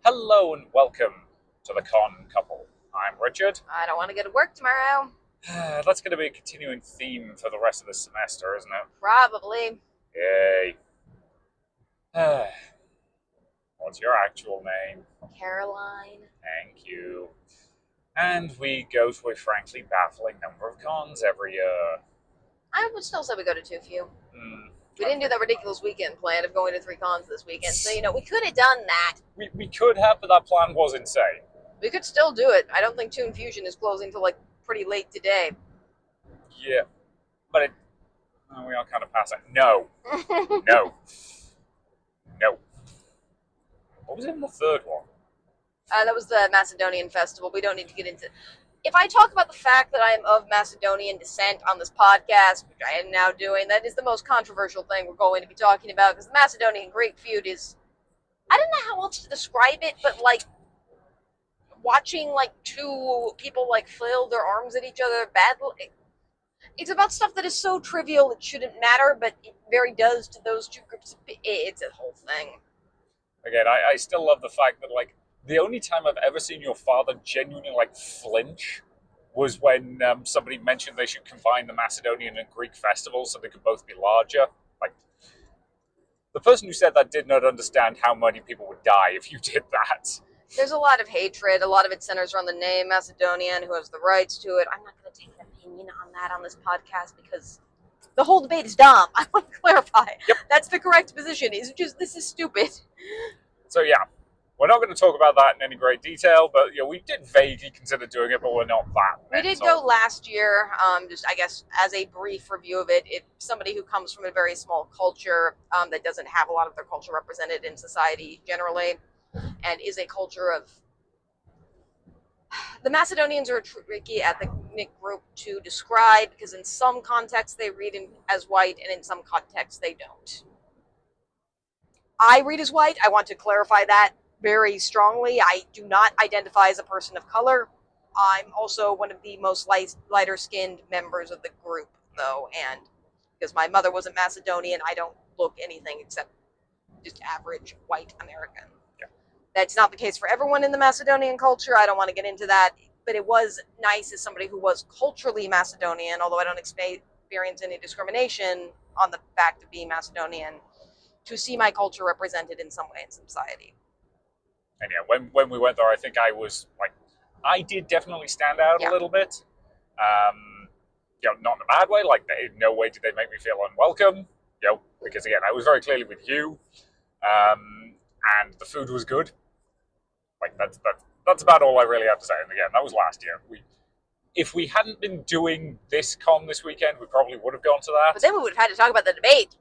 Hello and welcome to the Con Couple. I'm Richard. I don't want to go to work tomorrow. That's going to be a continuing theme for the rest of the semester, isn't it? Probably. Yay. What's your actual name? Caroline. Thank you. And we go to a frankly baffling number of cons every year. I would still say we go to too few. Hmm. We didn't do that ridiculous weekend plan of going to 3 cons this weekend. So, we could have done that. We could have, but that plan was insane. We could still do it. I don't think Toon Fusion is closing till pretty late today. Yeah. But we are kind of past that. No. No. No. What was in the third one? That was the Macedonian Festival. We don't need to get into. If I talk about the fact that I am of Macedonian descent on this podcast, which I am now doing, that is the most controversial thing we're going to be talking about, because the Macedonian-Greek feud is, I don't know how else to describe it, but watching two people flail their arms at each other battle. It's about stuff that is so trivial it shouldn't matter, but it very does to those two groups. It's a whole thing. Again, I still love the fact that the only time I've ever seen your father genuinely flinch was when somebody mentioned they should combine the Macedonian and Greek festivals so they could both be larger. The person who said that did not understand how many people would die if you did that. There's a lot of hatred. A lot of it centers around the name Macedonian, who has the rights to it. I'm not going to take an opinion on that on this podcast because the whole debate is dumb. I want to clarify. Yep. That's the correct position. This is stupid. So yeah, we're not going to talk about that in any great detail, but we did vaguely consider doing it, but we're not that. We did go last year, just I guess as a brief review of it. If somebody who comes from a very small culture that doesn't have a lot of their culture represented in society generally, and is a culture of the Macedonians are a tricky ethnic group to describe because in some contexts they read as white and in some contexts they don't. I read as white. I want to clarify that very strongly. I do not identify as a person of color. I'm also one of the most lighter skinned members of the group, though, and because my mother wasn't Macedonian, I don't look anything except just average white American. Yeah. That's not the case for everyone in the Macedonian culture. I don't want to get into that, but it was nice as somebody who was culturally Macedonian, although I don't experience any discrimination on the fact of being Macedonian, to see my culture represented in some way in society. And yeah, when we went there, I think I did definitely stand out a little bit. Not in a bad way. In no way did they make me feel unwelcome. Because again, I was very clearly with you, and the food was good. That's about all I really have to say. And again, that was last year. If we hadn't been doing this con this weekend, we probably would have gone to that. But then we would have had to talk about the debate.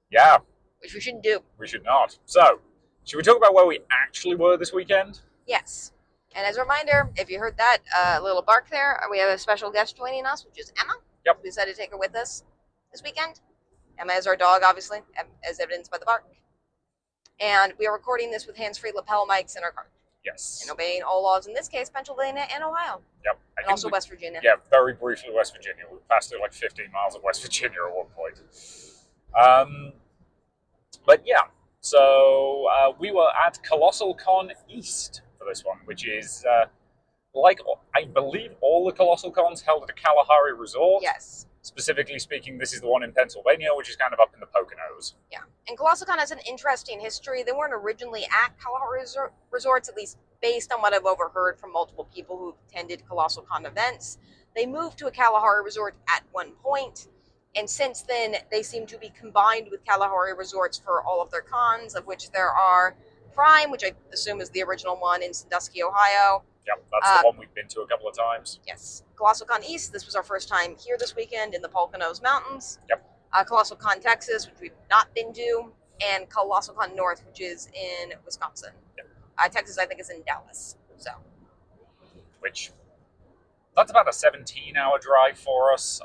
Yeah. Which we shouldn't do. We should not. So, should we talk about where we actually were this weekend? Yes. And as a reminder, if you heard that little bark there, we have a special guest joining us, which is Emma. Yep. We decided to take her with us this weekend. Emma is our dog, obviously, as evidenced by the bark. And we are recording this with hands-free lapel mics in our car. Yes. And obeying all laws, in this case, Pennsylvania and Ohio. Yep. And also West Virginia. Yeah, very briefly West Virginia. We passed through 15 miles of West Virginia at one point. But yeah, so we were at ColossalCon East for this one, which is I believe all the ColossalCons held at a Kalahari resort. Yes. Specifically speaking, this is the one in Pennsylvania, which is kind of up in the Poconos. Yeah, and ColossalCon has an interesting history. They weren't originally at Kalahari resorts, at least based on what I've overheard from multiple people who attended ColossalCon events. They moved to a Kalahari resort at one point. And since then, they seem to be combined with Kalahari resorts for all of their cons, of which there are Prime, which I assume is the original one in Sandusky, Ohio. Yep, that's the one we've been to a couple of times. Yes. ColossalCon East, this was our first time here this weekend in the Poconos Mountains. Yep. ColossalCon Texas, which we've not been to, and ColossalCon North, which is in Wisconsin. Yep. Texas, I think, is in Dallas. So. That's about a 17-hour drive for us.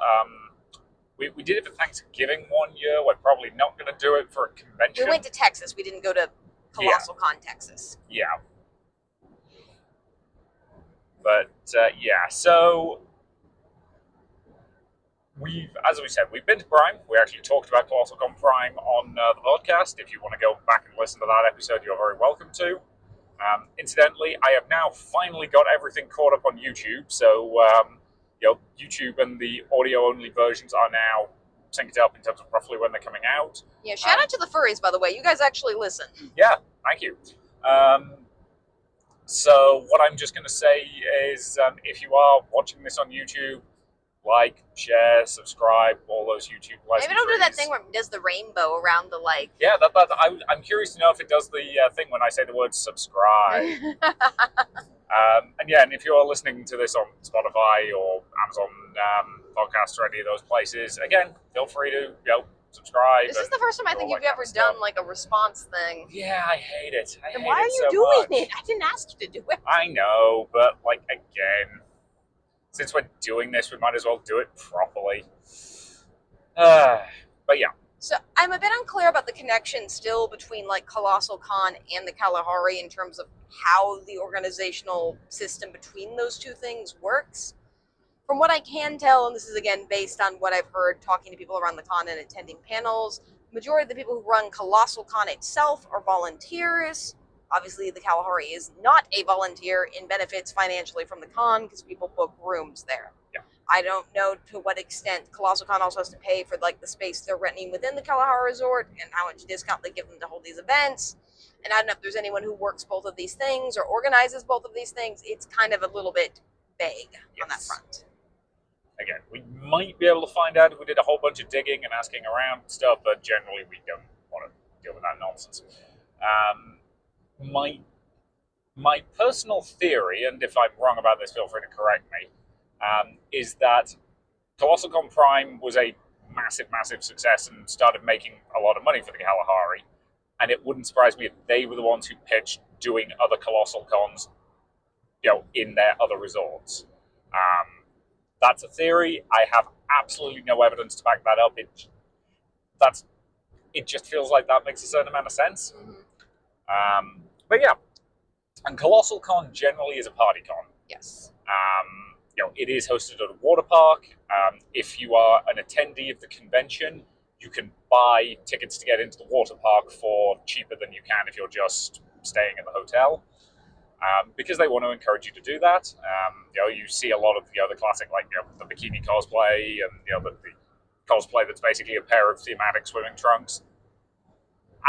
We did it for Thanksgiving one year. We're probably not going to do it for a convention. We went to Texas. We didn't go to ColossalCon Texas. Yeah. But, so as we said, we've been to Prime. We actually talked about ColossalCon Prime on the podcast. If you want to go back and listen to that episode, you're very welcome to. Incidentally, I have now finally got everything caught up on YouTube. So, YouTube and the audio-only versions are now synced up in terms of roughly when they're coming out. Yeah, shout out to the furries, by the way. You guys actually listen. Yeah, thank you. So what I'm just going to say is, if you are watching this on YouTube, like, share, subscribe, all those YouTube pleasantries. Maybe it'll do that thing where it does the rainbow around the like. Yeah, I'm curious to know if it does the thing when I say the word subscribe. And if you are listening to this on Spotify or Amazon Podcasts or any of those places, again, feel free to subscribe. This is the first time I think you've ever done like a response thing. Yeah, I hate it. Then why are you doing it? I didn't ask you to do it. I know, but like again, since we're doing this, we might as well do it properly. But yeah. So I'm a bit unclear about the connection still between like ColossalCon and the Kalahari in terms of how the organizational system between those two things works. From what I can tell, and this is again based on what I've heard talking to people around the con and attending panels, the majority of the people who run ColossalCon itself are volunteers. Obviously, the Kalahari is not a volunteer and benefits financially from the con because people book rooms there. Yeah. I don't know to what extent ColossalCon also has to pay for like the space they're renting within the Kalahari Resort and how much discount they give them to hold these events. And I don't know if there's anyone who works both of these things or organizes both of these things. It's kind of a little bit vague on that front. Again, we might be able to find out if we did a whole bunch of digging and asking around stuff, but generally we don't want to deal with that nonsense. My personal theory, and if I'm wrong about this, feel free to correct me, is that ColossalCon Prime was a massive, massive success and started making a lot of money for the Kalahari, and it wouldn't surprise me if they were the ones who pitched doing other Colossal Cons, in their other resorts. That's a theory. I have absolutely no evidence to back that up. It just feels like that makes a certain amount of sense. Mm-hmm. But yeah, and ColossalCon generally is a party con. Yes. It is hosted at a water park. If you are an attendee of the convention, you can buy tickets to get into the water park for cheaper than you can if you're just staying in the hotel. Because they want to encourage you to do that. You see a lot of the classic, like the bikini cosplay and the cosplay that's basically a pair of thematic swimming trunks.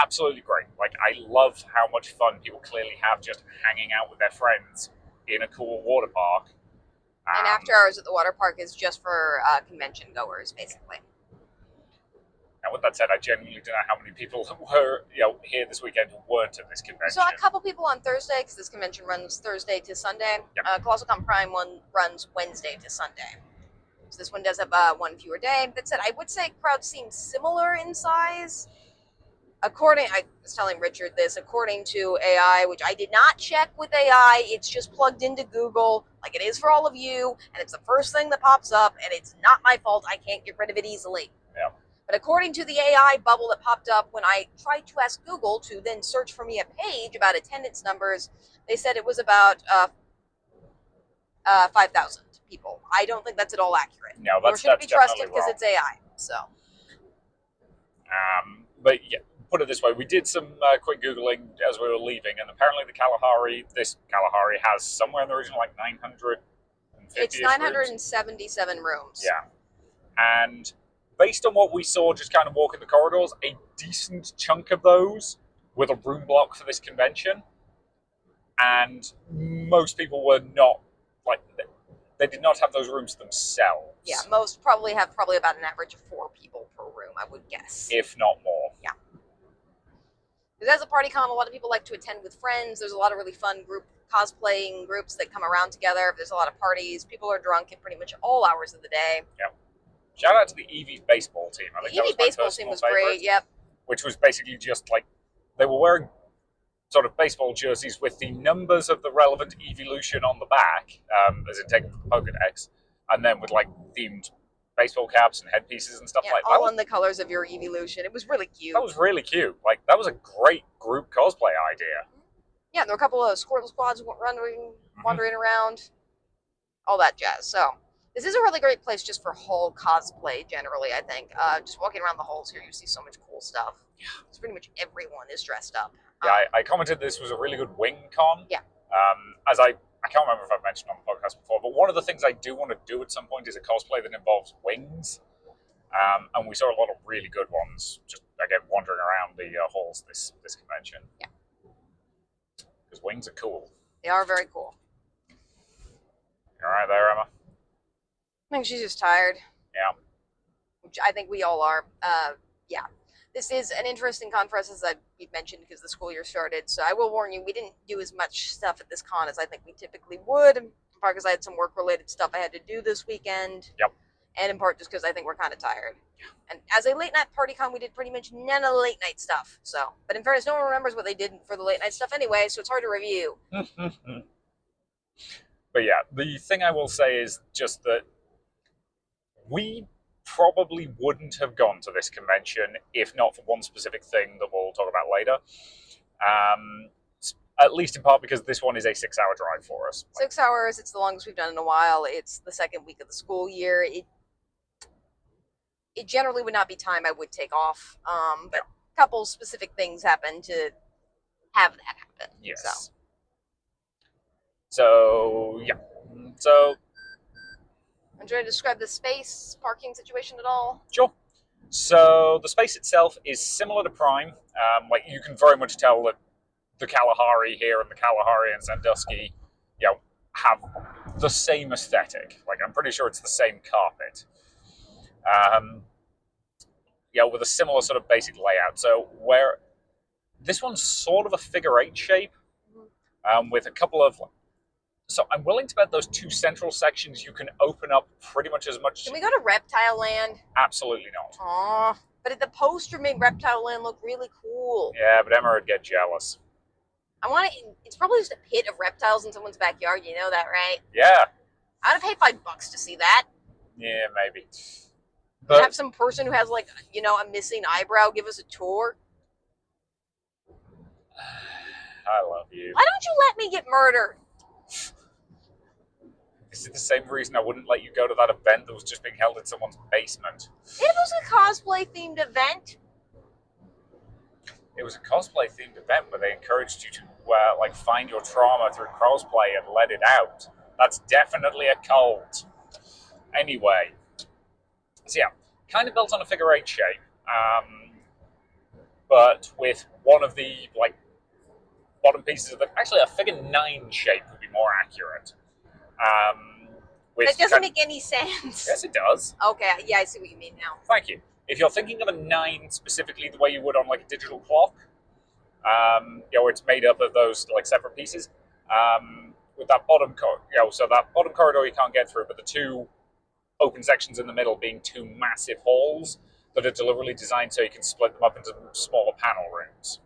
Absolutely great. Like, I love how much fun people clearly have just hanging out with their friends in a cool water park. And after hours at the water park is just for convention goers, basically. And with that said, I genuinely don't know how many people were here this weekend who weren't at this convention. So a couple people on Thursday, because this convention runs Thursday to Sunday. Yep. ColossalCon Prime one runs Wednesday to Sunday. So this one does have one fewer day. That said, I would say crowds seem similar in size. I was telling Richard this, according to AI, which I did not check with AI, it's just plugged into Google, like it is for all of you, and it's the first thing that pops up, and it's not my fault. I can't get rid of it easily. Yeah. But according to the AI bubble that popped up when I tried to ask Google to then search for me a page about attendance numbers, they said it was about 5,000 people. I don't think that's at all accurate. No, that's shouldn't be trusted because wrong. it's AI. So. But yeah, put it this way: we did some quick googling as we were leaving, and apparently this Kalahari has somewhere in the region like 950. It's 977 rooms. Yeah, and based on what we saw just kind of walking the corridors, a decent chunk of those were the room block for this convention. And most people were not, they did not have those rooms themselves. Yeah, most probably have about an average of 4 people per room, I would guess. If not more. Yeah. Because as a party con, a lot of people like to attend with friends. There's a lot of really fun cosplaying groups that come around together. There's a lot of parties. People are drunk at pretty much all hours of the day. Yeah. Shout out to the Eevee baseball team. I think the Eevee baseball team was great, yep. Which was basically just they were wearing sort of baseball jerseys with the numbers of the relevant evolution on the back, as in taken from the Pokedex, and then with themed baseball caps and headpieces and stuff like that. All in the colors of your evolution. It was really cute. That was really cute. That was a great group cosplay idea. Yeah, there were a couple of Squirtle squads wandering around, all that jazz. So this is a really great place just for hall cosplay generally, I think. Just walking around the halls here, you see so much cool stuff. Yeah. It's pretty much everyone is dressed up. Yeah, I commented this was a really good wing con. Yeah. As I can't remember if I've mentioned on the podcast before, but one of the things I do want to do at some point is a cosplay that involves wings. And we saw a lot of really good ones, just again wandering around the halls this convention. Yeah. Because wings are cool. They are very cool. You all right there, Emma? I think she's just tired. Yeah. Which I think we all are. Yeah. This is an interesting con for us, as we've mentioned, because the school year started. So I will warn you, we didn't do as much stuff at this con as I think we typically would. In part because I had some work-related stuff I had to do this weekend. Yep. And in part just because I think we're kind of tired. And as a late-night party con, we did pretty much none of the late-night stuff. So, but in fairness, no one remembers what they did for the late-night stuff anyway, so it's hard to review. But yeah, the thing I will say is just that we probably wouldn't have gone to this convention if not for one specific thing that we'll talk about later. At least in part because this one is a 6-hour drive for us. 6 hours, it's the longest we've done in a while. It's the second week of the school year. It generally would not be time I would take off. But a couple specific things happen to have that happen. Yes. So yeah. So I'm trying to describe the space parking situation at all. Sure. So the space itself is similar to Prime. Like you can very much tell that the Kalahari here and the Kalahari and Sandusky, have the same aesthetic. Like I'm pretty sure it's the same carpet. With a similar sort of basic layout. So where this one's sort of a figure 8 shape, with a couple of. So I'm willing to bet those two central sections you can open up pretty much as much. Can we go to Reptile Land? Absolutely not. Aw, but the poster made Reptile Land look really cool. Yeah, but Emma would get jealous. I want it. It's probably just a pit of reptiles in someone's backyard. You know that, right? Yeah. I'd pay $5 to see that. Yeah, maybe. But have some person who has a missing eyebrow give us a tour. I love you. Why don't you let me get murdered? This is the same reason I wouldn't let you go to that event that was just being held in someone's basement. It was a cosplay themed event. It was a cosplay themed event where they encouraged you to find your trauma through cosplay and let it out. That's definitely a cult. Anyway, so yeah, kind of built on a figure 8 shape, but with one of the bottom pieces of it. Actually, a figure 9 shape would be more accurate. That doesn't make any sense. Yes, it does. Okay, yeah, I see what you mean now. Thank you. If you're thinking of a 9 specifically the way you would on a digital clock, where it's made up of those separate pieces, with that bottom so that bottom corridor you can't get through, but the 2 open sections in the middle being 2 massive halls that are deliberately designed so you can split them up into smaller panel rooms.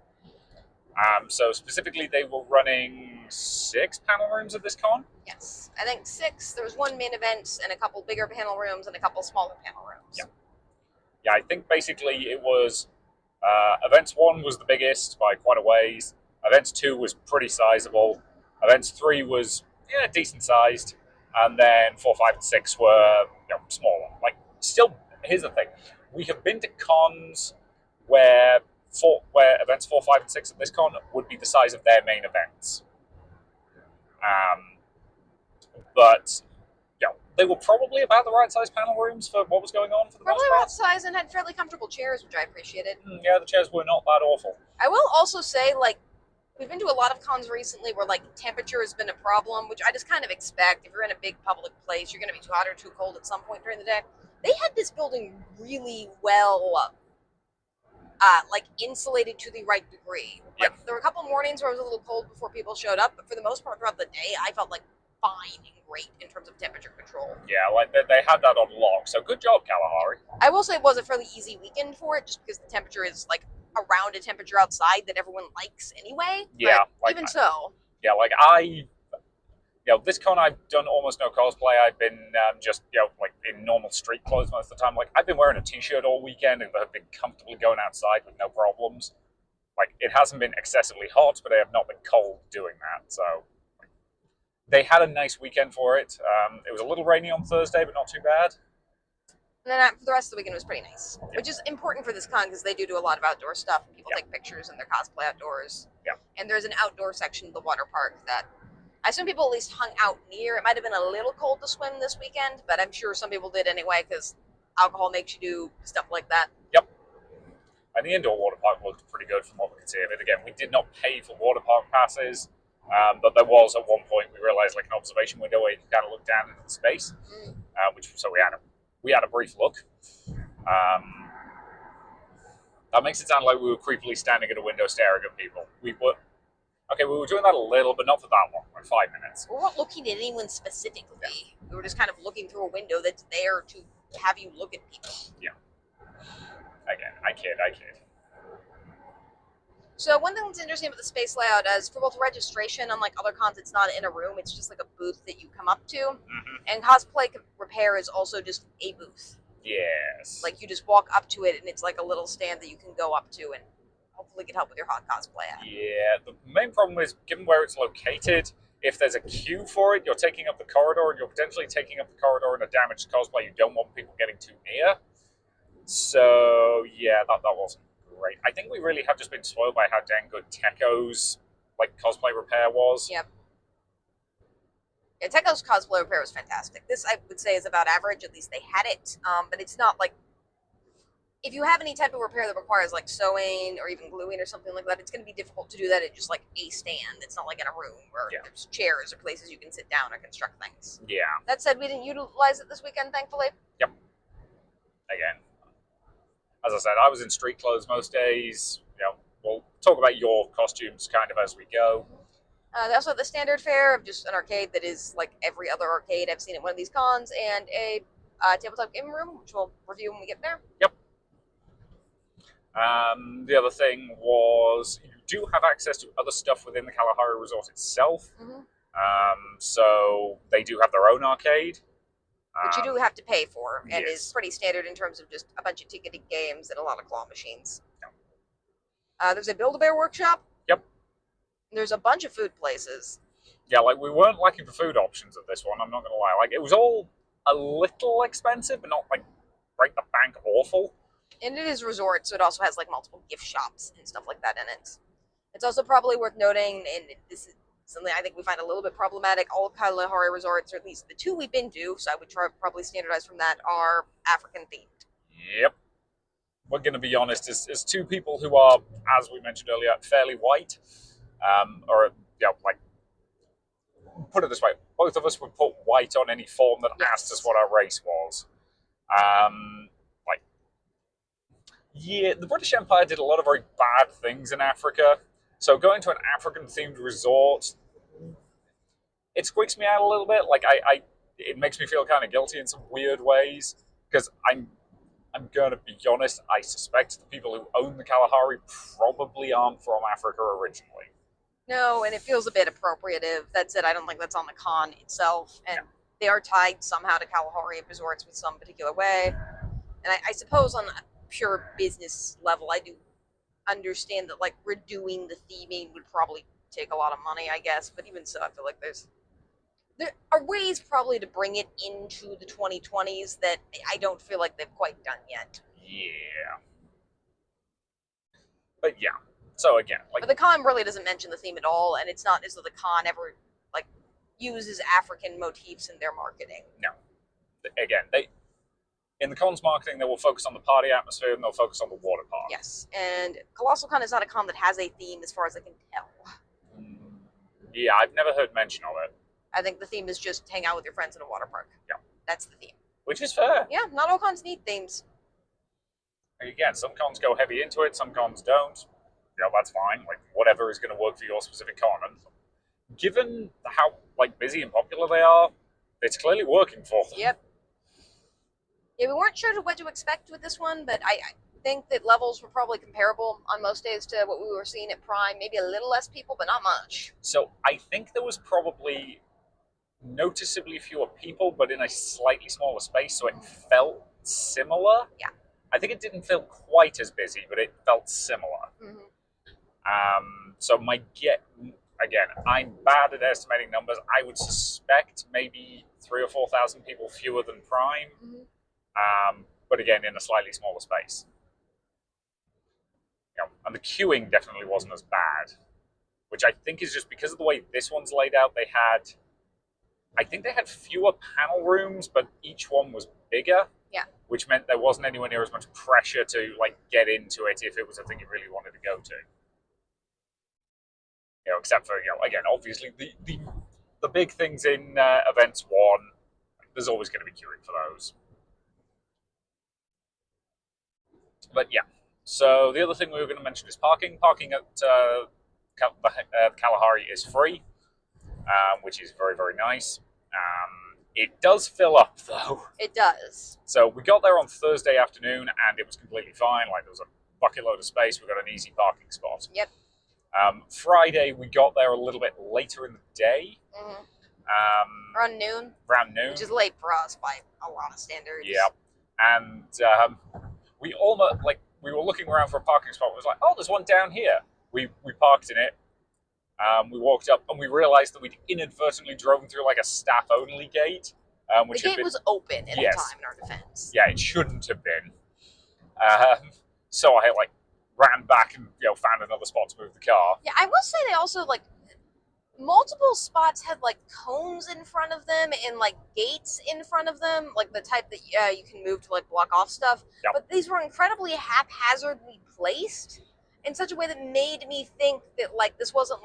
So specifically, they were running 6 panel rooms at this con? Yes, I think 6. There was 1 main event and a couple bigger panel rooms and a couple smaller panel rooms. Yeah, I think basically it was Events 1 was the biggest by quite a ways. Events 2 was pretty sizable. Events 3 was decent sized, and then 4, 5, and 6 were smaller. Still, here's the thing: we have been to cons where events 4, 5, and 6 at this con would be the size of their main events. But they were probably about the right size panel rooms for what was going on for the most part. Probably right size and had fairly comfortable chairs, which I appreciated. Yeah, the chairs were not that awful. I will also say, we've been to a lot of cons recently where temperature has been a problem, which I just kind of expect. If you're in a big public place, you're going to be too hot or too cold at some point during the day. They had this building really well insulated to the right degree. There were a couple mornings where it was a little cold before people showed up, but for the most part throughout the day, I felt fine and great in terms of temperature control. Yeah, they had that on lock, so good job, Kalahari. I will say it was a fairly easy weekend for it, just because the temperature is around a temperature outside that everyone likes anyway. Yeah, but even so. Yeah, this con I've done almost no cosplay. I've been just in normal street clothes most of the time. I've been wearing a t-shirt all weekend and have been comfortably going outside with no problems. It hasn't been excessively hot, but I have not been cold doing that. So they had a nice weekend for it. It was a little rainy on Thursday, but not too bad. And then for the rest of the weekend, it was pretty nice, which is important for this con because they do a lot of outdoor stuff. And people take pictures and their cosplay outdoors. Yeah. And there's an outdoor section of the water park that I assume people at least hung out near. It might have been a little cold to swim this weekend, but I'm sure some people did anyway because alcohol makes you do stuff like that. Yep. And the indoor water park looked pretty good from what we could see of it. Again, we did not pay for water park passes, but there was at one point we realized like an observation window where you could kind of look down into the space, so we had a brief look. That makes it sound like we were creepily standing at a window staring at people. We were doing that a little, but not for that long, like 5 minutes. We weren't looking at anyone specifically. Yeah. We were just kind of looking through a window that's there to have you look at people. Yeah. Again, I kid. So one thing that's interesting about the space layout is for both registration, unlike other cons, it's not in a room. It's just like a booth that you come up to. Mm-hmm. And cosplay repair is also just a booth. Yes. Like you just walk up to it and it's like a little stand that you can go up to and hopefully get help with your hot cosplay at. Yeah, the main problem is, given where it's located, if there's a queue for it, you're taking up the corridor, and you're potentially taking up the corridor in a damaged cosplay. You don't want people getting too near. So, yeah, that wasn't great. I think we really have just been spoiled by how dang good Tekko's cosplay repair was. Yep. Yeah, Tekko's cosplay repair was fantastic. This, I would say, is about average. At least they had it. But it's not like... If you have any type of repair that requires like sewing or even gluing or something like that, it's going to be difficult to do that at just like a stand. It's not like in a room where there's chairs or places you can sit down or construct things. Yeah. That said, we didn't utilize it this weekend, thankfully. Yep. Again, as I said, I was in street clothes most days. We'll talk about your costumes kind of as we go. They also have the standard fare of just an arcade that is like every other arcade I've seen at one of these cons, and a tabletop gaming room, which we'll review when we get there. Yep. The other thing was you do have access to other stuff within the Kalahari Resort itself. Mm-hmm. So they do have their own arcade. Which you do have to pay for, and is pretty standard in terms of just a bunch of ticketed games and a lot of claw machines. Yep. There's a Build-A-Bear workshop. Yep. There's a bunch of food places. Yeah, we weren't lacking for food options at this one, I'm not going to lie. It was all a little expensive, but not break the bank awful. And it is resort, so it also has multiple gift shops and stuff like that in it. It's also probably worth noting, and this is something I think we find a little bit problematic, all Kalahari resorts, or at least the two we've been to, so I would probably standardize from that, are African themed. Yep. We're going to be honest, as two people who are, as we mentioned earlier, fairly white, put it this way, both of us would put white on any form that asked us what our race was. The British Empire did a lot of very bad things in Africa. So going to an African-themed resort, it squeaks me out a little bit. It makes me feel kind of guilty in some weird ways. Because I'm going to be honest, I suspect the people who own the Kalahari probably aren't from Africa originally. No, and it feels a bit appropriative. That said, I don't think that's on the con itself. And they are tied somehow to Kalahari resorts with some particular way. And I suppose on a pure business level, I do understand that redoing the theming would probably take a lot of money, I guess. But even so, I feel like there are ways probably to bring it into the 2020s that I don't feel like they've quite done yet. Yeah. But yeah. So again, but the con really doesn't mention the theme at all, and it's not as though the con ever uses African motifs in their marketing. No. Again, in the con's marketing, they will focus on the party atmosphere and they'll focus on the water park. Yes, and ColossalCon is not a con that has a theme as far as I can tell. Yeah, I've never heard mention of it. I think the theme is just hang out with your friends in a water park. Yeah. That's the theme. Which is fair. Yeah, not all cons need themes. Again, some cons go heavy into it, some cons don't. Yeah, that's fine. Whatever is going to work for your specific con. And given how busy and popular they are, it's clearly working for them. Yep. Yeah, we weren't sure what to expect with this one, but I think that levels were probably comparable on most days to what we were seeing at Prime. Maybe a little less people, but not much. So I think there was probably noticeably fewer people, but in a slightly smaller space, so it felt similar. Yeah. I think it didn't feel quite as busy, but it felt similar. Mm-hmm. So again, I'm bad at estimating numbers. I would suspect maybe 3,000 or 4,000 people fewer than Prime. Mm-hmm. but again in a slightly smaller space. And the queuing definitely wasn't as bad, which I think is just because of the way this one's laid out. I think they had fewer panel rooms, but each one was bigger. Yeah. Which meant there wasn't anywhere near as much pressure to get into it if it was a thing you really wanted to go to. Except for again, obviously the big things in events one, there's always going to be queuing for those. But yeah, so the other thing we were going to mention is parking. Parking at Kalahari is free, which is very, very nice. It does fill up though. It does. So we got there on Thursday afternoon and it was completely fine. There was a bucket load of space. We got an easy parking spot. Yep. Friday we got there a little bit later in the day. Mm-hmm. Around noon. Around noon. Which is late for us by a lot of standards. Yeah. And we almost we were looking around for a parking spot. It was like, oh, there's one down here. We parked in it. We walked up and we realised that we'd inadvertently driven through a staff-only gate. Which the gate was open at the time in our defense. Yeah, it shouldn't have been. So I ran back and found another spot to move the car. Yeah, I will say they also multiple spots had cones in front of them and gates in front of them, the type that you can move to block off stuff. Yep. But these were incredibly haphazardly placed in such a way that made me think that this wasn't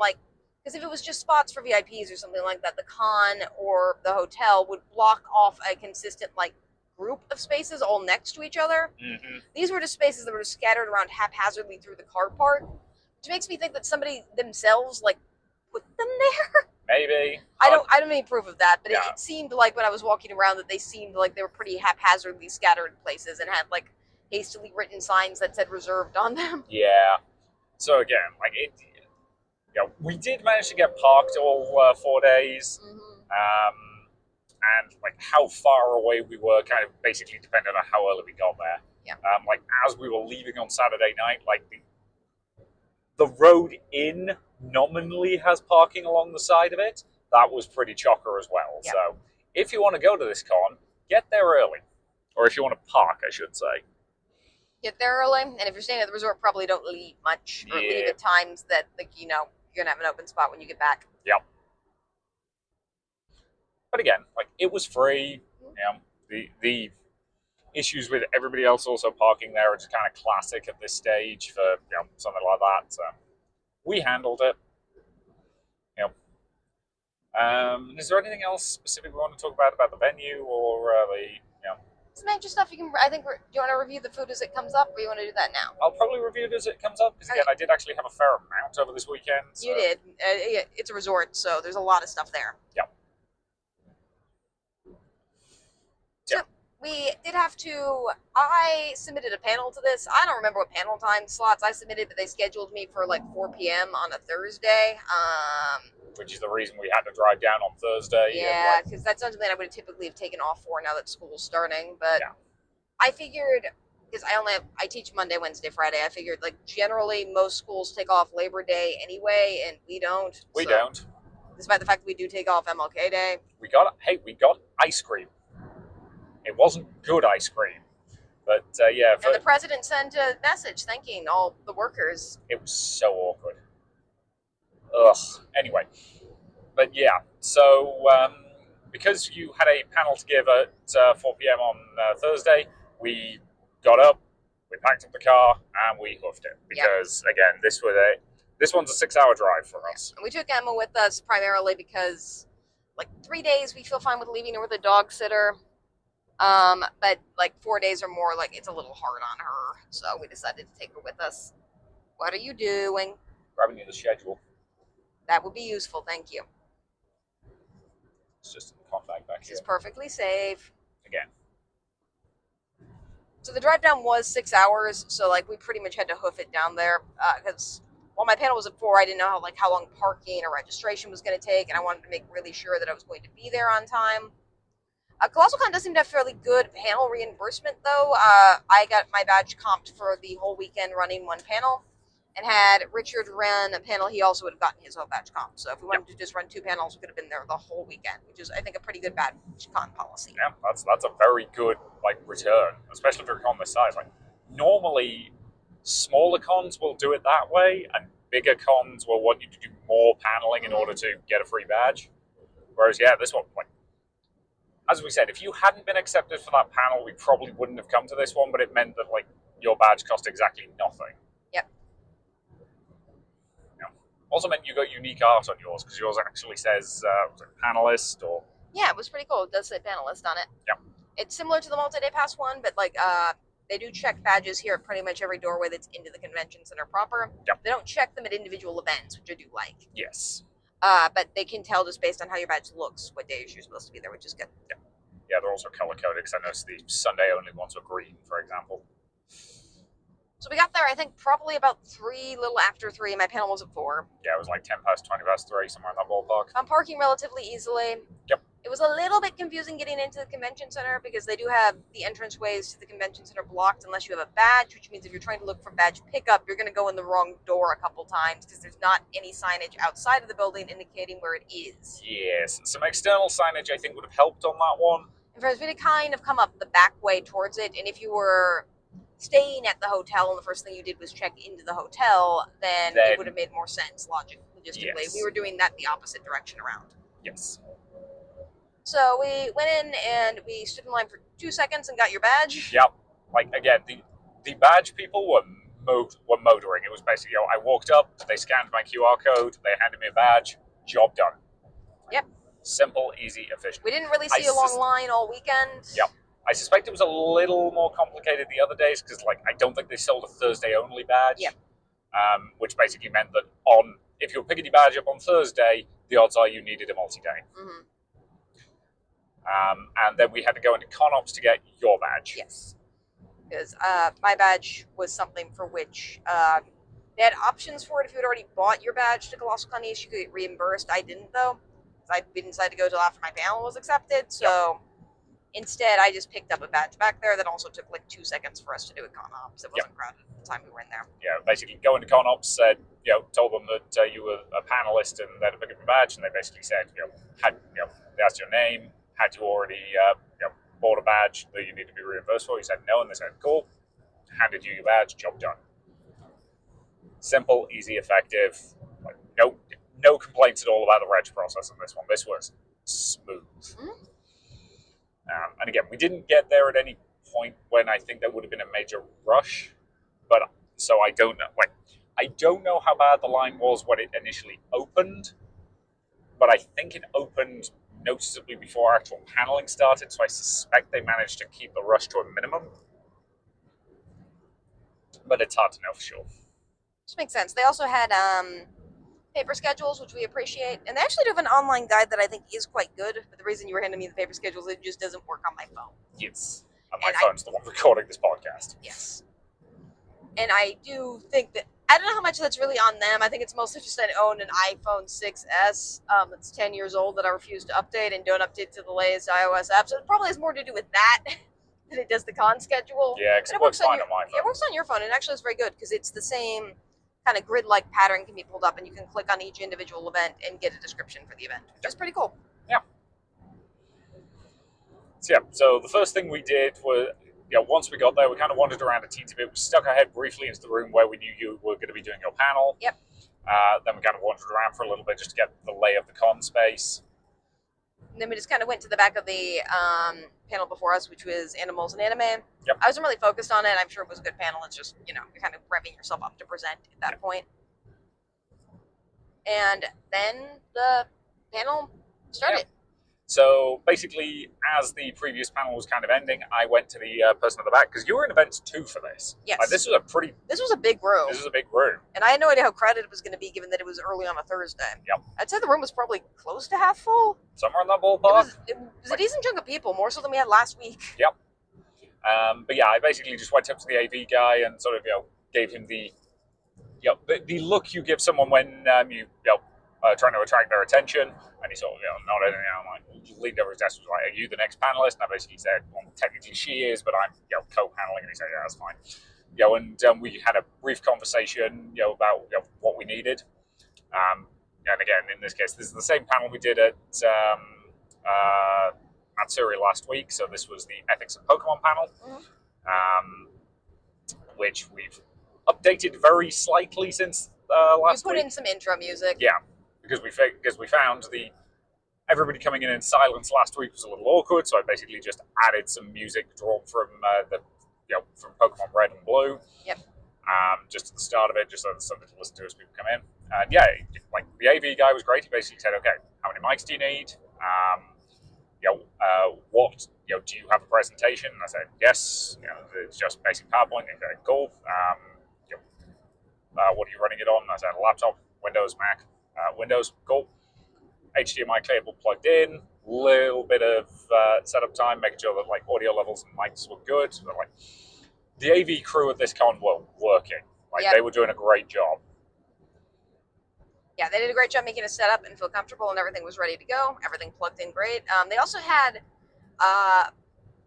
because if it was just spots for VIPs or something like that, the con or the hotel would block off a consistent group of spaces all next to each other. Mm-hmm. These were just spaces that were just scattered around haphazardly through the car park, which makes me think that somebody themselves put them there. Maybe. I don't have any proof of that, but yeah. it seemed when I was walking around that they seemed like they were pretty haphazardly scattered places and had hastily written signs that said reserved on them. Yeah. So again, we did manage to get parked all 4 days. Mm-hmm. And how far away we were kind of basically depended on how early we got there. Yeah. As we were leaving on Saturday night, the road in nominally has parking along the side of it. That was pretty chocker as well. Yeah. So if you want to go to this con, get there early. Or if you want to park, I should say. Get there early, and if you're staying at the resort, probably don't leave much, or leave at times that you're gonna have an open spot when you get back. Yep. But again, it was free. The issues with everybody else also parking there are just kind of classic at this stage for something like that. So we handled it. Is there anything else specific we want to talk about the venue or Some extra stuff you can. I think. Do you want to review the food as it comes up, or you want to do that now? I'll probably review it as it comes up because again, I did actually have a fair amount over this weekend. So. You did. It's a resort, so there's a lot of stuff there. Yep. So we did have to. I submitted a panel to this. I don't remember what panel time slots I submitted, but they scheduled me for 4 p.m. on a Thursday. Which is the reason we had to drive down on Thursday. Yeah, because that's something I would have typically have taken off for now that school's starting. But yeah. I figured, because I teach Monday, Wednesday, Friday. I figured generally most schools take off Labor Day anyway, and we don't. We don't. Despite the fact that we do take off MLK Day. We got ice cream. It wasn't good ice cream. But yeah. And the president sent a message thanking all the workers. It was so awkward. Ugh. Anyway, but yeah, so because you had a panel to give at 4 p.m. on Thursday, we got up, we packed up the car, and we hoofed it. Because, again, this one's a 6-hour drive for us. And we took Emma with us primarily because, 3 days we feel fine with leaving her with a dog sitter. But 4 days or more, it's a little hard on her. So we decided to take her with us. What are you doing? Grabbing you the schedule. That would be useful, thank you. It's just in the contact back here. It's perfectly safe. Again. So the drive down was 6 hours, so we pretty much had to hoof it down there. Because while my panel was at 4, I didn't know how long parking or registration was going to take, and I wanted to make really sure that I was going to be there on time. ColossalCon does seem to have fairly good panel reimbursement, though. I got my badge comped for the whole weekend running one panel. And had Richard run a panel, he also would have gotten his whole badge comp. So if we wanted to just run 2 panels, we could have been there the whole weekend, which is, I think, a pretty good badge comp policy. Yeah, that's a very good return, especially for a con this size. Like normally, smaller cons will do it that way, and bigger cons will want you to do more paneling in order to get a free badge. Whereas, yeah, this one, as we said, if you hadn't been accepted for that panel, we probably wouldn't have come to this one. But it meant that your badge cost exactly nothing. Yep. Also meant you got unique art on yours, because yours actually says panelist or... Yeah, it was pretty cool. It does say panelist on it. Yeah. It's similar to the multi-day pass one, but they do check badges here at pretty much every doorway that's into the convention center proper. Yep. They don't check them at individual events, which I do like. Yes. But they can tell just based on how your badge looks what days you're supposed to be there, which is good. Yeah. Yeah, they're also color-coded, because I noticed the Sunday-only ones were green, for example. So we got there, I think, probably about 3, little after 3. My panel was at 4. Yeah, it was like 10 past, 20 past 3, somewhere in that ballpark. I'm parking relatively easily. Yep. It was a little bit confusing getting into the convention center because they do have the entranceways to the convention center blocked unless you have a badge, which means if you're trying to look for badge pickup, you're going to go in the wrong door a couple times because there's not any signage outside of the building indicating where it is. Yes, some external signage I think would have helped on that one. And for us, we kind of come up the back way towards it, and if you were staying at the hotel and the first thing you did was check into the hotel, then it would have made more sense logistically. Yes. We were doing that the opposite direction around. Yes. So we went in and we stood in line for 2 seconds and got your badge. Yep. Again, the badge people were motoring. It was basically, I walked up, they scanned my QR code, they handed me a badge, job done. Yep. Simple, easy, efficient. We didn't really see a long line all weekend. Yep. I suspect it was a little more complicated the other days because, I don't think they sold a Thursday-only badge. Yep. Which basically meant that if you were picking your badge up on Thursday, the odds are you needed a multi-day. Mm-hmm. And then we had to go into ConOps to get your badge. Yes. Because my badge was something for which they had options for it. If you had already bought your badge to ColossalCon East, you could get reimbursed. I didn't, though. I didn't decide to go till after my panel was accepted. So instead, I just picked up a badge back there that also took 2 seconds for us to do at ConOps. It wasn't crowded at the time we were in there. Yeah, basically go into ConOps, said, told them that you were a panelist and they had to pick up your badge, and they basically said, they asked your name, had you already bought a badge that you need to be reimbursed for? You said no, and they said, cool, handed you your badge, job done. Simple, easy, effective. No complaints at all about the reg process in this one. This was smooth. Mm-hmm. And again, we didn't get there at any point when I think there would have been a major rush, but so I don't know. I don't know how bad the line was when it initially opened, but I think it opened noticeably before actual paneling started, so I suspect they managed to keep the rush to a minimum. But it's hard to know for sure. Which makes sense. They also had paper schedules, which we appreciate, and they actually do have an online guide that I think is quite good, but the reason you were handing me the paper schedules, it just doesn't work on my phone. Yes. And my phone's the one recording this podcast. Yes. And I do think that, I don't know how much that's really on them. I think it's mostly just I own an iPhone 6S that's 10 years old that I refuse to update and don't update to the latest iOS app. So it probably has more to do with that than it does the con schedule. Yeah, because it works fine on my phone. It works on your phone, and actually it's very good because it's the same kind of grid-like pattern can be pulled up, and you can click on each individual event and get a description for the event, which is pretty cool. Yeah. So the first thing we did was, once we got there, we kind of wandered around a teensy bit. We stuck our head briefly into the room where we knew you were going to be doing your panel. Yep. Then we kind of wandered around for a little bit just to get the lay of the con space. And then we just kind of went to the back of the panel before us, which was animals and anime. Yep. I wasn't really focused on it. I'm sure it was a good panel. It's just, you're kind of revving yourself up to present at that point. And then the panel started. Yep. So basically, as the previous panel was kind of ending, I went to the person at the back, because you were in events 2 for this. Yes. This was a big room. This was a big room. And I had no idea how crowded it was going to be, given that it was early on a Thursday. Yep. I'd say the room was probably close to half full. Somewhere in that ballpark. It was a decent chunk of people, more so than we had last week. Yep. But yeah, I basically just went up to the AV guy and sort of, gave him the look you give someone when trying to attract their attention. And he sort of, nodded, and he leaned over his desk and was like, "Are you the next panelist?" And I basically said, "Well, technically she is, but I'm, co-paneling." And he said, "Yeah, that's fine." and we had a brief conversation, about what we needed. And again, in this case, this is the same panel we did at Surrey last week. So this was the Ethics of Pokemon panel, which we've updated very slightly since last week. You put in some intro music. Yeah, because we found everybody coming in silence last week was a little awkward. So I basically just added some music drawn from from Pokemon Red and Blue. Yep. Just at the start of it, just so there's something to listen to as people come in. And yeah, like the AV guy was great. He basically said, "Okay, how many mics do you need? What do you have a presentation?" And I said, "Yes. It's just basic PowerPoint." Okay, cool. What are you running it on? And I said, "Laptop, Windows, Mac, Windows, cool. HDMI cable plugged in. Little bit of setup time, making sure that like audio levels and mics were good. But, like the AV crew at this con were working. Like They were doing a great job. Yeah, they did a great job making us set up and feel comfortable, and everything was ready to go. Everything plugged in great. They also had,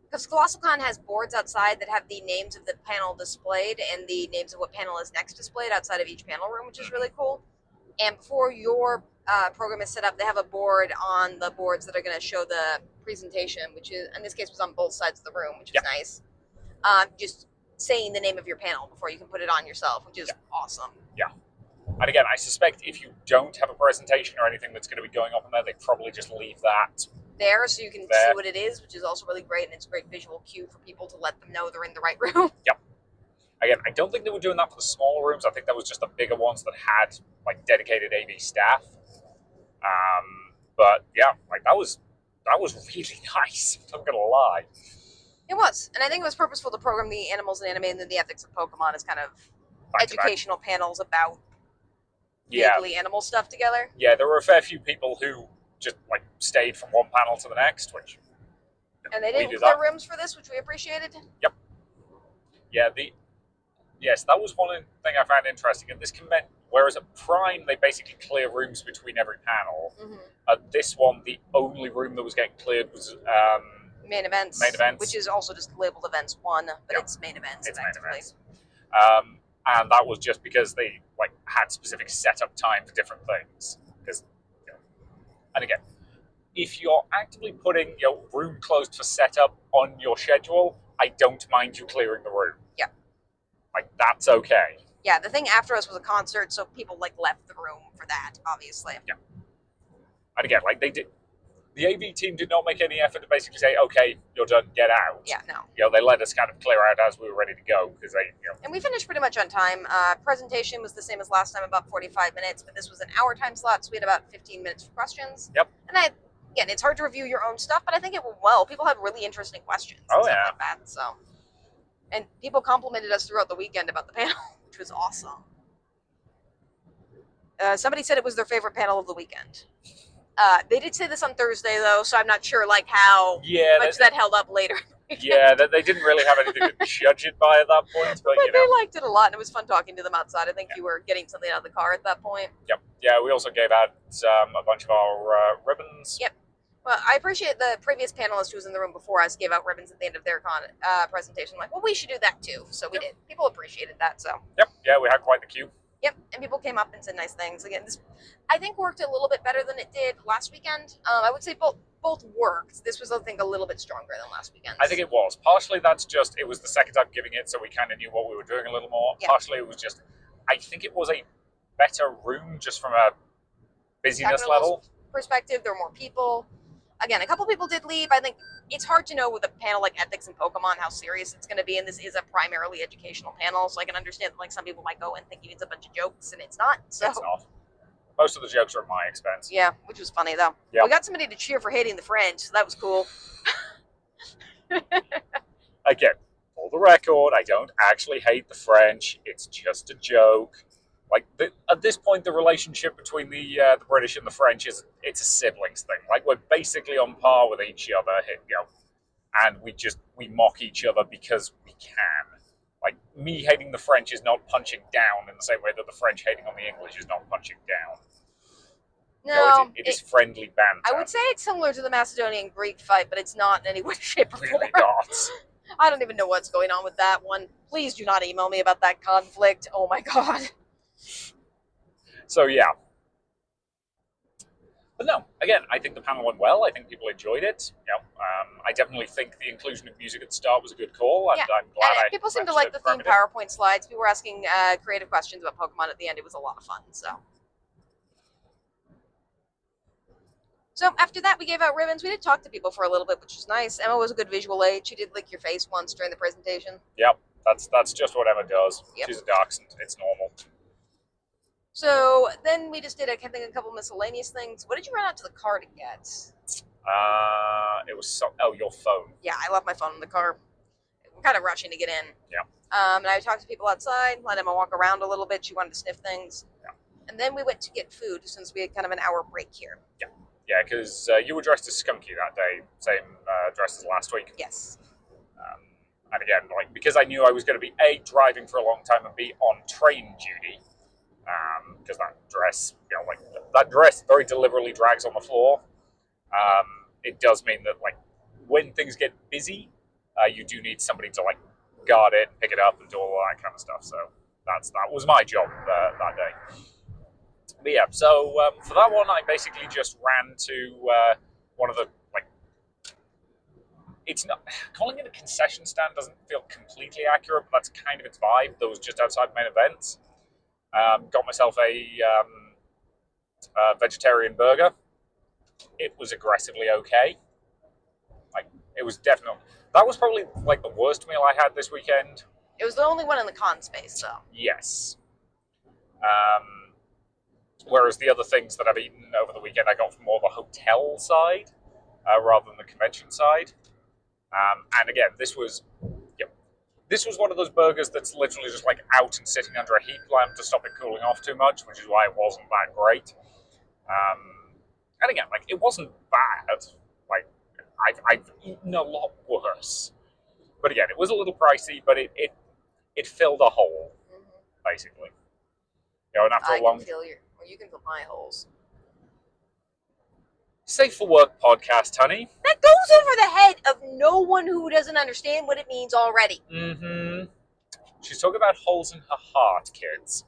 because ColossalCon has boards outside that have the names of the panel displayed and the names of what panel is next displayed outside of each panel room, which is really cool. And before your program is set up, they have a board on the boards that are going to show the presentation, which is, in this case, was on both sides of the room, which was nice. Just saying the name of your panel before you can put it on yourself, which is awesome. Yeah. And again, I suspect if you don't have a presentation or anything that's going to be going up in there, they probably just leave that there so you can see what it is, which is also really great, and it's a great visual cue for people to let them know they're in the right room. Yep. Again, I don't think they were doing that for the smaller rooms. I think that was just the bigger ones that had like dedicated AV staff. But yeah, like that was really nice. I'm not gonna lie. It was, and I think it was purposeful to program the animals and anime and then the ethics of Pokemon as kind of educational panels about vaguely animal stuff together. Yeah, there were a fair few people who just like stayed from one panel to the next, which and they didn't clear rooms for this, which we appreciated. Yep. Yeah, yes, that was one thing I found interesting. At this convention, whereas at Prime they basically clear rooms between every panel, at this one the only room that was getting cleared was main events, which is also just labeled events 1, but it's main events. It's effectively. Main events. And that was just because they like had specific setup time for different things. And again, if you're actively putting your room closed for setup on your schedule, I don't mind you clearing the room. Yeah. Like that's okay. Yeah, the thing after us was a concert, so people like left the room for that, obviously. Yeah. And again, like they did. The AV team did not make any effort to basically say, "Okay, you're done, get out." Yeah, no. They let us kind of clear out as we were ready to go because they, And we finished pretty much on time. Presentation was the same as last time, about 45 minutes, but this was an hour time slot, so we had about 15 minutes for questions. Yep. And again, it's hard to review your own stuff, but I think it went well. People had really interesting questions. Oh, and stuff like that, so. And people complimented us throughout the weekend about the panel, which was awesome. Somebody said it was their favorite panel of the weekend. They did say this on Thursday, though, so I'm not sure like how much that held up later. Yeah, they didn't really have anything to judge it by at that point. But they liked it a lot, and it was fun talking to them outside. I think you were getting something out of the car at that point. Yep. Yeah, we also gave out a bunch of our ribbons. Yep. Well, I appreciate the previous panelist who was in the room before us gave out ribbons at the end of their presentation. Like, well, we should do that too. So we did. People appreciated that. So. Yep. Yeah, we had quite the queue. Yep, and people came up and said nice things. Again, this I think worked a little bit better than it did last weekend. I would say both worked. This was, I think, a little bit stronger than last weekend. I think it was. Partially that's just, it was the second time giving it, so we kind of knew what we were doing a little more. Yeah. Partially it was just, I think it was a better room just from a busyness level perspective. There were more people. Again, a couple people did leave. I think it's hard to know with a panel like Ethics and Pokemon how serious it's going to be, and this is a primarily educational panel, so I can understand that, like, some people might go in thinking it's a bunch of jokes, and it's not. So. It's not. Most of the jokes are at my expense. Yeah, which was funny, though. Yep. We got somebody to cheer for hating the French, so that was cool. Again, for the record, I don't actually hate the French. It's just a joke. Like, at this point, the relationship between the British and the French it's a siblings thing. Like, we're basically on par with each other, and we mock each other because we can. Like, me hating the French is not punching down in the same way that the French hating on the English is not punching down. No, it is friendly banter. I would say it's similar to the Macedonian Greek fight, but it's not in any way, shape, or form. Really not. I don't even know what's going on with that one. Please do not email me about that conflict. Oh my god. So yeah. But no, again, I think the panel went well. I think people enjoyed it. I definitely think the inclusion of music at the start was a good call, and Yeah. I'm glad And people seem to like the theme PowerPoint slides. People were asking creative questions about Pokemon at the end. It was a lot of fun. So after that, we gave out ribbons. We did talk to people for a little bit, which was nice. Emma was a good visual aid. She did lick your face once during the presentation. Yep, that's just what Emma does. Yep. She's a dachshund. It's normal. So then we just did, I think, a couple miscellaneous things. What did you run out to the car to get? It was your phone. Yeah, I left my phone in the car. We're kind of rushing to get in. Yeah. And I talked to people outside, let Emma walk around a little bit. She wanted to sniff things. Yeah. And then we went to get food since we had kind of an hour break here. Yeah. Yeah, because you were dressed as Skunky that day, same dress as last week. Yes. And again, because I knew I was going to be A, driving for a long time, and B, on train duty, because that dress, that dress very deliberately drags on the floor. It does mean that, when things get busy, you do need somebody to, guard it, pick it up, and do all that kind of stuff. So that was my job that day. But yeah, so for that one, I basically just ran to one of the, it's not, calling it a concession stand doesn't feel completely accurate, but that's kind of its vibe. That was just outside main event. Got myself a vegetarian burger. It was aggressively okay. It was definitely, that was probably the worst meal I had this weekend. It was the only one in the con space, though. Yes. Whereas the other things that I've eaten over the weekend, I got from more the hotel side rather than the convention side. And again, this was one of those burgers that's literally just out and sitting under a heat lamp to stop it cooling off too much, which is why it wasn't that great. And again, it wasn't bad. I've eaten a lot worse. But again, it was a little pricey, but it filled a hole, basically. And after a long, you can fill my holes. Safe for work podcast, honey. That goes over the head of no one who doesn't understand what it means already. Mm-hmm. She's talking about holes in her heart, kids.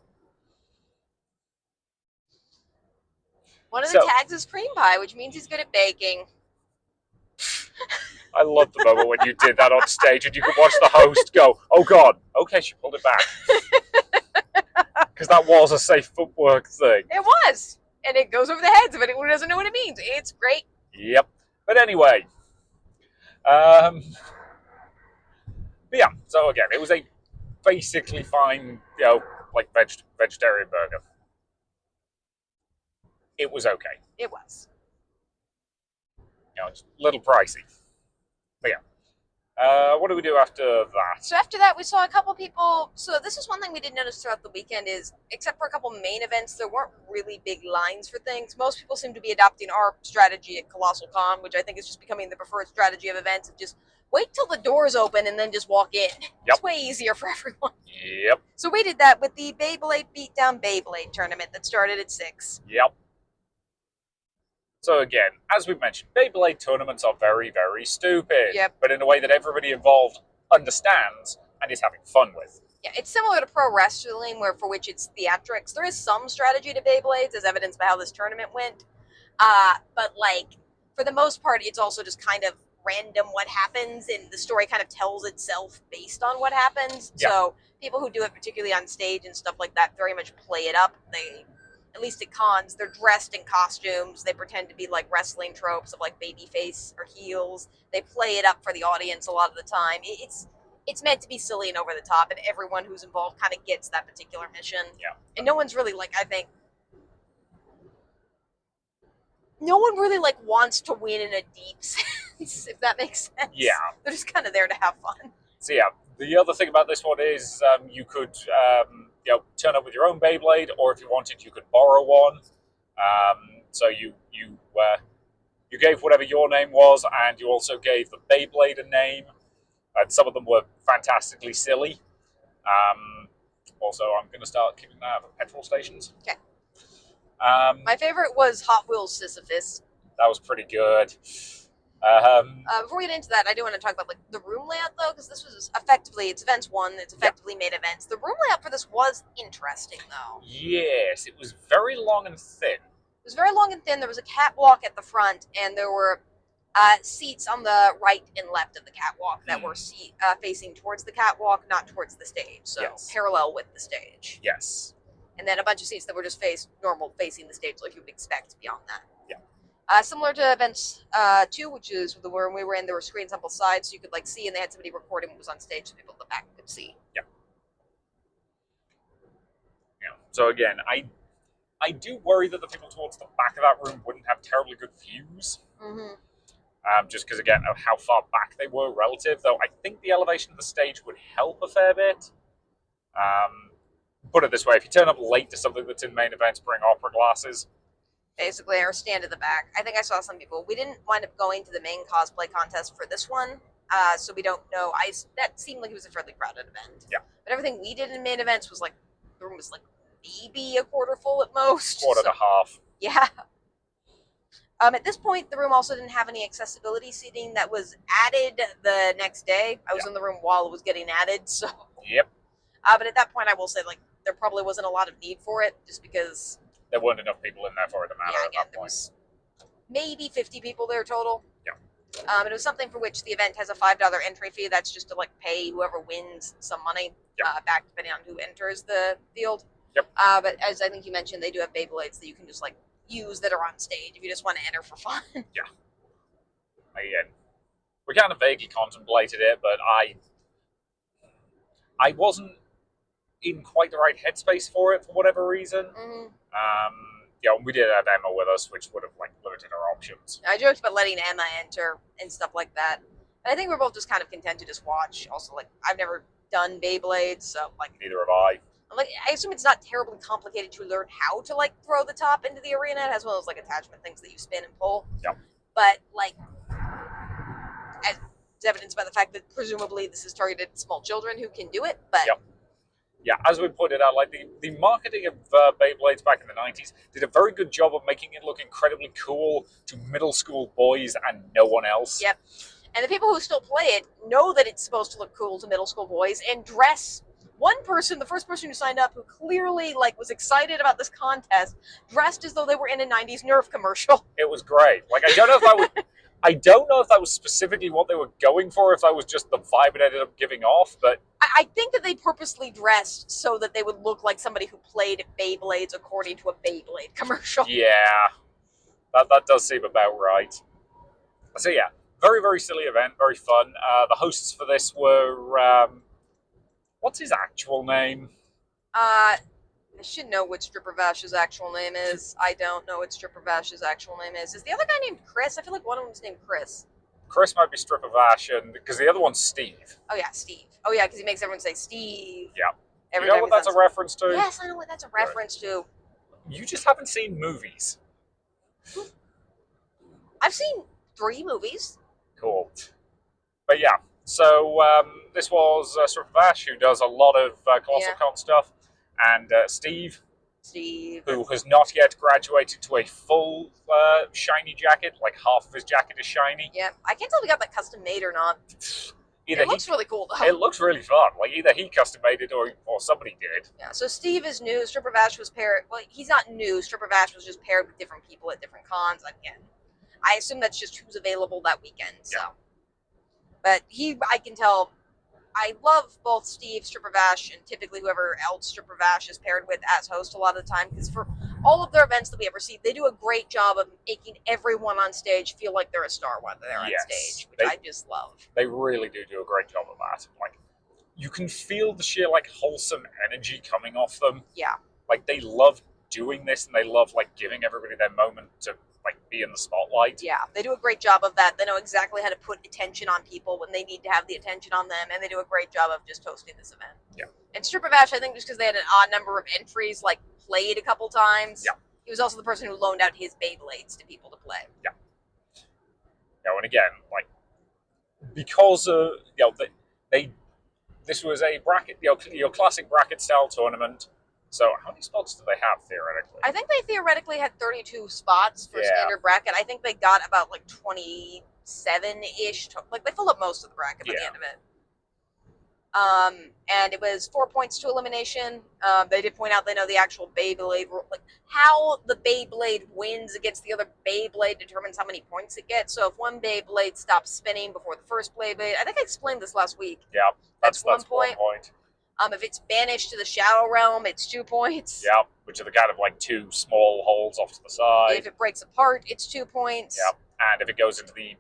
One of the tags is cream pie, which means he's good at baking. I love the moment when you did that on stage and you could watch the host go, oh God, okay, she pulled it back. Because that was a safe footwork thing. It was. And it goes over the heads of anyone who doesn't know what it means. It's great. Yep. But anyway. But yeah, so again, it was a basically fine, vegetarian burger. It was okay. It was. It's a little pricey. But yeah. What do we do after that? So after that, we saw a couple people. So this is one thing we did notice throughout the weekend is, except for a couple main events, there weren't really big lines for things. Most people seem to be adopting our strategy at ColossalCon, which I think is just becoming the preferred strategy of events, of just wait till the doors open and then just walk in. Yep. It's way easier for everyone. Yep. So we did that with the Beyblade Beatdown Beyblade tournament that started at 6. Yep. So again, as we've mentioned, Beyblade tournaments are very, very stupid. Yep. But in a way that everybody involved understands and is having fun with. Yeah, it's similar to pro wrestling, for which it's theatrics. There is some strategy to Beyblades, as evidenced by how this tournament went. But for the most part, it's also just kind of random what happens, and the story kind of tells itself based on what happens. Yep. So people who do it, particularly on stage and stuff like that, very much play it up. At least at cons, they're dressed in costumes. They pretend to be wrestling tropes of baby face or heels. They play it up for the audience a lot of the time. It's meant to be silly and over the top, and everyone who's involved kind of gets that particular mission. Yeah. And no one's really no one really wants to win in a deep sense, if that makes sense. Yeah. They're just kind of there to have fun. So yeah, the other thing about this one is you could turn up with your own Beyblade, or if you wanted, you could borrow one. So you gave whatever your name was, and you also gave the Beyblade a name. And some of them were fantastically silly. Also, I'm going to start keeping that at petrol stations. Okay. My favorite was Hot Wheels Sisyphus. That was pretty good. Before we get into that, I do want to talk about like the room layout though, because this was effectively it's events one. It's effectively made events. The room layout for this was interesting though. Yes, it was very long and thin. It was very long and thin. There was a catwalk at the front, and there were seats on the right and left of the catwalk that were facing towards the catwalk, not towards the stage. So Yes. parallel with the stage. Yes. And then a bunch of seats that were just facing the stage, like you would expect beyond that. Yeah. Similar to events 2, which is the one we were in, there were screens on both sides, so you could like see, and they had somebody recording what was on stage, so people at the back could see. Yeah. Yeah. So again, I do worry that the people towards the back of that room wouldn't have terribly good views. Mm-hmm. Just because, again, of how far back they were relative. Though I think the elevation of the stage would help a fair bit. Put it this way, if you turn up late to something that's in main events, bring opera glasses. Basically, or stand at the back. I think I saw some people. We didn't wind up going to the main cosplay contest for this one, so we don't know. That seemed like it was a fairly crowded event. Yeah. But everything we did in main events was like, the room was like maybe a quarter full at most. Quarter to half. Yeah. At this point, the room also didn't have any accessibility seating that was added the next day. I was in the room while it was getting added, so. Yep. But at that point, I will say, like, there probably wasn't a lot of need for it, just because. There weren't enough people in there for it to matter at that there point. was maybe 50 people there total. Yeah. And it was something for which the event has a $5 entry fee. That's just to, like, pay whoever wins some money back, depending on who enters the field. Yep. But as I think you mentioned, they do have Beyblades that you can just, like, use that are on stage if you just want to enter for fun. Yeah. Again, we kind of vaguely contemplated it, but I wasn't in quite the right headspace for it for whatever reason. Mm-hmm. We did have Emma with us, which would have like limited our options. I joked about letting Emma enter and stuff like that. And I think we're both just kind of content to just watch. Also, like, I've never done Beyblades, so like Neither have I. Like, I assume it's not terribly complicated to learn how to like throw the top into the arena. It has one of those like attachment things that you spin and pull. Yeah. But like, as evidenced by the fact that presumably this is targeted at small children who can do it. But yeah, as we pointed out, like the marketing of Beyblades back in the 90s did a very good job of making it look incredibly cool to middle school boys and no one else. Yep. And the people who still play it know that it's supposed to look cool to middle school boys and dress. One person, the first person who signed up, who clearly like was excited about this contest, dressed as though they were in a '90s Nerf commercial. It was great. Like I don't know if that was specifically what they were going for, if that was just the vibe it ended up giving off, but I think that they purposely dressed so that they would look like somebody who played Beyblades according to a Beyblade commercial. Yeah, that does seem about right. So yeah, very, very silly event, very fun. The hosts for this were, what's his actual name? I should know what Stripper Vash's actual name is. I don't know what Stripper Vash's actual name is. Is the other guy named Chris? I feel like one of them's named Chris. Chris might be Stripper Vash, and because the other one's Steve. Oh yeah, Steve. Oh yeah, because he makes everyone say Steve. Yeah. You know what that's a reference to? Yes, I know what that's a reference to. You just haven't seen movies. I've seen 3 movies. Cool. But yeah, so this was Stripper Vash, who does a lot of ColossalCon stuff, and Steve, who has not yet graduated to a full shiny jacket, like half of his jacket is shiny. Yeah, I can't tell if he got that custom made or not. It looks really cool though. It looks really fun. Like either he custom made it or somebody did. Yeah, so Steve is new. Stripper Vash was paired. Well, he's not new. Stripper Vash was just paired with different people at different cons. Again, I assume that's just who's available that weekend. So, but I can tell. I love both Steve, Stripper Vash, and typically whoever else Stripper Vash is paired with as host a lot of the time. Because for all of their events that we ever see, they do a great job of making everyone on stage feel like they're a star when they're on stage, which I just love. They really do a great job of that. Like, you can feel the sheer like wholesome energy coming off them. Yeah. Like they love doing this, and they love like giving everybody their moment to like be in the spotlight. Yeah, they do a great job of that. They know exactly how to put attention on people when they need to have the attention on them, and they do a great job of just hosting this event. Yeah. And Stripper Vash, I think just because they had an odd number of entries, like played a couple times. Yeah. He was also the person who loaned out his Beyblades to people to play. Yeah. And again, like because this was a bracket, your classic bracket style tournament. So how many spots do they have theoretically? I think they theoretically had 32 spots for Yeah. standard bracket. I think they got about like 27-ish. Like they filled up most of the bracket by the Yeah. end of it. And it was 4 points to elimination. They did point out they know the actual Beyblade rule, like how the Beyblade wins against the other Beyblade determines how many points it gets. So if one Beyblade stops spinning before the first Beyblade, I think I explained this last week. Yeah, that's one point. If it's banished to the Shadow Realm, it's 2 points. Yeah, which are the kind of like two small holes off to the side. If it breaks apart, it's 2 points. Yeah, and if it goes into the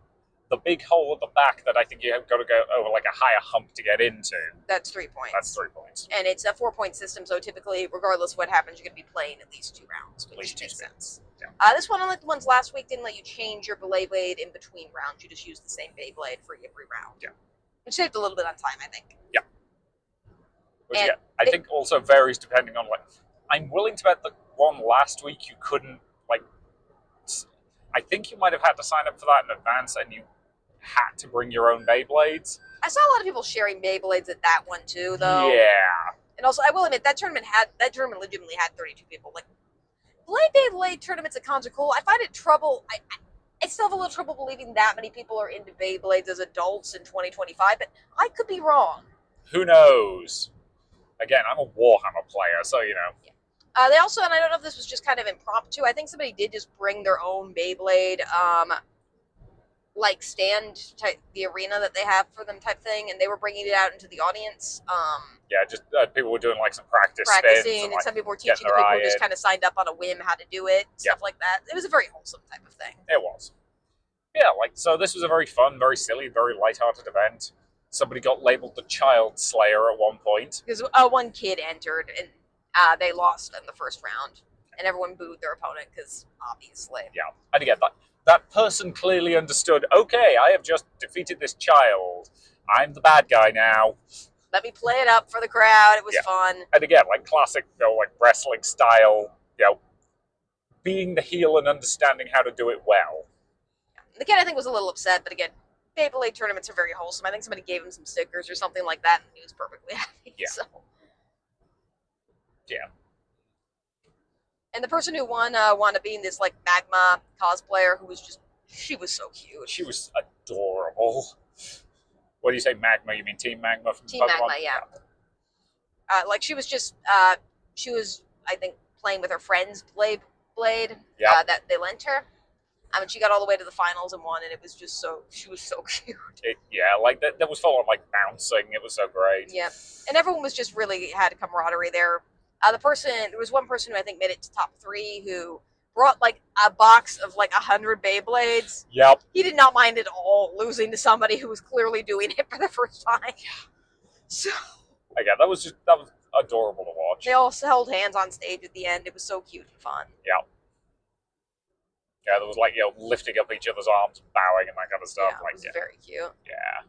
big hole at the back that I think you have got to go over like a higher hump to get into, that's 3 points. That's 3 points. And it's a 4-point system, so typically, regardless of what happens, you're going to be playing at least 2 rounds, which makes sense. Yeah. This one, unlike the ones last week, didn't let you change your Beyblade in between rounds. You just used the same Beyblade for every round. Yeah. Which saved a little bit on time, I think. Yeah. Which, I think also varies depending on, like, I'm willing to bet the one last week you couldn't, like, I think you might have had to sign up for that in advance and you had to bring your own Beyblades. I saw a lot of people sharing Beyblades at that one too, though. Yeah. And also, I will admit that tournament legitimately had 32 people. Like, Beyblade tournaments at cons are cool. I find it trouble. I still have a little trouble believing that many people are into Beyblades as adults in 2025, but I could be wrong. Who knows? Again, I'm a Warhammer player, so you know. Yeah. They also, and I don't know if this was just kind of impromptu, I think somebody did just bring their own Beyblade, like stand type, the arena that they have for them type thing, and they were bringing it out into the audience. Yeah, just people were doing like some practicing, spins, and like, some people were teaching the people who just kind of signed up on a whim how to do it, stuff like that. It was a very wholesome type of thing. It was. Yeah, like, so this was a very fun, very silly, very lighthearted event. Somebody got labeled the Child Slayer at one point. Because one kid entered, and they lost in the first round, and everyone booed their opponent, because obviously. Yeah, and again, that person clearly understood, okay, I have just defeated this child. I'm the bad guy now. Let me play it up for the crowd. It was fun. And again, like classic, like wrestling style, being the heel and understanding how to do it well. The kid, I think, was a little upset, but again, Beyblade tournaments are very wholesome. I think somebody gave him some stickers or something like that, and he was perfectly happy. Yeah. So. Yeah. And the person who won wound up being this like Magma cosplayer who was she was so cute. She was adorable. What do you say, Magma? You mean Team Magma from Team Pokemon? Magma, yeah. Like she was just, she was, I think, playing with her friend's blade that they lent her. And she got all the way to the finals and won, and it was just she was so cute. Like that was full on like bouncing. It was so great. Yeah. And everyone was just really had a camaraderie there. There was one person who I think made it to top 3 who brought like a box of like 100 Beyblades. Yep. He did not mind at all losing to somebody who was clearly doing it for the first time. Yeah. So. Again, that was adorable to watch. They all held hands on stage at the end. It was so cute and fun. Yeah. Yeah, there was like, lifting up each other's arms, bowing and that kind of stuff. Yeah, it was very cute. Yeah.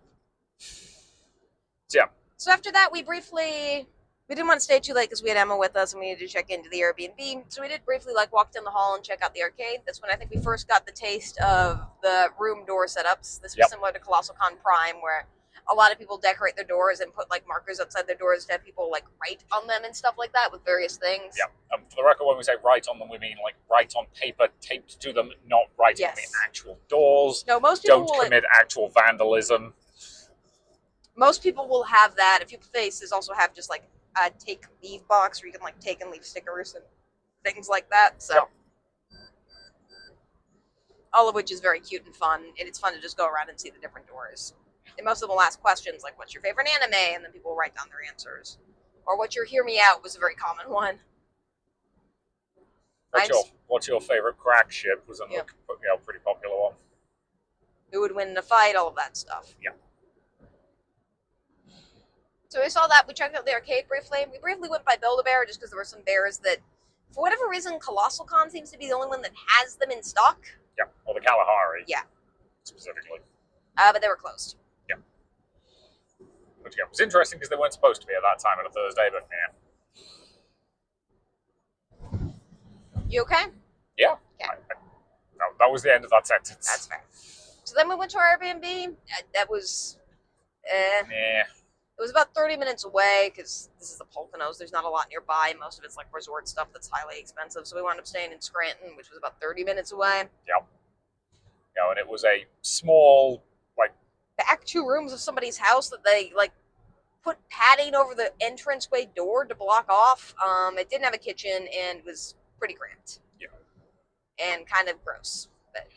So, yeah. So after that, we didn't want to stay too late because we had Emma with us and we needed to check into the Airbnb. So we did briefly walk down the hall and check out the arcade. That's when I think we first got the taste of the room door setups. This was similar to ColossalCon Prime, where a lot of people decorate their doors and put like markers outside their doors to have people like write on them and stuff like that with various things. Yeah. For the record, when we say write on them, we mean like write on paper taped to them, not writing on the actual doors. No, most people don't commit actual vandalism. Most people will have that. A few places also have just like a take leave box where you can like take and leave stickers and things like that. So all of which is very cute and fun, and it's fun to just go around and see the different doors. And most of them will ask questions like, what's your favorite anime? And then people will write down their answers. Or what's your hear me out was a very common one. What's your favorite crack ship was another pretty popular one. Who would win in a fight, all of that stuff. Yeah. So we saw that. We checked out the arcade briefly. We briefly went by Build-A-Bear just because there were some bears that, for whatever reason, ColossalCon seems to be the only one that has them in stock. Yeah, or the Kalahari. Yeah. Specifically. But they were closed. Yeah. Which was interesting because they weren't supposed to be at that time on a Thursday, but yeah. You okay? Yeah. Okay. That was the end of that sentence. That's fair. So then we went to our Airbnb. That was... Yeah. It was about 30 minutes away because this is the Poconos. There's not a lot nearby. Most of it's like resort stuff that's highly expensive. So we wound up staying in Scranton, which was about 30 minutes away. Yep. And it was a small, like, back 2 rooms of somebody's house that they like put padding over the entranceway door to block off. It didn't have a kitchen and was pretty cramped. Yeah. And kind of gross, but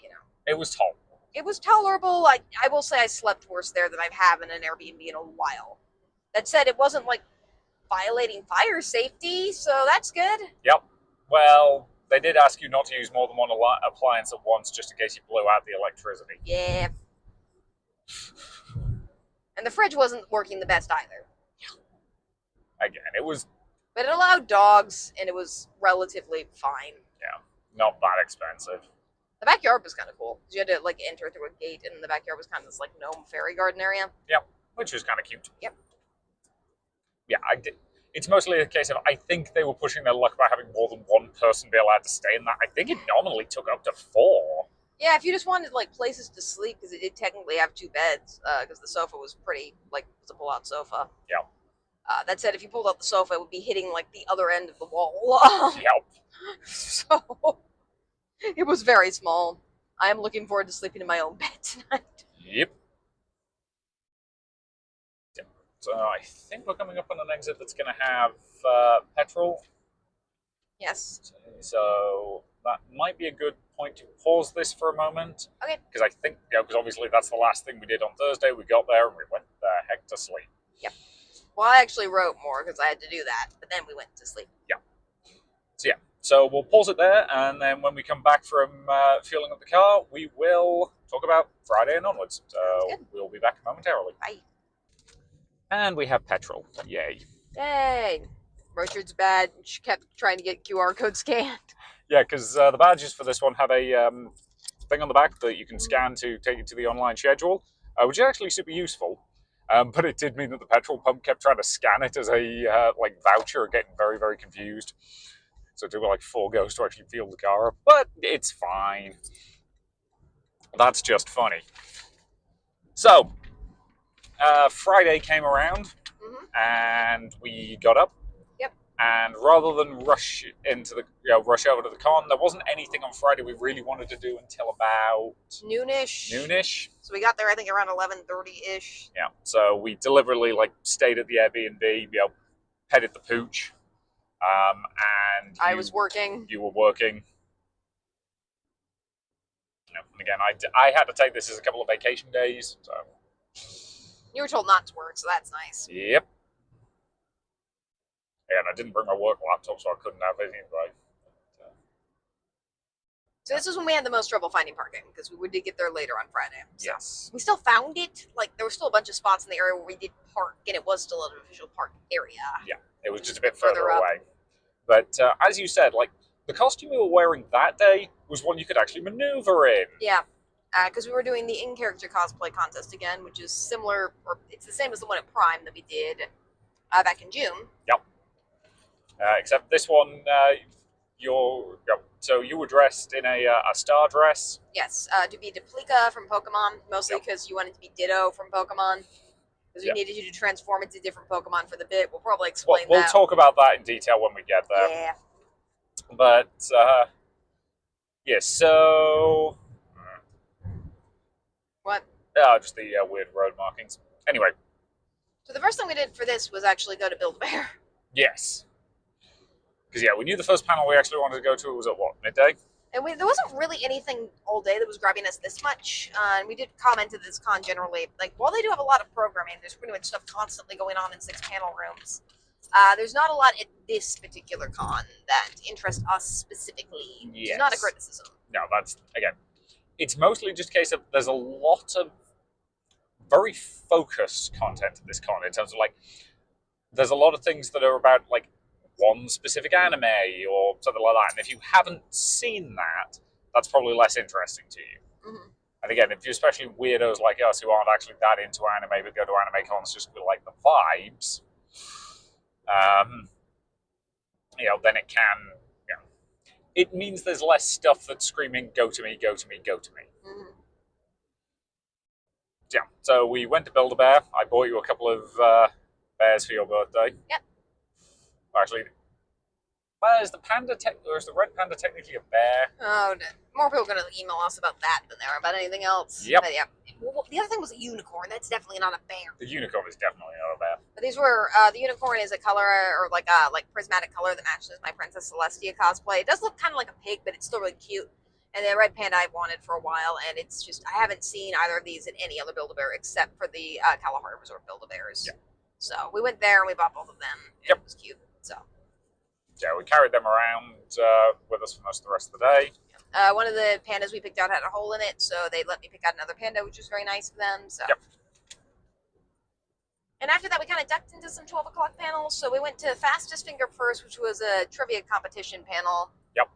it was tall. It was tolerable. I will say I slept worse there than I have in an Airbnb in a while. That said, it wasn't like violating fire safety, so that's good. Yep. Well, they did ask you not to use more than one appliance at once, just in case you blew out the electricity. Yeah. And the fridge wasn't working the best either. Again, it was... But it allowed dogs, and it was relatively fine. Yeah, not that expensive. The backyard was kind of cool. You had to like enter through a gate, and the backyard was kind of this like gnome fairy garden area. Yep, which was kind of cute. Yep. Yeah, I did. It's mostly a case of I think they were pushing their luck by having more than one person be allowed to stay in that. I think it nominally took up to 4. Yeah, if you just wanted like places to sleep, because it did technically have 2 beds, because the sofa was pretty like it was a pull-out sofa. Yep. That said, if you pulled out the sofa, it would be hitting like the other end of the wall. Yep. So it was very small. I am looking forward to sleeping in my own bed tonight. Yep. So I think we're coming up on an exit that's going to have petrol. Yes. So that might be a good point to pause this for a moment. Okay. Because I think, because obviously that's the last thing we did on Thursday. We got there and we went the heck to sleep. Yep. Well, I actually wrote more because I had to do that, but then we went to sleep. Yeah. So we'll pause it there, and then when we come back from fueling up the car, we will talk about Friday and onwards. So we'll be back momentarily. Bye. And we have petrol. Yay. Yay. Richard's bad. She kept trying to get QR code scanned. Yeah, because the badges for this one have a thing on the back that you can scan to take you to the online schedule, which is actually super useful. But it did mean that the petrol pump kept trying to scan it as a voucher, getting very, very confused. So it took like 4 goes to actually fuel the car up. But it's fine. That's just funny. So, Friday came around, and we got up. Yep. And rather than rush over to the con, there wasn't anything on Friday we really wanted to do until about noonish. So we got there, I think, around 11:30-ish. Yeah. So we deliberately stayed at the Airbnb, petted the pooch, and I was working. You were working. And again, I had to take this as a couple of vacation days. So you were told not to work, so that's nice. Yep. And I didn't bring my work laptop, so I couldn't have it anyway. So this is when we had the most trouble finding parking, because we did get there later on Friday. So. Yes. We still found it. There were still a bunch of spots in the area where we did park, and it was still an official park area. Yeah, it was just a bit further away. But as you said, the costume we were wearing that day was one you could actually maneuver in. Yeah, because we were doing the in-character cosplay contest again, which is similar, or it's the same as the one at Prime that we did back in June. Yep. Except this one, so you were dressed in a star dress. Yes, to be Duplica from Pokemon, mostly because you wanted to be Ditto from Pokemon. Because we needed you to transform into different Pokemon for the bit. We'll probably explain that. We'll talk about that in detail when we get there. Yeah. But, so... What? Just the weird road markings. Anyway. So the first thing we did for this was actually go to Build-A-Bear. Yes. Because, we knew the first panel we actually wanted to go to was at, midday? And there wasn't really anything all day that was grabbing us this much. And we did comment at this con generally. While they do have a lot of programming, there's pretty much stuff constantly going on in 6 panel rooms. There's not a lot at this particular con that interests us specifically. Which is not a criticism. No, that's, again, it's mostly just a case of there's a lot of very focused content at this con in terms of, there's a lot of things that are about, one specific anime or something like that. And if you haven't seen that, that's probably less interesting to you. Mm-hmm. And again, if you're especially weirdos like us who aren't actually that into anime but go to anime cons just to like the vibes, then it can, it means there's less stuff that's screaming, go to me, go to me, go to me. Mm-hmm. Yeah, so we went to Build-A-Bear. I bought you a couple of bears for your birthday. Yep. Actually, well, is the red panda technically a bear? Oh, more people are going to email us about that than they are about anything else. Yep. But yeah. Well, the other thing was a unicorn. That's definitely not a bear. The unicorn is definitely not a bear. But these were the unicorn is a color or like prismatic color that matches my Princess Celestia cosplay. It does look kind of like a pig, but it's still really cute. And the red panda I've wanted for a while, and it's just I haven't seen either of these in any other Build-A-Bear except for the Kalahari Resort Build-A-Bears. Yep. So we went there and we bought both of them. And Yep. It was cute. So yeah, we carried them around with us for most of the rest of the day. one of the pandas we picked out had a hole in it, so they let me pick out another panda, which was very nice of them. So. Yep. And after that, we kind of ducked into some 12 o'clock panels. So we went to Fastest Finger first, which was a trivia competition panel. Yep.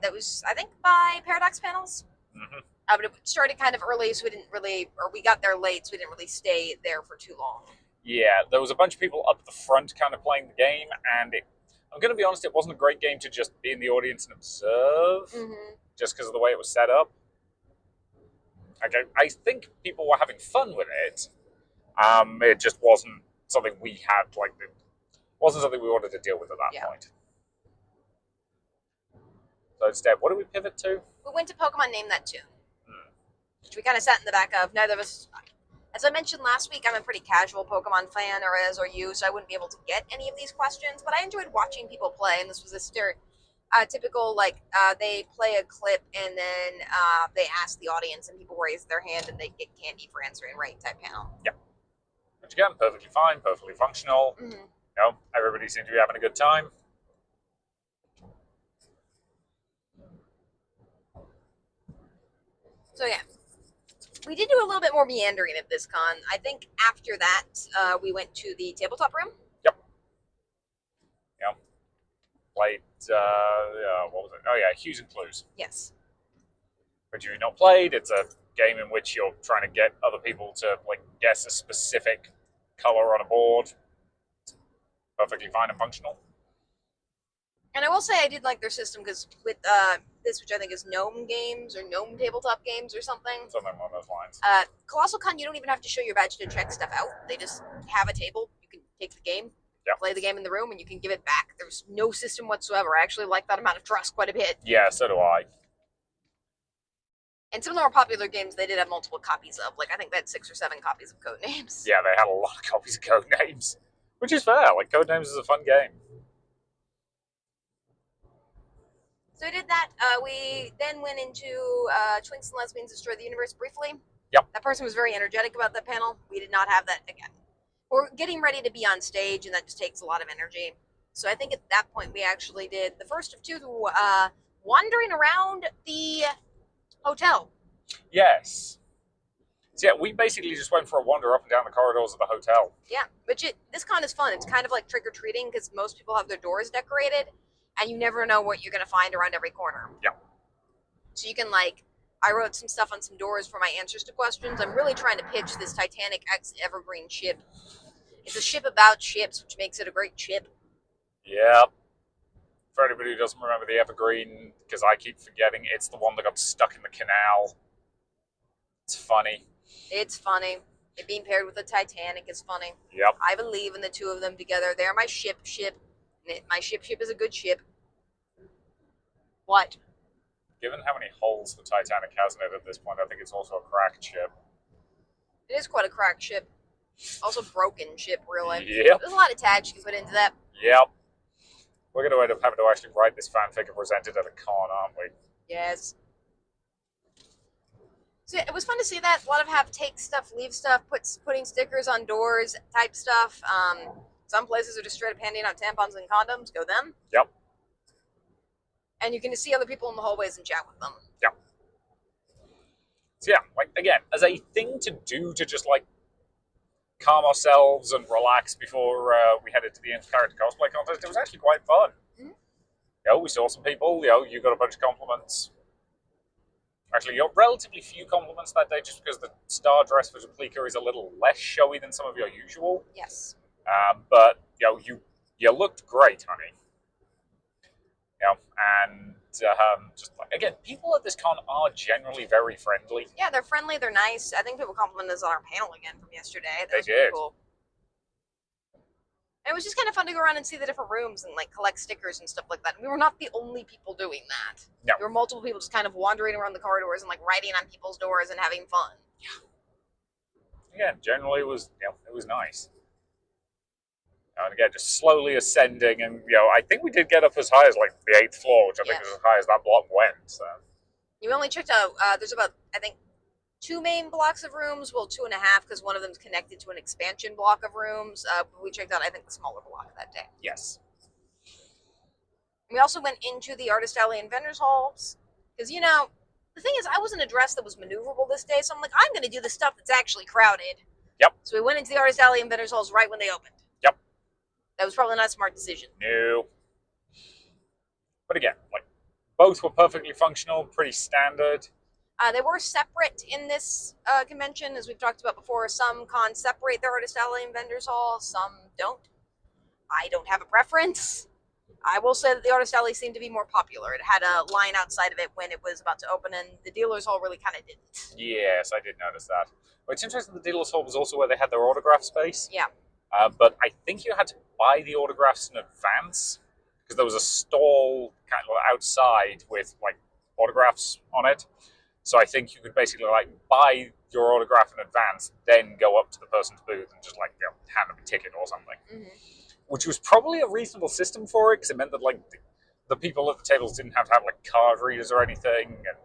That was, I think, by Paradox Panels. Mm-hmm. But it started kind of early, so we didn't really, or we got there late, so we didn't really stay there for too long. Yeah, there was a bunch of people up the front kind of playing the game, and I'm going to be honest, it wasn't a great game to just be in the audience and observe, just because of the way it was set up. Okay, I think people were having fun with it. It just wasn't something we had, wasn't something we wanted to deal with at that point. So instead, what did we pivot to? We went to Pokemon Name That Tune, which we kind of sat in the back of. Neither of us, as I mentioned last week, I'm a pretty casual Pokemon fan, or as are you, so I wouldn't be able to get any of these questions, but I enjoyed watching people play, and this was a typical, they play a clip, and then they ask the audience, and people raise their hand, and they get candy for answering right type panel. Yeah. Which again, perfectly fine, perfectly functional. Mm-hmm. You know, everybody seemed to be having a good time. So yeah, we did do a little bit more meandering at this con. I think after that, we went to the tabletop room. Yep. Yeah. Played, what was it? Oh yeah, Hues and Clues. Yes. Which you've not played, it's a game in which you're trying to get other people to guess a specific color on a board. It's perfectly fine and functional. And I will say I did like their system because with this, which I think is Gnome Games or Gnome Tabletop Games or something. Something along those lines. ColossalCon, you don't even have to show your badge to check stuff out. They just have a table. You can take the game, play the game in the room, and you can give it back. There's no system whatsoever. I actually like that amount of trust quite a bit. Yeah, so do I. And some of the more popular games they did have multiple copies of. I think they had 6 or 7 copies of Codenames. Yeah, they had a lot of copies of Codenames. Which is fair. Codenames is a fun game. So we did that. We then went into Twinks and Lesbians Destroy the Universe briefly. Yep. That person was very energetic about that panel. We did not have that again. We're getting ready to be on stage, and that just takes a lot of energy. So I think at that point we actually did the first of 2 wandering around the hotel. Yes. So yeah, we basically just went for a wander up and down the corridors of the hotel. Yeah, but this con is fun. It's kind of like trick-or-treating because most people have their doors decorated, and you never know what you're going to find around every corner. Yeah. So you can, I wrote some stuff on some doors for my answers to questions. I'm really trying to pitch this Titanic X Evergreen ship. It's a ship about ships, which makes it a great ship. Yep. For anybody who doesn't remember the Evergreen, because I keep forgetting, it's the one that got stuck in the canal. It's funny. It's funny. It being paired with the Titanic is funny. Yep. I believe in the 2 of them together. They're my ship. My ship is a good ship. What? Given how many holes the Titanic has in it at this point, I think it's also a cracked ship. It is quite a cracked ship. Also broken ship, really. Yep. There's a lot of tags you can put into that. Yep. We're going to end up having to actually write this fanfic and present it at a con, aren't we? Yes. So it was fun to see that. A lot of have take stuff, leave stuff, putting stickers on doors type stuff. Some places are just straight up handing out tampons and condoms. Go them. Yep. And you can see other people in the hallways and chat with them. Yep. So yeah, again, as a thing to do to just calm ourselves and relax before we headed to the in-character cosplay contest, it was actually quite fun. Mm-hmm. We saw some people. You got a bunch of compliments. Actually, you got relatively few compliments that day, just because the star dress for Duplica is a little less showy than some of your usual. Yes. But you looked great, honey. And just again, people at this con are generally very friendly. Yeah, they're friendly. They're nice. I think people complimented us on our panel again from yesterday. That They was pretty did. Cool. And it was just kind of fun to go around and see the different rooms and like collect stickers and stuff like that. And we were not the only people doing that. No. There were multiple people just kind of wandering around the corridors and like writing on people's doors and having fun. Yeah, generally it was nice. And again, just slowly ascending, and I think we did get up as high as like the 8th floor, which I think is as high as that block went. So you only checked out. There's about I think 2 main blocks of rooms. Well, 2.5 because one of them's connected to an expansion block of rooms. We checked out I think the smaller block that day. Yes. We also went into the Artist Alley and Vendors Halls because the thing is I wasn't a dress that was maneuverable this day, so I'm like I'm going to do the stuff that's actually crowded. Yep. So we went into the Artist Alley and Vendors Halls right when they opened. Yep. That was probably not a smart decision. No. But again, like both were perfectly functional, pretty standard. They were separate in this convention, as we've talked about before. Some cons separate their Artist Alley and Vendors Hall, some don't. I don't have a preference. I will say that the Artist Alley seemed to be more popular. It had a line outside of it when it was about to open, and the Dealers Hall really kind of didn't. Yes, I did notice that. But it's interesting the Dealers Hall was also where they had their autograph space. Yeah. But I think you had to buy the autographs in advance because there was a stall kind of outside with like autographs on it. So I think you could basically like buy your autograph in advance, then go up to the person's booth and just like hand them a ticket or something. Mm-hmm. Which was probably a reasonable system for it because it meant that like the people at the tables didn't have to have like card readers or anything, and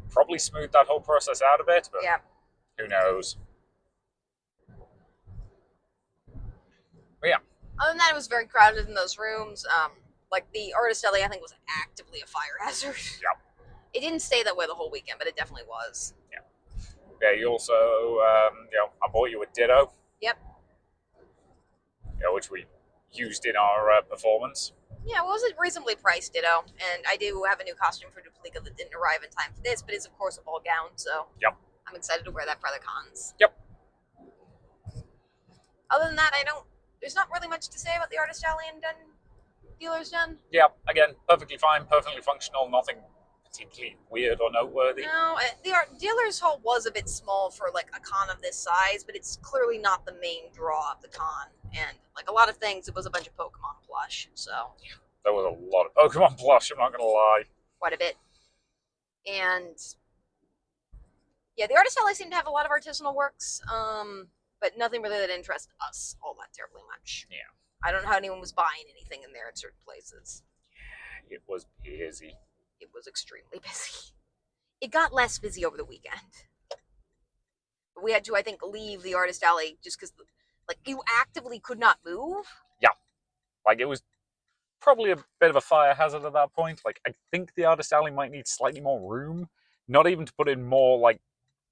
probably smoothed that whole process out a bit. But who knows? But yeah. Other than that, it was very crowded in those rooms. Like the Artist Alley, I think was actively a fire hazard. Yep. It didn't stay that way the whole weekend, but it definitely was. Yeah. Yeah. You also, I bought you a Ditto. Yep. Which we used in our performance. Yeah, well, it was a reasonably priced Ditto, and I do have a new costume for Duplica that didn't arrive in time for this, but it's of course a ball gown, so I'm excited to wear that for other cons. Yep. Other than that, there's not really much to say about the Artist Alley and Dealer's Den. Yeah, again, perfectly fine, perfectly functional, nothing particularly weird or noteworthy. No, the Dealer's Hall was a bit small for like a con of this size, but it's clearly not the main draw of the con. And like a lot of things, it was a bunch of Pokemon plush. So there was a lot of Pokemon plush. I'm not going to lie. Quite a bit. And yeah, the Artist Alley seemed to have a lot of artisanal works, but nothing really that interested us all that terribly much. Yeah. I don't know how anyone was buying anything in there at certain places. It was busy. It was extremely busy. It got less busy over the weekend. We had to, I think, leave the Artist Alley just because, like, you actively could not move. Yeah. Like, it was probably a bit of a fire hazard at that point. Like, I think the Artist Alley might need slightly more room. Not even to put in more, like,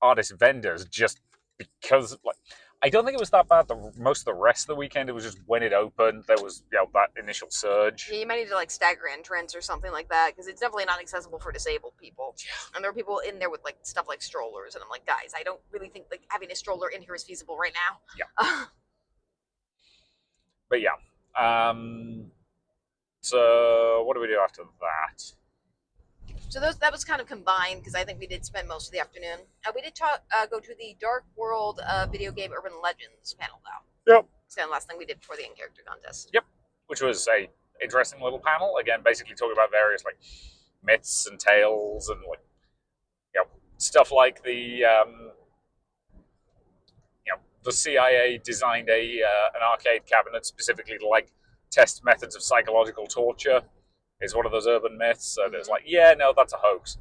artist vendors, just because, like, I don't think it was that bad most of the rest of the weekend. It was just when it opened, there was that initial surge. Yeah, you might need to like stagger entrance or something like that because it's definitely not accessible for disabled people. Yeah. And there are people in there with like stuff like strollers, and I'm like, guys, I don't really think like having a stroller in here is feasible right now. Yeah. But yeah. So what do we do after that? So that was kind of combined because I think we did spend most of the afternoon. We did go to the Dark World video game Urban Legends panel though. Yep. It's kind of the last thing we did before the in-character contest. Yep. Which was a interesting little panel. Again, basically talking about various like myths and tales and like stuff like the the CIA designed an arcade cabinet specifically to like test methods of psychological torture. Is one of those urban myths. So there's like, no, that's a hoax.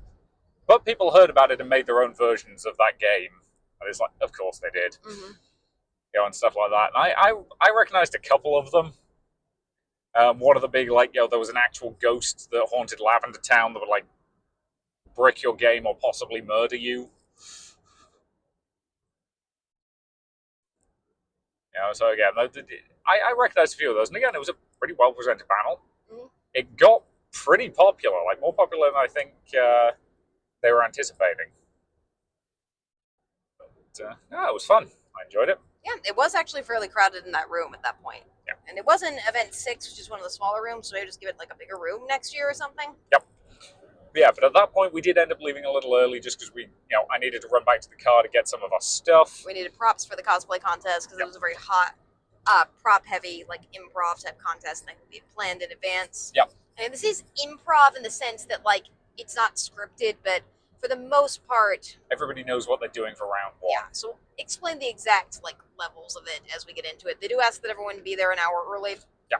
But people heard about it and made their own versions of that game. And it's like, of course they did. Mm-hmm. And stuff like that. And I recognized a couple of them. One of the big, like, there was an actual ghost that haunted Lavender Town that would, like, brick your game or possibly murder you. So again, I recognized a few of those. And again, it was a pretty well-presented panel. Mm-hmm. It got pretty popular, like more popular than I think they were anticipating. But it was fun. I enjoyed it. Yeah, it was actually fairly crowded in that room at that point. Yeah. And it wasn't Event 6, which is one of the smaller rooms, so maybe just give it like a bigger room next year or something. Yep. Yeah, but at that point we did end up leaving a little early just because I needed to run back to the car to get some of our stuff. We needed props for the cosplay contest because it was a very hot prop heavy, like improv type contest that we planned in advance. Yep. And this is improv in the sense that like it's not scripted, but for the most part, everybody knows what they're doing for round one. yeah. So explain the exact like levels of it as we get into it. They do ask that everyone be there an hour early. Yeah.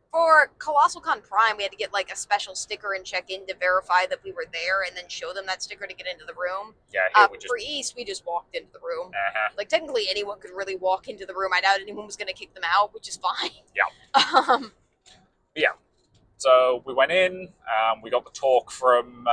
For ColossalCon Prime, we had to get like a special sticker and check in to verify that we were there, and then show them that sticker to get into the room. Yeah. For East, we just walked into the room. Uh-huh. Like technically, anyone could really walk into the room. I doubt anyone was going to kick them out, which is fine. Yeah. Yeah. So we went in. We got the talk from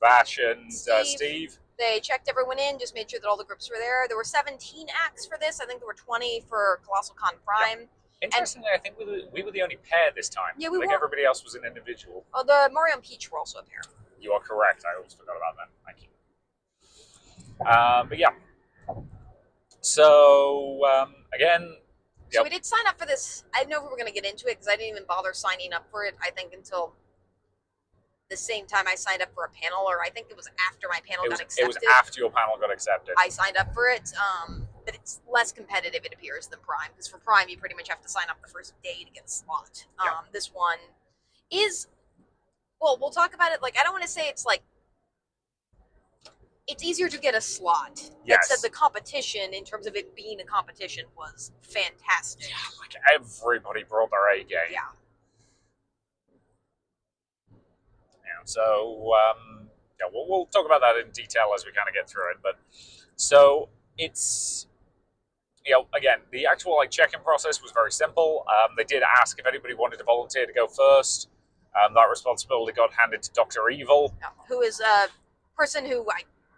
Vash and Steve. They checked everyone in, just made sure that all the groups were there. There were 17 acts for this. I think there were 20 for ColossalCon Prime. Yep. Interestingly, I think we were the only pair this time. Yeah, we were. Everybody else was an individual. Oh, the Mario and Peach were also a pair. You are correct. I always forgot about that. Thank you. But yeah. So, again... So we did sign up for this. I didn't know if we were going to get into it because I didn't even bother signing up for it, I think, until the same time I signed up for a panel, or I think it was after my panel got accepted. It was after your panel got accepted. I signed up for it, but it's less competitive, it appears, than Prime, because for Prime, you pretty much have to sign up the first day to get a slot. This one is, well, we'll talk about it, like, I don't want to say it's like, it's easier to get a slot. Yes. That said, the competition, in terms of it being a competition, was fantastic. Yeah, like everybody brought their A game. Yeah. So, yeah, we'll talk about that in detail as we kind of get through it. But so it's, you know, again, the actual like check-in process was very simple. They did ask if anybody wanted to volunteer to go first. That responsibility got handed to Dr. Evil, who is a person who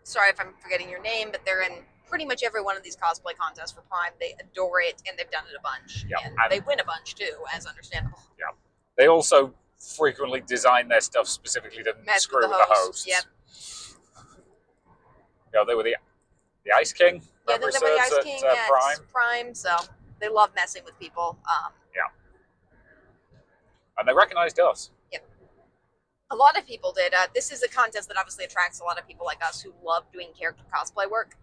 sorry if I'm forgetting your name, but they're in pretty much every one of these cosplay contests for Prime. They adore it, and they've done it a bunch. Yeah, and they win a bunch too, as understandable. Yeah, they also frequently design their stuff specifically to screw with the hosts. Yep. You know, they were the Ice King. Yeah, they were the Ice King at Prime, so they love messing with people. Yeah. And they recognized us. Yep. A lot of people did. This is a contest that obviously attracts a lot of people like us who love doing character cosplay work.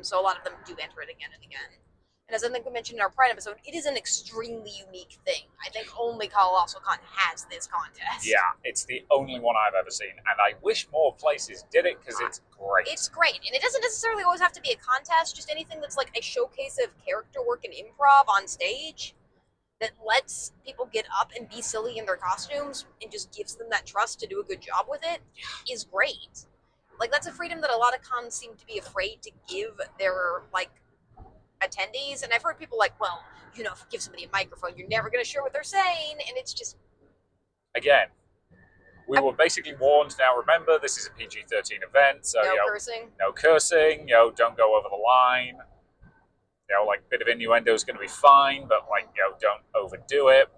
So a lot of them do enter it again and again. And as I think we mentioned in our Pride episode, it is an extremely unique thing. I think only ColossalCon has this contest. Yeah, it's the only one I've ever seen. And I wish more places did it because it's great. It's great. And it doesn't necessarily always have to be a contest, just anything that's like a showcase of character work and improv on stage that lets people get up and be silly in their costumes and just gives them that trust to do a good job with it is great. Like, that's a freedom that a lot of cons seem to be afraid to give their, like, attendees. And I've heard people like, well, you know, if you give somebody a microphone, you're never going to share what they're saying. And it's just... Again, we were basically warned. Now, remember, this is a PG-13 event. So, no cursing. No cursing. Don't go over the line. Like, a bit of innuendo is going to be fine, but, like, don't overdo it.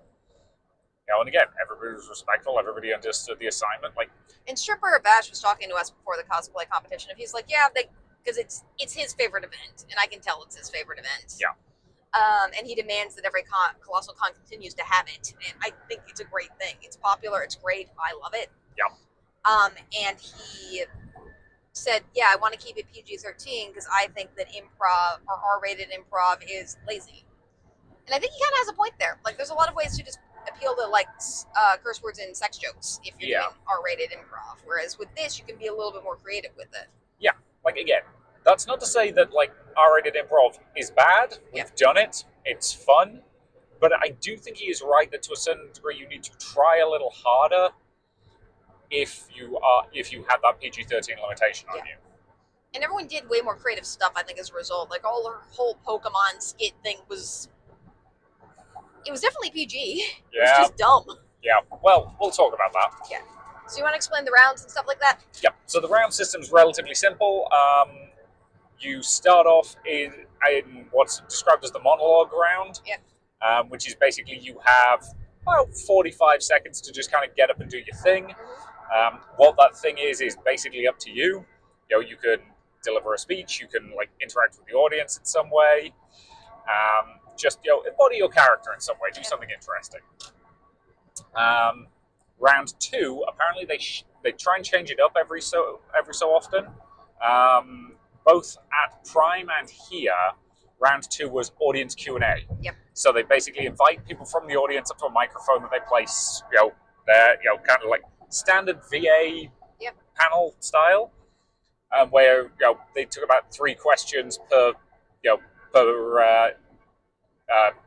And again, everybody was respectful. Everybody understood the assignment. Like, and Stripper Bash was talking to us before the cosplay competition, and he's like, yeah, because it's his favorite event, and I can tell it's his favorite event. Yeah. And he demands that every ColossalCon continues to have it, and I think it's a great thing. It's popular. It's great. I love it. Yeah. And he said, yeah, I want to keep it PG-13 because I think that improv or R-rated improv is lazy. And I think he kind of has a point there. Like, there's a lot of ways to just appeal to, like, curse words and sex jokes if you're doing R-rated improv. Whereas with this, you can be a little bit more creative with it. Yeah. Like, again, that's not to say that, like, R-rated improv is bad. We've done it. It's fun. But I do think he is right that to a certain degree you need to try a little harder if you have that PG-13 limitation on you. And everyone did way more creative stuff, I think, as a result. Like, all her whole Pokemon skit thing was... It was definitely PG. Yeah. It was just dumb. Yeah. Well, we'll talk about that. Yeah. So you want to explain the rounds and stuff like that? Yep. So the round system's relatively simple. You start off in what's described as the monologue round. Yep. Which is basically you have about 45 seconds to just kind of get up and do your thing. What that thing is basically up to you. You can deliver a speech. You can like interact with the audience in some way. Just embody your character in some way. Do something interesting. Round 2, apparently they try and change it up every so often. Both at Prime and here, Round 2 was audience Q&A. Yep. So they basically invite people from the audience up to a microphone that they place, there, kind of like standard VA Yep. panel style, where they took about 3 questions per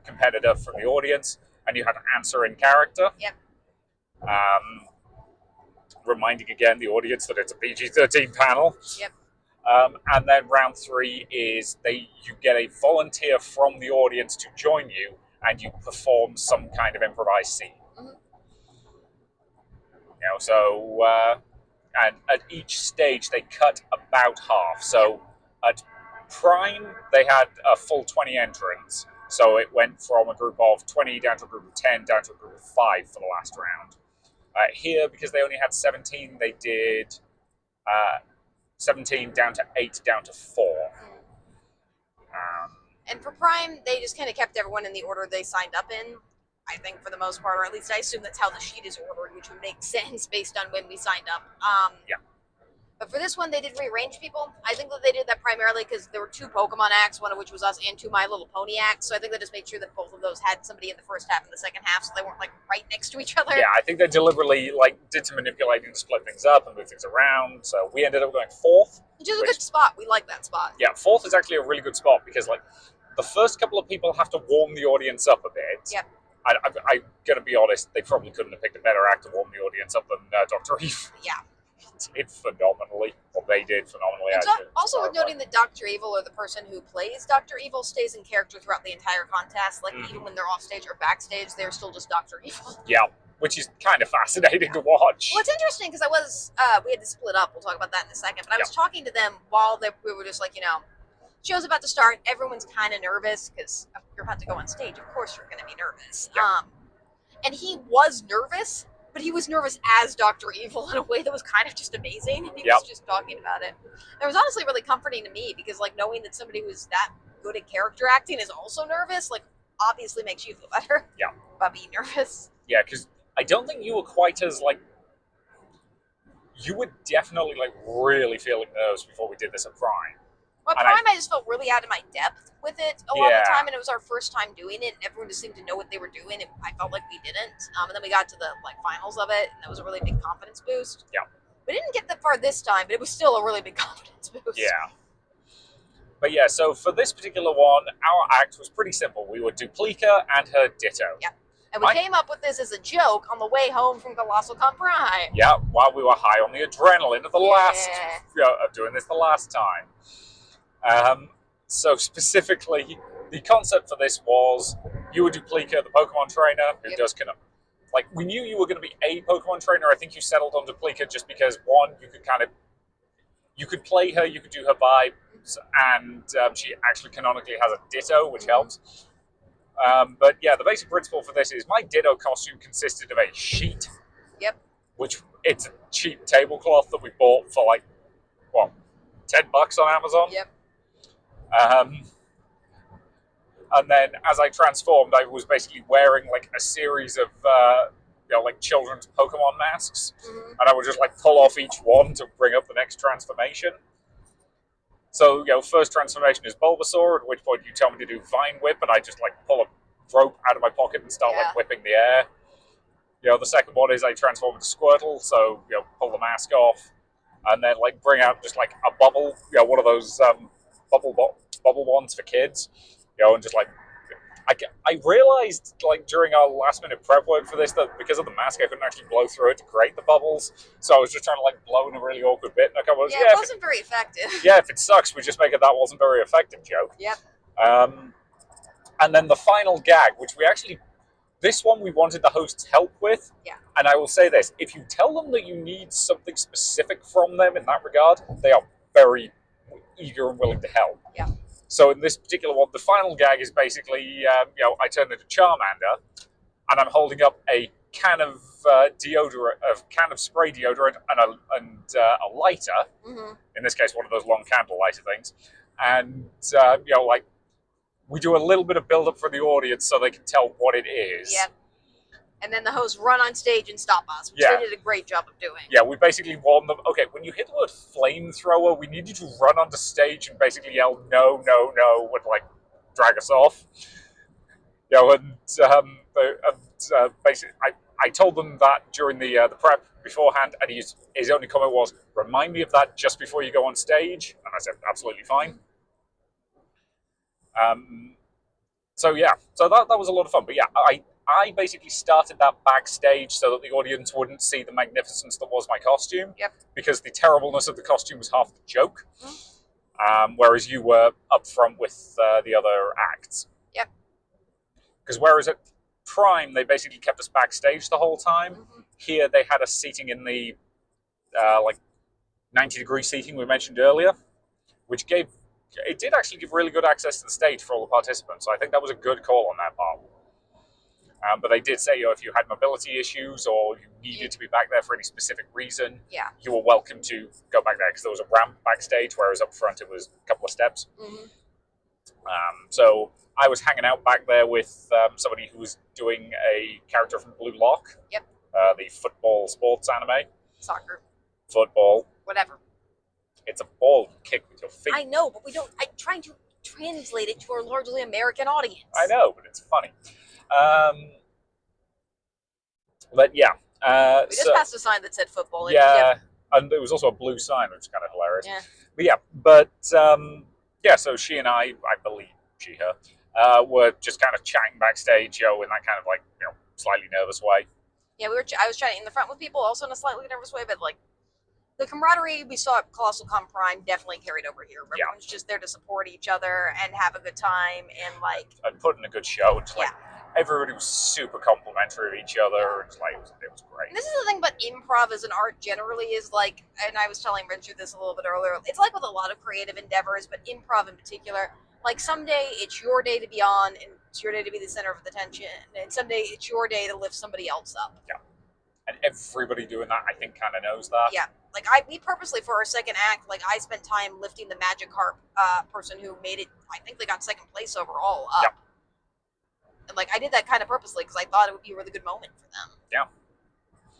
competitor from the audience, and you had to answer in character. Yep. Reminding again the audience that it's a PG-13 panel. Yep. And then round 3 is you get a volunteer from the audience to join you, and you perform some kind of improvised scene. Mm-hmm. And at each stage they cut about half. So at Prime they had a full 20 entrants. So it went from a group of 20 down to a group of 10 down to a group of 5 for the last round. Here, because they only had 17, they did 17 down to 8 down to 4. And for Prime, they just kind of kept everyone in the order they signed up in, I think, for the most part, or at least I assume that's how the sheet is ordered, which would make sense based on when we signed up. Yeah. But for this one, they did rearrange people. I think that they did that primarily because there were 2 Pokemon acts, one of which was us, and 2 My Little Pony acts. So I think they just made sure that both of those had somebody in the first half and the second half, so they weren't like right next to each other. Yeah, I think they deliberately did some manipulating to split things up and move things around. So we ended up going 4th, which is a good spot. We like that spot. Yeah, 4th is actually a really good spot because the first couple of people have to warm the audience up a bit. Yep. I'm gonna be honest; they probably couldn't have picked a better act to warm the audience up than Dr. Eve. Yeah. Did phenomenally. Well, they did phenomenally. It's also worth noting that Dr. Evil, or the person who plays Dr. Evil, stays in character throughout the entire contest. Even when they're off stage or backstage, they're still just Dr. Evil. Yeah, which is kind of fascinating to watch. Well, it's interesting because we had to split up. We'll talk about that in a second. But I was talking to them while we were just show's about to start. Everyone's kind of nervous because you're about to go on stage. Of course, you're going to be nervous. Yeah. And he was nervous. But he was nervous as Dr. Evil in a way that was kind of just amazing. He was just talking about it. It was honestly really comforting to me because, knowing that somebody who's that good at character acting is also nervous, obviously makes you feel better. Yeah. About being nervous. Yeah, because I don't think you were quite as, you were definitely, really feeling nerves before we did this at Prime. Well, at Prime, I just felt really out of my depth with it a lot of the time, and it was our first time doing it, and everyone just seemed to know what they were doing, and I felt like we didn't. And then we got to the finals of it, and that was a really big confidence boost. Yeah. We didn't get that far this time, but it was still a really big confidence boost. Yeah. But yeah, so for this particular one, our act was pretty simple. We would Duplica and her Ditto. Yeah. And we came up with this as a joke on the way home from ColossalCon Prime. Yeah, while we were high on the adrenaline of of doing this the last time. So specifically, the concept for this was you would Duplica, the Pokemon trainer, who does we knew you were going to be a Pokemon trainer. I think you settled on Duplica just because, one, you could play her, you could do her vibes, and she actually canonically has a Ditto, which helps. But yeah, the basic principle for this is my Ditto costume consisted of a sheet. Yep. Which, it's a cheap tablecloth that we bought for $10 on Amazon. Yep. And then as I transformed, I was basically wearing a series of children's Pokemon masks, and I would just pull off each one to bring up the next transformation. So first transformation is Bulbasaur, at which point you tell me to do Vine Whip, and I just pull a rope out of my pocket and start whipping the air. The second one is I transform into Squirtle, so pull the mask off, and then bring out just a bubble, one of those bubble ones for kids, and just I realized during our last minute prep work for this that because of the mask I couldn't actually blow through it to create the bubbles, so I was just trying to blow in a really awkward bit, and it wasn't very effective. Yeah, if it sucks, we just make it that wasn't very effective joke. Yep. And then the final gag, which this one we wanted the hosts help with. Yeah. And I will say this, if you tell them that you need something specific from them in that regard, they are very eager and willing to help. Yeah. So in this particular one, the final gag is basically, I turn into Charmander, and I'm holding up a can of spray deodorant and a lighter. Mm-hmm. In this case, one of those long candle lighter things, and we do a little bit of build up for the audience so they can tell what it is. Yep. And then the hosts run on stage and stop us, which they did a great job of doing. Yeah, we basically warned them, okay, when you hit the word flamethrower, we need you to run onto stage and basically yell, no, no, no, with drag us off. Basically, I told them that during the prep beforehand, and his only comment was, "Remind me of that just before you go on stage." And I said, "Absolutely fine." So yeah, so that was a lot of fun. But yeah, I basically started that backstage so that the audience wouldn't see the magnificence that was my costume. Yep. Because the terribleness of the costume was half the joke. Whereas you were up front with the other acts. Yep. Because whereas at Prime they basically kept us backstage the whole time, here they had us seating in the 90-degree seating we mentioned earlier, which did actually give really good access to the stage for all the participants. So I think that was a good call on their part. But they did say, if you had mobility issues or you needed to be back there for any specific reason, you were welcome to go back there, because there was a ramp backstage, whereas up front it was a couple of steps. So I was hanging out back there with somebody who was doing a character from Blue Lock, the football sports anime. Soccer. Football. Whatever. It's a ball you kick with your feet. I know, but I'm trying to translate it to a largely American audience. I know, but it's funny. But yeah. We just passed a sign that said football. Yeah, and there was also a blue sign, which is kind of hilarious. Yeah. But yeah, so she and I believe her, were just kind of chatting backstage, in that kind of slightly nervous way. Yeah, I was chatting in the front with people, also in a slightly nervous way, but the camaraderie we saw at ColossalCon Prime definitely carried over here. Everyone's just there to support each other and have a good time and put in a good show. Everybody was super complimentary of each other. It was great. And this is the thing about improv as an art generally is and I was telling Richard this a little bit earlier, it's like with a lot of creative endeavors, but improv in particular, someday it's your day to be on and it's your day to be the center of attention, and someday it's your day to lift somebody else up. Yeah. And everybody doing that, I think, kind of knows that. Yeah. We purposely, for our second act, I spent time lifting the Magic Harp person who made it, I think they got second place overall up. Yep. And I did that kind of purposely because I thought it would be a really good moment for them. Yeah.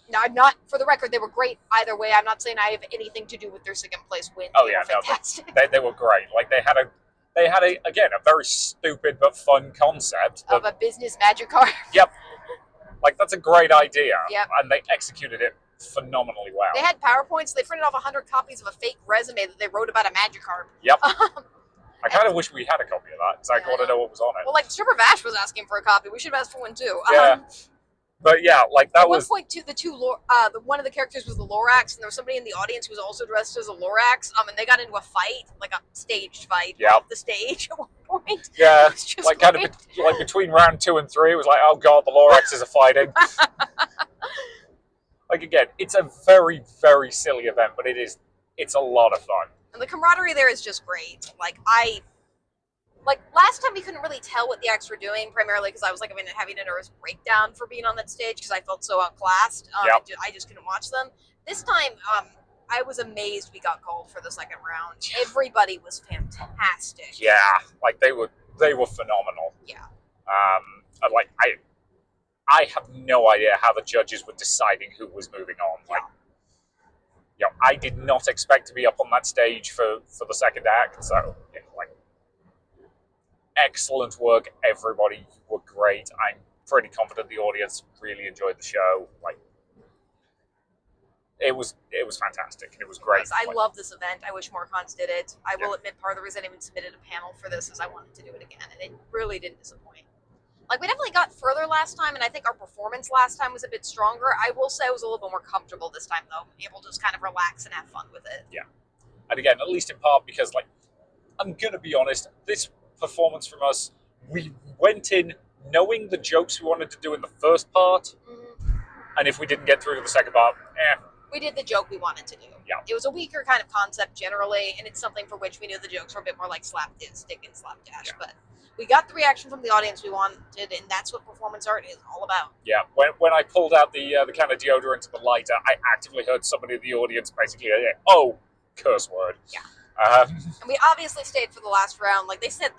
Now, I'm not, for the record, they were great either way. I'm not saying I have anything to do with their second place win. Oh, yeah, fantastic. They were great. They had a very stupid but fun concept. Of a business Magic Harp. Yep. That's a great idea. Yep. And they executed it phenomenally well. They had PowerPoints. They printed off 100 copies of a fake resume that they wrote about a Magic Harp. Yep. I kind of wish we had a copy of that, because I want to know what was on it. Well, Stripper Vash was asking for a copy. We should have asked for one, too. Yeah. But yeah, that was... At one point, one of the characters was the Lorax, and there was somebody in the audience who was also dressed as a Lorax, and they got into a fight, a staged fight off the stage at one point. Yeah, between round 2 and 3, it was oh god, the Loraxes are fighting. Again, it's a very, very silly event, but it's a lot of fun. And the camaraderie there is just great. Last time we couldn't really tell what the acts were doing, primarily because I was having a nervous breakdown for being on that stage because I felt so outclassed. I just couldn't watch them. This time, I was amazed we got called for the second round. Everybody was fantastic. Yeah, they were phenomenal. Yeah. I have no idea how the judges were deciding who was moving on. I did not expect to be up on that stage for the second act. So, excellent work, everybody. You were great. I'm pretty confident the audience really enjoyed the show. It was fantastic. It was great. I love this event. I wish more cons did it. I will admit part of the reason I even submitted a panel for this is I wanted to do it again, and it really didn't disappoint. We definitely got further last time, and I think our performance last time was a bit stronger. I will say I was a little bit more comfortable this time, though, able to just kind of relax and have fun with it. Yeah. And again, at least in part because, I'm going to be honest, this performance from us, we went in knowing the jokes we wanted to do in the first part, and if we didn't get through to the second part, we did the joke we wanted to do. Yeah. It was a weaker kind of concept generally, and it's something for which we knew the jokes were a bit more slapstick and slapdash, but we got the reaction from the audience we wanted, and that's what performance art is all about. Yeah, when I pulled out the kind of deodorant to the lighter, I actively heard somebody in the audience basically, curse word. Yeah. And we obviously stayed for the last round. They said,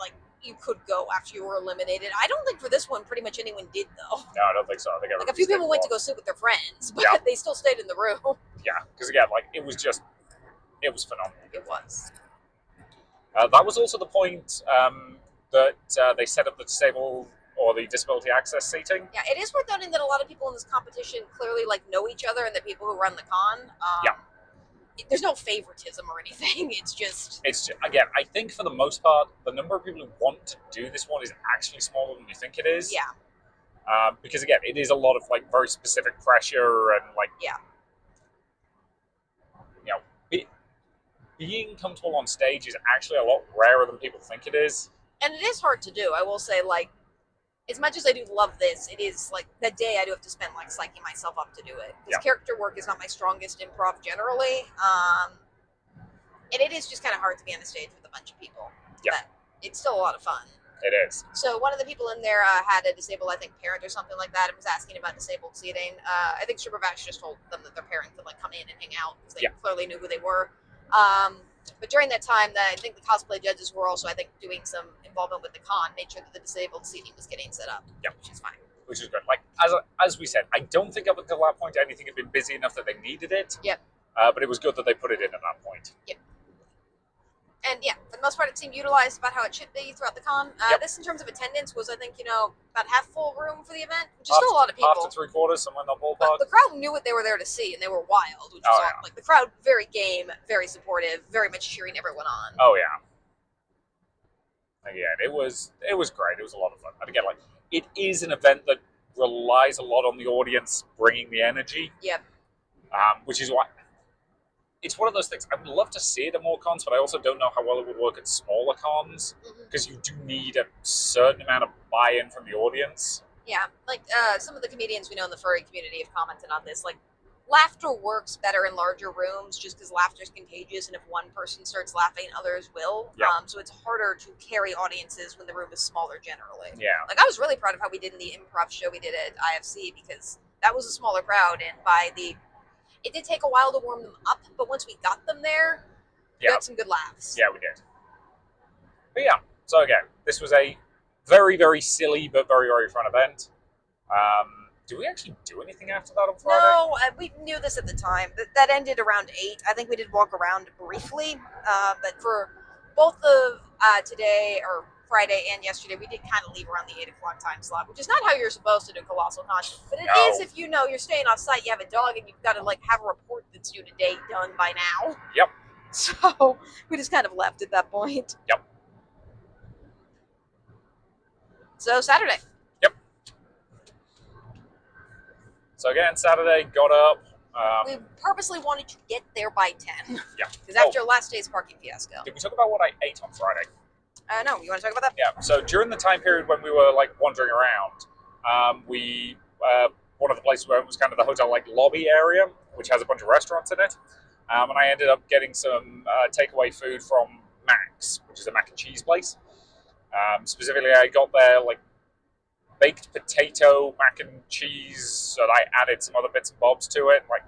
you could go after you were eliminated. I don't think for this one pretty much anyone did, though. No, I don't think so. I think a few people went to go sit with their friends, but they still stayed in the room. Yeah, because again, it was phenomenal. It was. That was also the point that they set up the disabled or the disability access seating. Yeah, it is worth noting that a lot of people in this competition clearly like know each other, and the people who run the con. Yeah. There's no favoritism or anything. It's just Again, I think for the most part, the number of people who want to do this one is actually smaller than you think it is. yeah, Because again, it is a lot of like very specific pressure and like yeah. you know, being comfortable on stage is actually a lot rarer than people think it is. And it is hard to do. I will say, like, as much as I do love this, it is like that day I do have to spend like psyching myself up to do it because character work is not my strongest improv generally, and it is just kind of hard to be on the stage with a bunch of people. Yeah, but it's still a lot of fun. It is. So one of the people in there had a disabled, I think, parent or something like that, and was asking about disabled seating. I think Superbatch just told them that their parent could like come in and hang out because they clearly knew who they were. But during that time, I think the cosplay judges were also, I think, doing some involvement with the con, made sure that the disabled seating was getting set up. Yeah, which is fine. Which is good. Like as we said, I don't think up until that point anything had been busy enough that they needed it. Yep. But it was good that they put it in at that point. Yep. And yeah, for the most part, it seemed utilized about how it should be throughout the con. This, in terms of attendance, was, I think, about half full room for the event, which is still a lot of people. Half to three-quarters, somewhere in the ballpark. But the crowd knew what they were there to see, and they were wild, which was like the crowd very game, very supportive, very much cheering everyone on. Oh yeah. Again, it was great. It was a lot of fun. And again, like it is an event that relies a lot on the audience bringing the energy. Yep. Which is why it's one of those things. I would love to see it at more cons, but I also don't know how well it would work at smaller cons because you do need a certain amount of buy-in from the audience. Yeah, like some of the comedians we know in the furry community have commented on this. Like, laughter works better in larger rooms just because laughter is contagious, and if one person starts laughing, others will. Yeah. So it's harder to carry audiences when the room is smaller generally. Yeah. Like, I was really proud of how we did in the improv show we did at IFC because that was a smaller crowd, and it did take a while to warm them up, but once we got them there, we got some good laughs. Yeah, we did. But yeah, so again, this was a very, very silly but very, very fun event. Did we actually do anything after that on Friday? No, we knew this at the time. That ended around 8. I think we did walk around briefly, but for both of today, or Friday and yesterday, we did kind of leave around the 8 o'clock time slot, which is not how you're supposed to do ColossalCon, but it is if you're staying off site, you have a dog, and you've got to like have a report that's due today done by now. Yep. So we just kind of left at that point. Yep. So Saturday. Yep. So again, Saturday, got up. We purposely wanted to get there by 10. Yeah. Because after last day's parking fiasco. Did we talk about what I ate on Friday? No, you want to talk about that? Yeah, so during the time period when we were like wandering around, one of the places we went was kind of the hotel like lobby area, which has a bunch of restaurants in it. And I ended up getting some takeaway food from Mac's, which is a mac and cheese place. Specifically, I got their like baked potato mac and cheese, and I added some other bits and bobs to it. Like,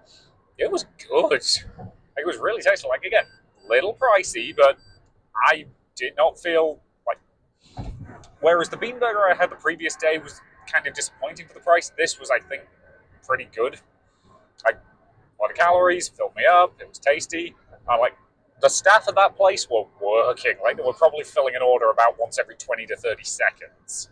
it was good. Like, it was really tasty. Like, again, little pricey, but I did not feel like. Whereas the bean burger I had the previous day was kind of disappointing for the price, this was, I think, pretty good. Like, a lot of calories, filled me up, it was tasty. Like, the staff at that place were working. Like, they were probably filling an order about once every 20 to 30 seconds.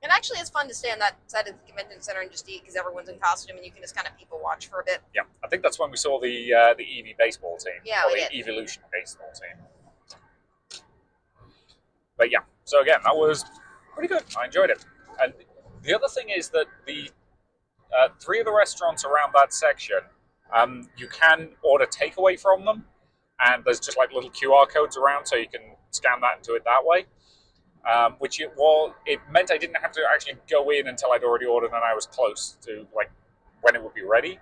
And actually, it's fun to stay on that side of the convention center and just eat because everyone's in costume and you can just kind of people watch for a bit. Yeah, I think that's when we saw the Eevee baseball team. Yeah, or the Evolution baseball team. But yeah, so again, that was pretty good. I enjoyed it. And the other thing is that the 3 of the restaurants around that section, you can order takeaway from them, and there's just like little QR codes around, so you can scan that and do it that way. Which it meant I didn't have to actually go in until I'd already ordered and I was close to like when it would be ready.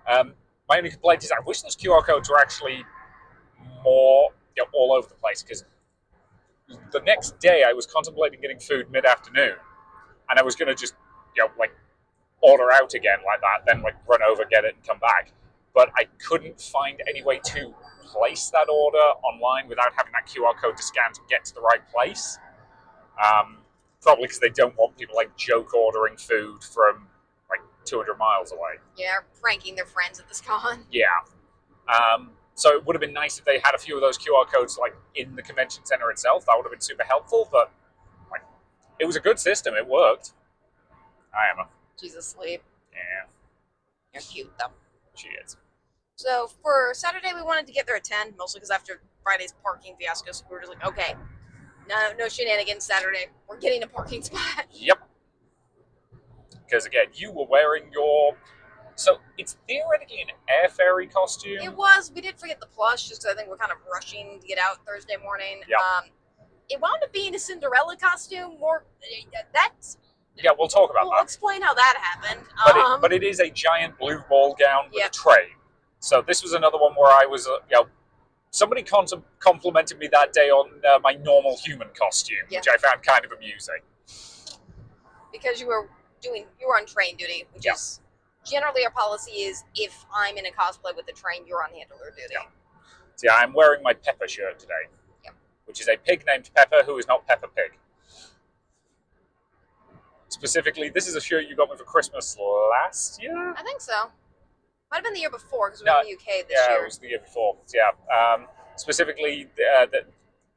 My only complaint is I wish those QR codes were actually more all over the place, because the next day I was contemplating getting food mid-afternoon, and I was going to just like order out again like that, then like run over, get it, and come back. But I couldn't find any way to place that order online without having that QR code to scan to get to the right place. Probably because they don't want people like joke ordering food from like 200 miles away. Yeah, pranking their friends at this con. Yeah. So it would have been nice if they had a few of those QR codes like in the convention center itself. That would have been super helpful, but It was a good system. It worked. I am a She's asleep. yeah. You're cute though. She is. So for Saturday, we wanted to get there at 10, mostly because after Friday's parking fiasco, so we were just like, okay, no shenanigans Saturday. We're getting a parking spot. Yep. Because again, you were wearing your. So it's theoretically an air fairy costume. It was. We did forget the plush, just because I think we're kind of rushing to get out Thursday morning. Yep. It wound up being a Cinderella costume. That's. Yeah, we'll talk about We'll that. explain how that happened. But it is a giant blue ball gown with a train. So this was another one where I was, somebody complimented me that day on my normal human costume, which I found kind of amusing. Because you were on train duty, which is generally our policy is if I'm in a cosplay with the train, you're on handler duty. Yeah. See, I'm wearing my Pepper shirt today, which is a pig named Pepper who is not Peppa Pig. Specifically, this is a shirt you got me for Christmas last year? I think so. Might have been the year before because we were in the UK this year. Yeah, it was the year before. Yeah. Specifically,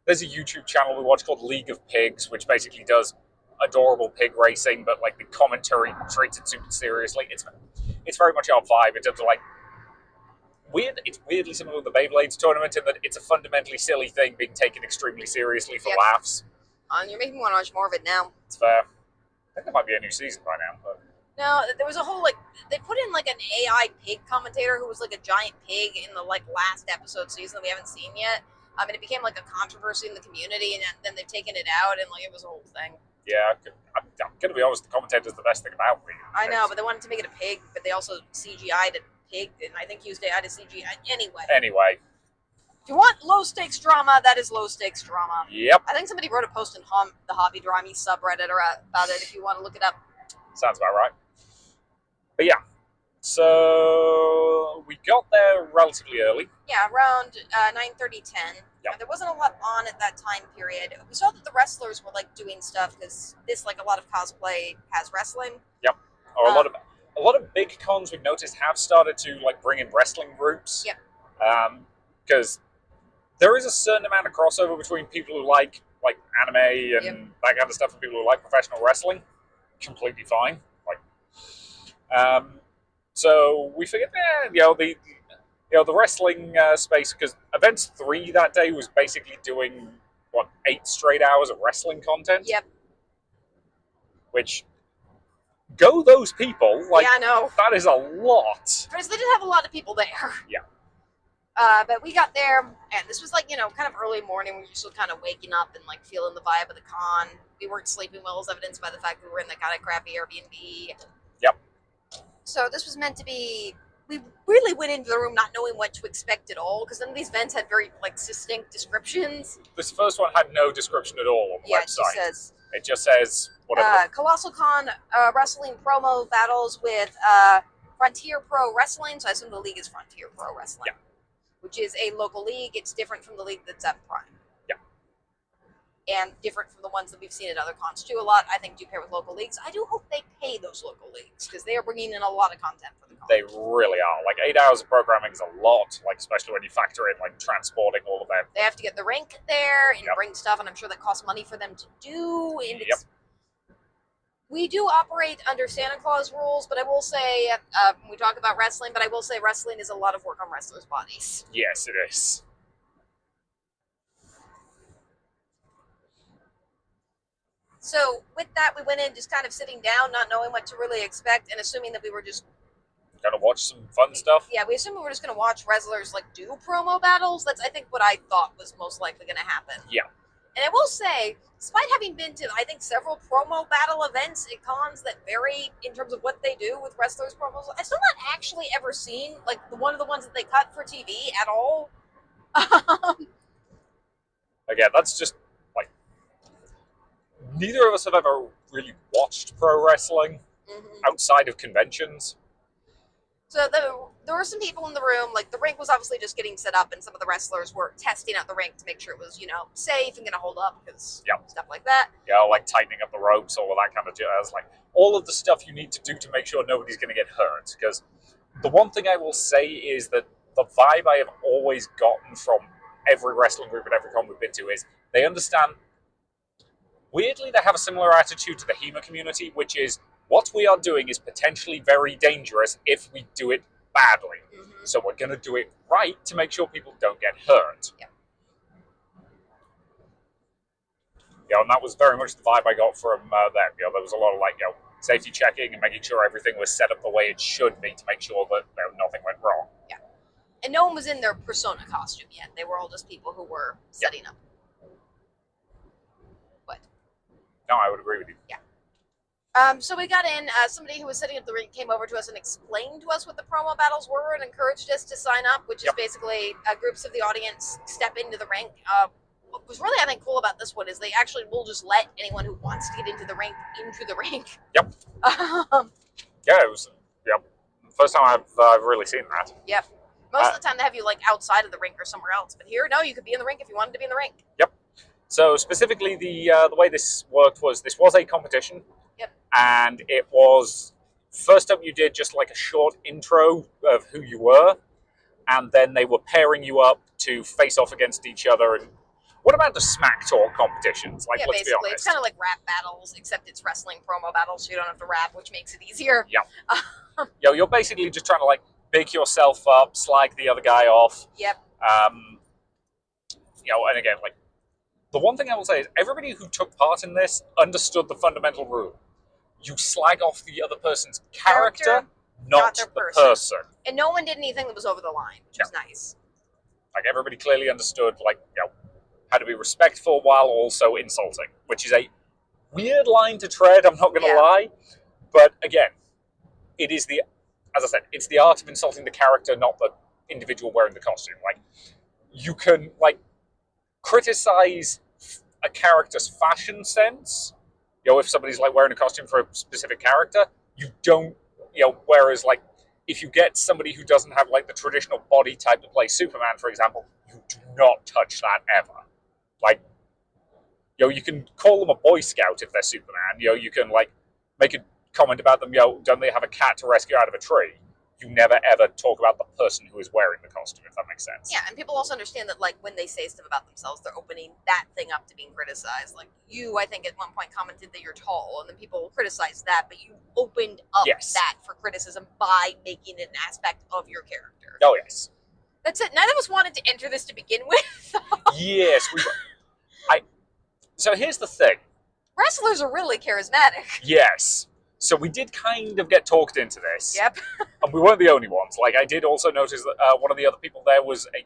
there's a YouTube channel we watch called League of Pigs, which basically does adorable pig racing, but like the commentary treats it super seriously. It's very much our vibe in terms of like weird. It's weirdly similar to the Beyblades tournament in that it's a fundamentally silly thing being taken extremely seriously for laughs. You're making me want to watch more of it now. It's fair. I think there might be a new season by now. But... No, there was a whole they put in like an AI pig commentator who was like a giant pig in the last episode season that we haven't seen yet. And it became like a controversy in the community, and then they've taken it out, and it was a whole thing. Yeah, I'm gonna be honest. The commentator's the best thing about me. I know, but they wanted to make it a pig, but they also CGI'd a pig, and I think used AI to CGI Anyway. If you want low stakes drama, that is low stakes drama. Yep. I think somebody wrote a post in the Hobby Drama subreddit about it. If you want to look it up. Sounds about right. But yeah, so we got there relatively early. Yeah, around 9:30, 10. Yep. There wasn't a lot on at that time period. We saw that the wrestlers were doing stuff because this, a lot of cosplay, has wrestling. Yep. Or a lot of big cons we've noticed have started to bring in wrestling groups. Yep. Because there is a certain amount of crossover between people who like anime and that kind of stuff and people who like professional wrestling. Completely fine. So we figured, the wrestling space, because Events 3 that day was basically doing, 8 straight hours of wrestling content? Yep. Which, go those people. Yeah, I know. That is a lot. Because they did have a lot of people there. Yeah. But we got there, and this was kind of early morning. We were still kind of waking up and feeling the vibe of the con. We weren't sleeping well, as evidenced by the fact that we were in the kind of crappy Airbnb. Yep. So this was meant to be. We really went into the room not knowing what to expect at all, because none of these events had very succinct descriptions. This first one had no description at all on the website. It just says whatever. ColossalCon wrestling promo battles with Frontier Pro Wrestling. So I assume the league is Frontier Pro Wrestling. Yeah. Which is a local league. It's different from the league that's at Prime. Yeah. And different from the ones that we've seen at other cons too. A lot, I think, do pair with local leagues. I do hope they pay those local leagues, because they are bringing in a lot of content for the con. They really are. 8 hours of programming is a lot, especially when you factor in transporting all of them. They have to get the rink there and bring stuff, and I'm sure that costs money for them to do. And we do operate under Santa Claus rules, but I will say, when we talk about wrestling, but I will say wrestling is a lot of work on wrestlers' bodies. Yes, it is. So with that, we went in just kind of sitting down, not knowing what to really expect, and assuming that we were just going to watch some fun stuff. Yeah, we assumed we were just going to watch wrestlers do promo battles. That's, I think, what I thought was most likely going to happen. Yeah. And I will say, despite having been to, I think, several promo battle events at cons that vary in terms of what they do with wrestlers' promos, I've still not actually ever seen, one of the ones that they cut for TV at all. Again, that's just, neither of us have ever really watched pro wrestling outside of conventions. So there were some people in the room. The rink was obviously just getting set up, and some of the wrestlers were testing out the rink to make sure it was, safe and going to hold up, because stuff like that. Yeah, tightening up the ropes, all of that kind of jazz. All of the stuff you need to do to make sure nobody's going to get hurt. Because the one thing I will say is that the vibe I have always gotten from every wrestling group at every con we've been to is they understand Weirdly, they have a similar attitude to the HEMA community, which is what we are doing is potentially very dangerous if we do it badly. Mm-hmm. So we're going to do it right to make sure people don't get hurt. Yeah. And that was very much the vibe I got from them. There was a lot of safety checking and making sure everything was set up the way it should be to make sure that nothing went wrong. Yeah. And no one was in their persona costume yet. They were all just people who were setting up. What? No, I would agree with you. Yeah. So we got in, somebody who was setting up the ring came over to us and explained to us what the promo battles were and encouraged us to sign up, which is basically groups of the audience step into the ring. What was really, I think, cool about this one is they actually will just let anyone who wants to get into the ring. Yep. Yeah, it was. Yep. First time I've really seen that. Yep. Most of the time they have you outside of the rink or somewhere else, but here, no, you could be in the rink if you wanted to be in the rink. Yep. So specifically, the way this worked was this was a competition. Yep. And it was first up you did just a short intro of who you were, and then they were pairing you up to face off against each other. And what about the smack talk competitions? Yeah, let's basically, be honest. it's kind of like rap battles, except it's wrestling promo battles, so you don't have to rap, which makes it easier. Yeah. You're basically just trying to big yourself up, slag the other guy off. Yep. And again, the one thing I will say is everybody who took part in this understood the fundamental rule. You slag off the other person's character not the person. And no one did anything that was over the line, which was nice. Everybody clearly understood, how to be respectful while also insulting, which is a weird line to tread, I'm not going to lie. But again, it is as I said, it's the art of insulting the character, not the individual wearing the costume. You can, criticize a character's fashion sense. If somebody's wearing a costume for a specific character, you don't, whereas if you get somebody who doesn't have the traditional body type to play Superman, for example, you do not touch that ever. You can call them a Boy Scout if they're Superman. You can make a comment about them. Don't they have a cat to rescue out of a tree? You never ever talk about the person who is wearing the costume, if that makes sense. Yeah, and people also understand that when they say stuff about themselves, they're opening that thing up to being criticized. You, I think, at one point commented that you're tall, and then people will criticize that, but you opened up that for criticism by making it an aspect of your character. Oh, yes. That's it. None of us wanted to enter this to begin with. Yes, so here's the thing. Wrestlers are really charismatic. Yes. So we did kind of get talked into this. Yep. And we weren't the only ones. I did also notice that one of the other people there was a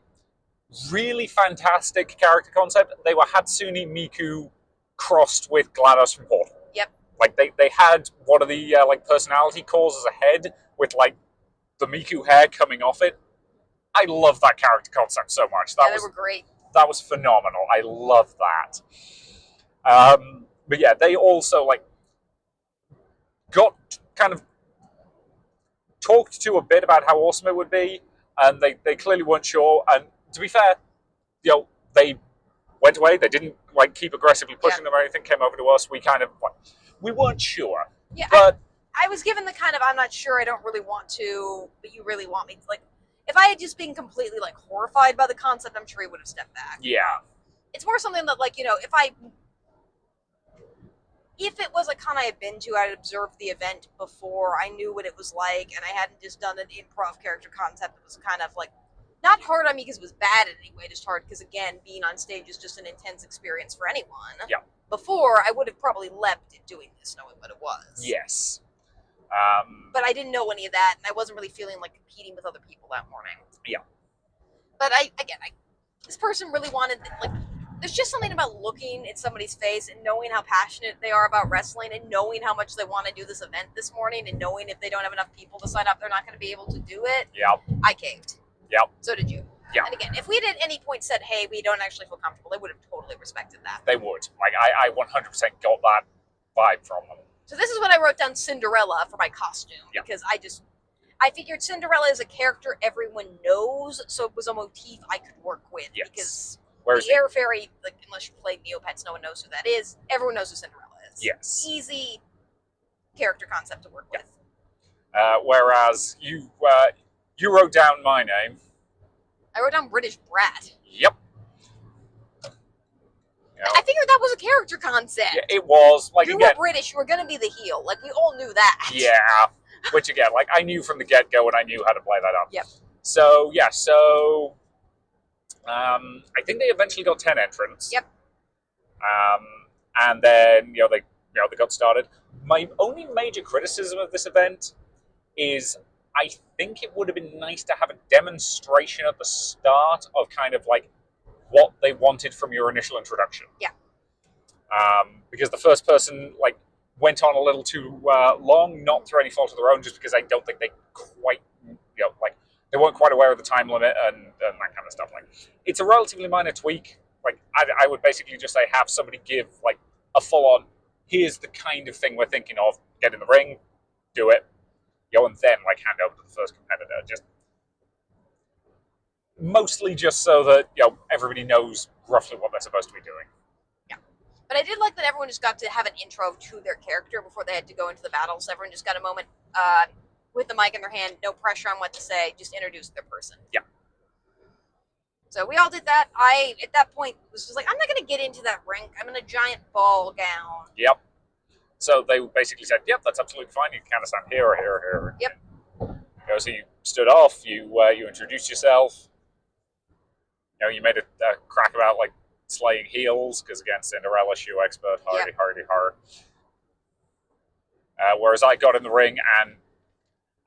really fantastic character concept. They were Hatsune Miku crossed with GLaDOS from Portal. Yep. They had one of the personality cores as a head with the Miku hair coming off it. I love that character concept so much. They were great. That was phenomenal. I love that. But yeah, they also got kind of talked to a bit about how awesome it would be, and they clearly weren't sure. And to be fair, they went away. They didn't keep aggressively pushing them or anything. Came over to us. We kind of we weren't sure. Yeah, but I was given the kind of I'm not sure. I don't really want to, but you really want me to. If I had just been completely horrified by the concept, I'm sure he would have stepped back. Yeah. It's more something that if it was a con I had been to, I'd observed the event before, I knew what it was like, and I hadn't just done an improv character concept that was kind of not hard on me because it was bad in any way, just hard because, again, being on stage is just an intense experience for anyone. Yeah. Before, I would have probably leapt at doing this, knowing what it was. Yes. But I didn't know any of that, and I wasn't really feeling like competing with other people that morning. Yeah. But this person really wanted, there's just something about looking at somebody's face and knowing how passionate they are about wrestling and knowing how much they want to do this event this morning and knowing if they don't have enough people to sign up, they're not going to be able to do it. Yeah. I caved. Yeah. So did you. Yeah. And again, if we at any point said, hey, we don't actually feel comfortable, they would have totally respected that. They would. I 100% got that vibe from them. So this is when I wrote down Cinderella for my costume because I figured Cinderella is a character everyone knows, so it was a motif I could work with because the Air Fairy, unless you play Neopets, no one knows who that is. Everyone knows who Cinderella is. Yes. Easy character concept to work with. Whereas you wrote down my name. I wrote down British Brat. Yep. I figured that was a character concept. Yeah, it was. Like, You again, were British, you were going to be the heel. Like, we all knew that. yeah. Which, again, like, I knew from the get-go and I knew how to play that up. Yep. So, yeah, so... I think they eventually got 10 entrants. Yep. And then, they got started. My only major criticism of this event is I think it would have been nice to have a demonstration at the start of kind of like what they wanted from your initial introduction. Yeah. Because the first person like went on a little too long, not through any fault of their own, just because I don't think they quite, like they weren't quite aware of the time limit and that kind of stuff. Like, it's a relatively minor tweak. Like, I would basically just say have somebody give like a full-on, here's the kind of thing we're thinking of, get in the ring, do it, and then like hand over to the first competitor. Just mostly just so that everybody knows roughly what they're supposed to be doing. Yeah, but I did like that everyone just got to have an intro to their character before they had to go into the battle. So everyone just got a moment with the mic in their hand, no pressure on what to say, just introduce their person. Yeah. So we all did that. I, at that point, was just like, I'm not going to get into that rink. I'm in a giant ball gown. Yep. So they basically said, yep, that's absolutely fine. You can kind of stand here or here or here. Yep. So you stood off, you introduced yourself. You made a crack about like slaying heels, because again, Cinderella, shoe expert, hardy, Yep. hardy, har. Whereas I got in the ring and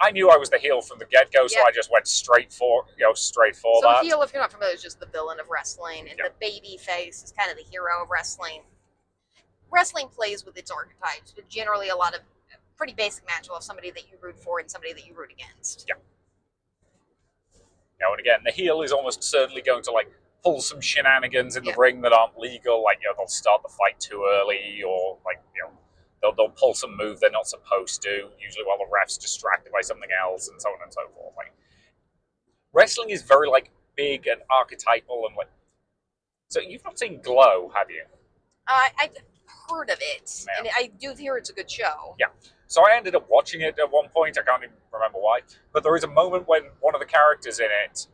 I knew I was the heel from the get-go, so I just went straight for that. So heel, if you're not familiar, is just the villain of wrestling, and the baby face is kind of the hero of wrestling. Wrestling plays with its archetypes, but generally a lot of pretty basic match will have somebody that you root for and somebody that you root against. Yeah. And again, the heel is almost certainly going to like pull some shenanigans in the ring that aren't legal, like they'll start the fight too early, or like they'll pull some move they're not supposed to, usually while the ref's distracted by something else, and so on and so forth. Like, wrestling is very like big and archetypal, and like. So you've not seen Glow, have you? I've heard of it, and I do hear it's a good show. Yeah. So I ended up watching it at one point. I can't even remember why, but there is a moment when one of the characters in it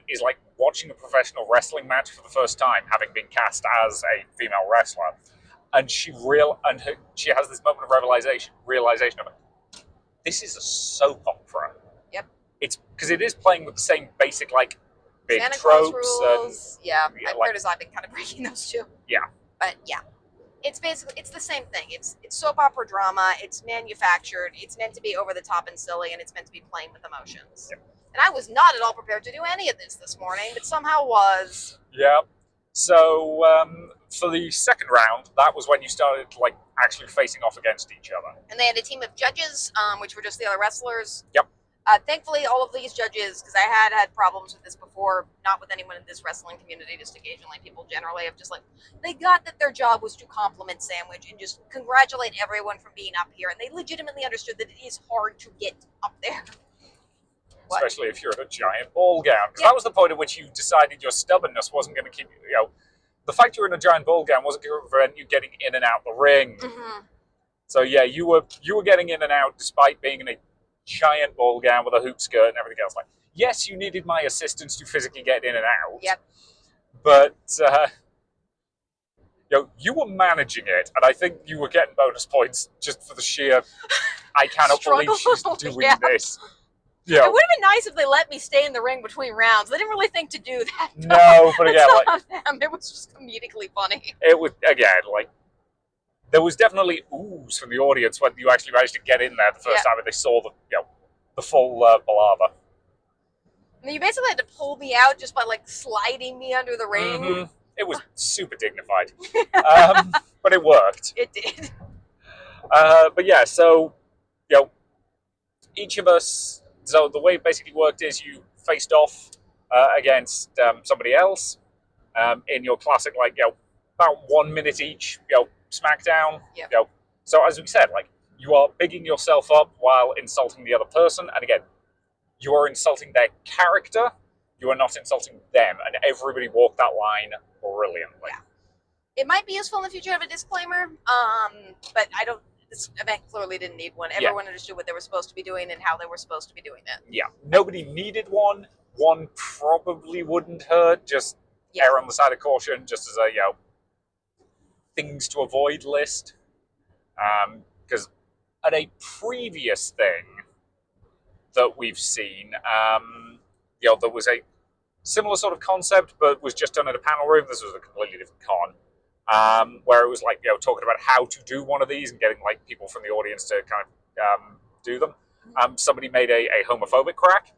is like watching a professional wrestling match for the first time, having been cast as a female wrestler. And she has this moment of realization of it. This is a soap opera. Yep. It's because it is playing with the same basic like big Santa tropes rules. I've like, heard as I've been kind of breaking those too. Yeah. But yeah, it's basically the same thing. It's soap opera drama. It's manufactured. It's meant to be over the top and silly, and it's meant to be playing with emotions. Yep. And I was not at all prepared to do any of this morning, but somehow was. Yeah. So for the second round, that was when you started like actually facing off against each other. And they had a team of judges, which were just the other wrestlers. Yep. Thankfully, all of these judges, because I had problems with this before, not with anyone in this wrestling community, just occasionally people generally have just like, they got that their job was to compliment Sandwich and just congratulate everyone from being up here. And they legitimately understood that it is hard to get up there. Especially if you're in a giant ball gown. Because that was the point at which you decided your stubbornness wasn't going to keep you, the fact you were in a giant ball gown wasn't going to prevent you getting in and out the ring. Mm-hmm. So yeah, you were getting in and out despite being in a giant ball gown with a hoop skirt and everything else. Like, yes, you needed my assistance to physically get in and out. Yep. But you were managing it, and I think you were getting bonus points just for the sheer. I cannot believe she's doing this. It would have been nice if they let me stay in the ring between rounds. They didn't really think to do that. No, but again, like, not them. It was just comedically funny. It was again like there was definitely oohs from the audience when you actually managed to get in there the first time and they saw the full palaver. And you basically had to pull me out just by like sliding me under the ring. Mm-hmm. It was super dignified, but it worked. It did. But yeah, so each of us. So the way it basically worked is you faced off against somebody else in your classic, like, about 1 minute each, smackdown. Yep. So as we said, like, you are bigging yourself up while insulting the other person. And again, you are insulting their character. You are not insulting them. And everybody walked that line brilliantly. Yeah. It might be useful in the future to have a disclaimer, but I don't. This event clearly didn't need one. Everyone understood what they were supposed to be doing and how they were supposed to be doing that. Yeah. Nobody needed one. One probably wouldn't hurt. Just err on the side of caution, just as a, things to avoid list. Because at a previous thing that we've seen, there was a similar sort of concept, but was just done at a panel room. This was a completely different con, where it was like, talking about how to do one of these and getting like people from the audience to kind of do them. Somebody made a homophobic crack,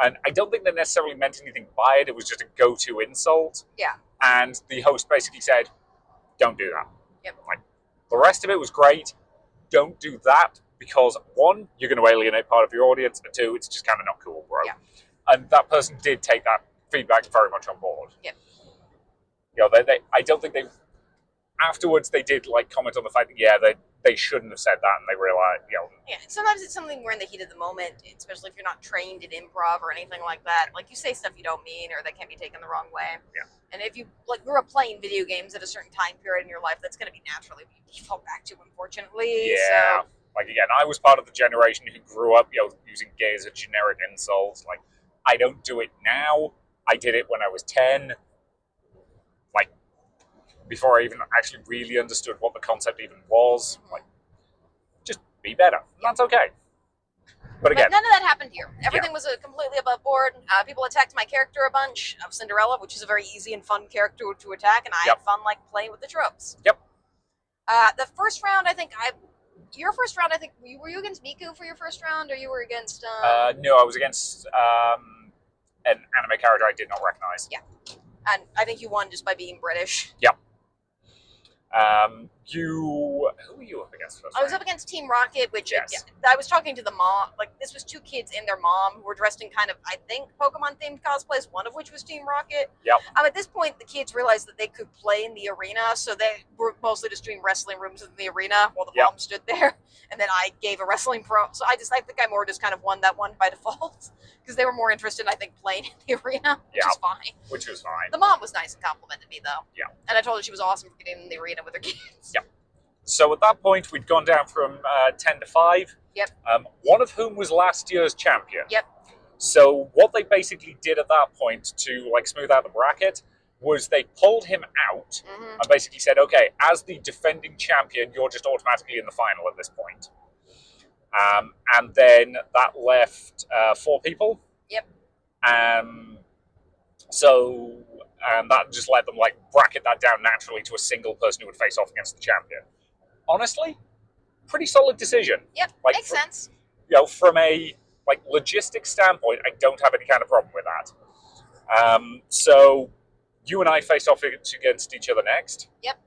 and I don't think they necessarily meant anything by it. It was just a go-to insult. Yeah. And the host basically said, "Don't do that." Yep. Like, the rest of it was great. Don't do that because, one, you're going to alienate part of your audience, and two, it's just kind of not cool, bro. Yeah. And that person did take that feedback very much on board. Yep. I don't think they. Afterwards, they did like comment on the fact that they shouldn't have said that, and they realized, Yeah, sometimes it's something we're in the heat of the moment, especially if you're not trained in improv or anything like that. Like, you say stuff you don't mean or that can be taken the wrong way. Yeah. And if you grew up playing video games at a certain time period in your life, that's going to be naturally what you default back to, unfortunately. Yeah. So, like, again, I was part of the generation who grew up, using gay as a generic insult. Like, I don't do it now. I did it when I was 10. Like, before I even actually really understood what the concept even was. Like, just be better. That's okay. But again, none of that happened here. Everything was completely above board. People attacked my character a bunch of Cinderella, which is a very easy and fun character to attack, and I had fun like playing with the tropes. Yep. The first round, your first round, were you against Miku for your first round, or you were against? No, I was against an anime character I did not recognize. Yeah, and I think you won just by being British. Yep. Who were you up against first? I was up against Team Rocket, which yes. I was talking to the mom. Like, this was two kids and their mom who were dressed in kind of, I think, Pokemon themed cosplays. One of which was Team Rocket. Yep. At this point, the kids realized that they could play in the arena, so they were mostly just doing wrestling rooms in the arena while the mom stood there. And then I gave a wrestling pro. So I think I more just kind of won that one by default because they were more interested in, I think, playing in the arena, which is fine. Which was fine. The mom was nice and complimented me, though. Yeah. And I told her she was awesome for getting in the arena with her kids. Yep. So at that point, we'd gone down from 10 to 5. Yep. One of whom was last year's champion. Yep. So what they basically did at that point to like smooth out the bracket was they pulled him out and basically said, okay, as the defending champion, you're just automatically in the final at this point. And then that left 4 people. Yep. So that just let them like bracket that down naturally to a single person who would face off against the champion. Honestly, pretty solid decision. Yep, like, makes sense. From a like logistics standpoint, I don't have any kind of problem with that. So you and I faced off against each other next. Yep.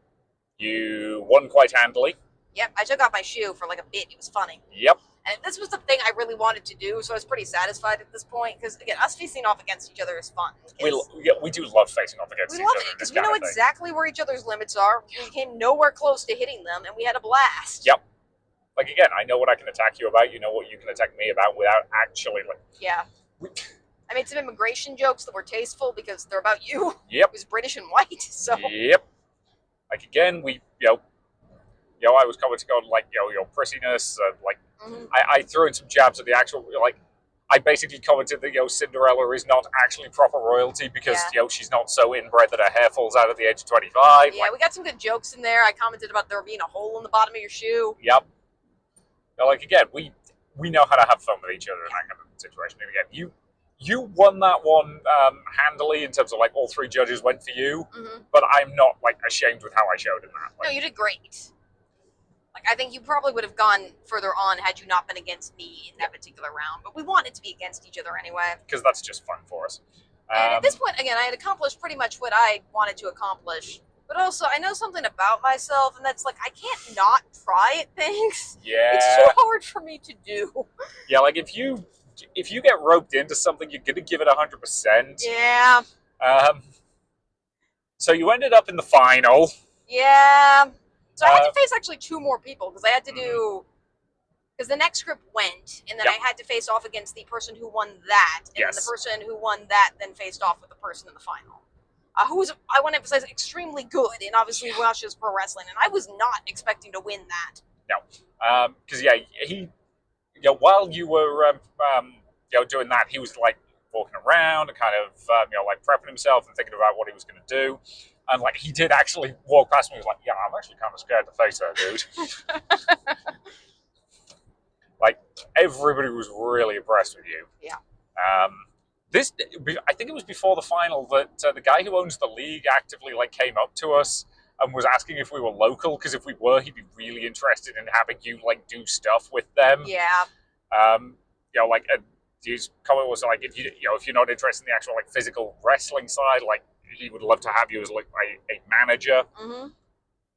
You won quite handily. Yep, I took off my shoe for like a bit. It was funny. Yep. And this was the thing I really wanted to do, so I was pretty satisfied at this point. Because, again, us facing off against each other is fun. We do love facing off against each other. We love it, because we know exactly where each other's limits are. We came nowhere close to hitting them, and we had a blast. Yep. Like, again, I know what I can attack you about. You know what you can attack me about without actually, like... Yeah. I made some immigration jokes that were tasteful because they're about you. Yep. It was British and white, so... Yep. Like, again, I was commenting on, like, your prissiness, like... I threw in some jabs at the actual, like, I basically commented that, Cinderella is not actually proper royalty because, she's not so inbred that her hair falls out at the age of 25. Yeah, we got some good jokes in there. I commented about there being a hole in the bottom of your shoe. Yep. Like, again, we know how to have fun with each other in that kind of situation. And again, you won that one handily in terms of, like, all 3 judges went for you, but I'm not, like, ashamed with how I showed in that. Like, no, you did great. Like, I think you probably would have gone further on had you not been against me in that particular round. But we wanted to be against each other anyway. Because that's just fun for us. And at this point, again, I had accomplished pretty much what I wanted to accomplish. But also, I know something about myself, and that's like, I can't not try at things. Yeah. It's too hard for me to do. Yeah, like, if you get roped into something, you're going to give it 100%. Yeah. So you ended up in the final. Yeah. So I had to face actually 2 more people because I had to do, because the next group went, and then I had to face off against the person who won that, and then the person who won that then faced off with the person in the final, who was, I want to emphasize, extremely good, and obviously watches pro wrestling, and I was not expecting to win that. No, because while you were doing that, he was like walking around and kind of like prepping himself and thinking about what he was going to do. And like he did actually walk past me. He was like, "Yeah, I'm actually kind of scared to face her, dude." Like everybody was really impressed with you. Yeah. This, I think it was before the final that the guy who owns the league actively like came up to us and was asking if we were local, because if we were, he'd be really interested in having you like do stuff with them. Yeah. Like his comment was like, if you're not interested in the actual like physical wrestling side, like he would love to have you as like a manager. Mm-hmm.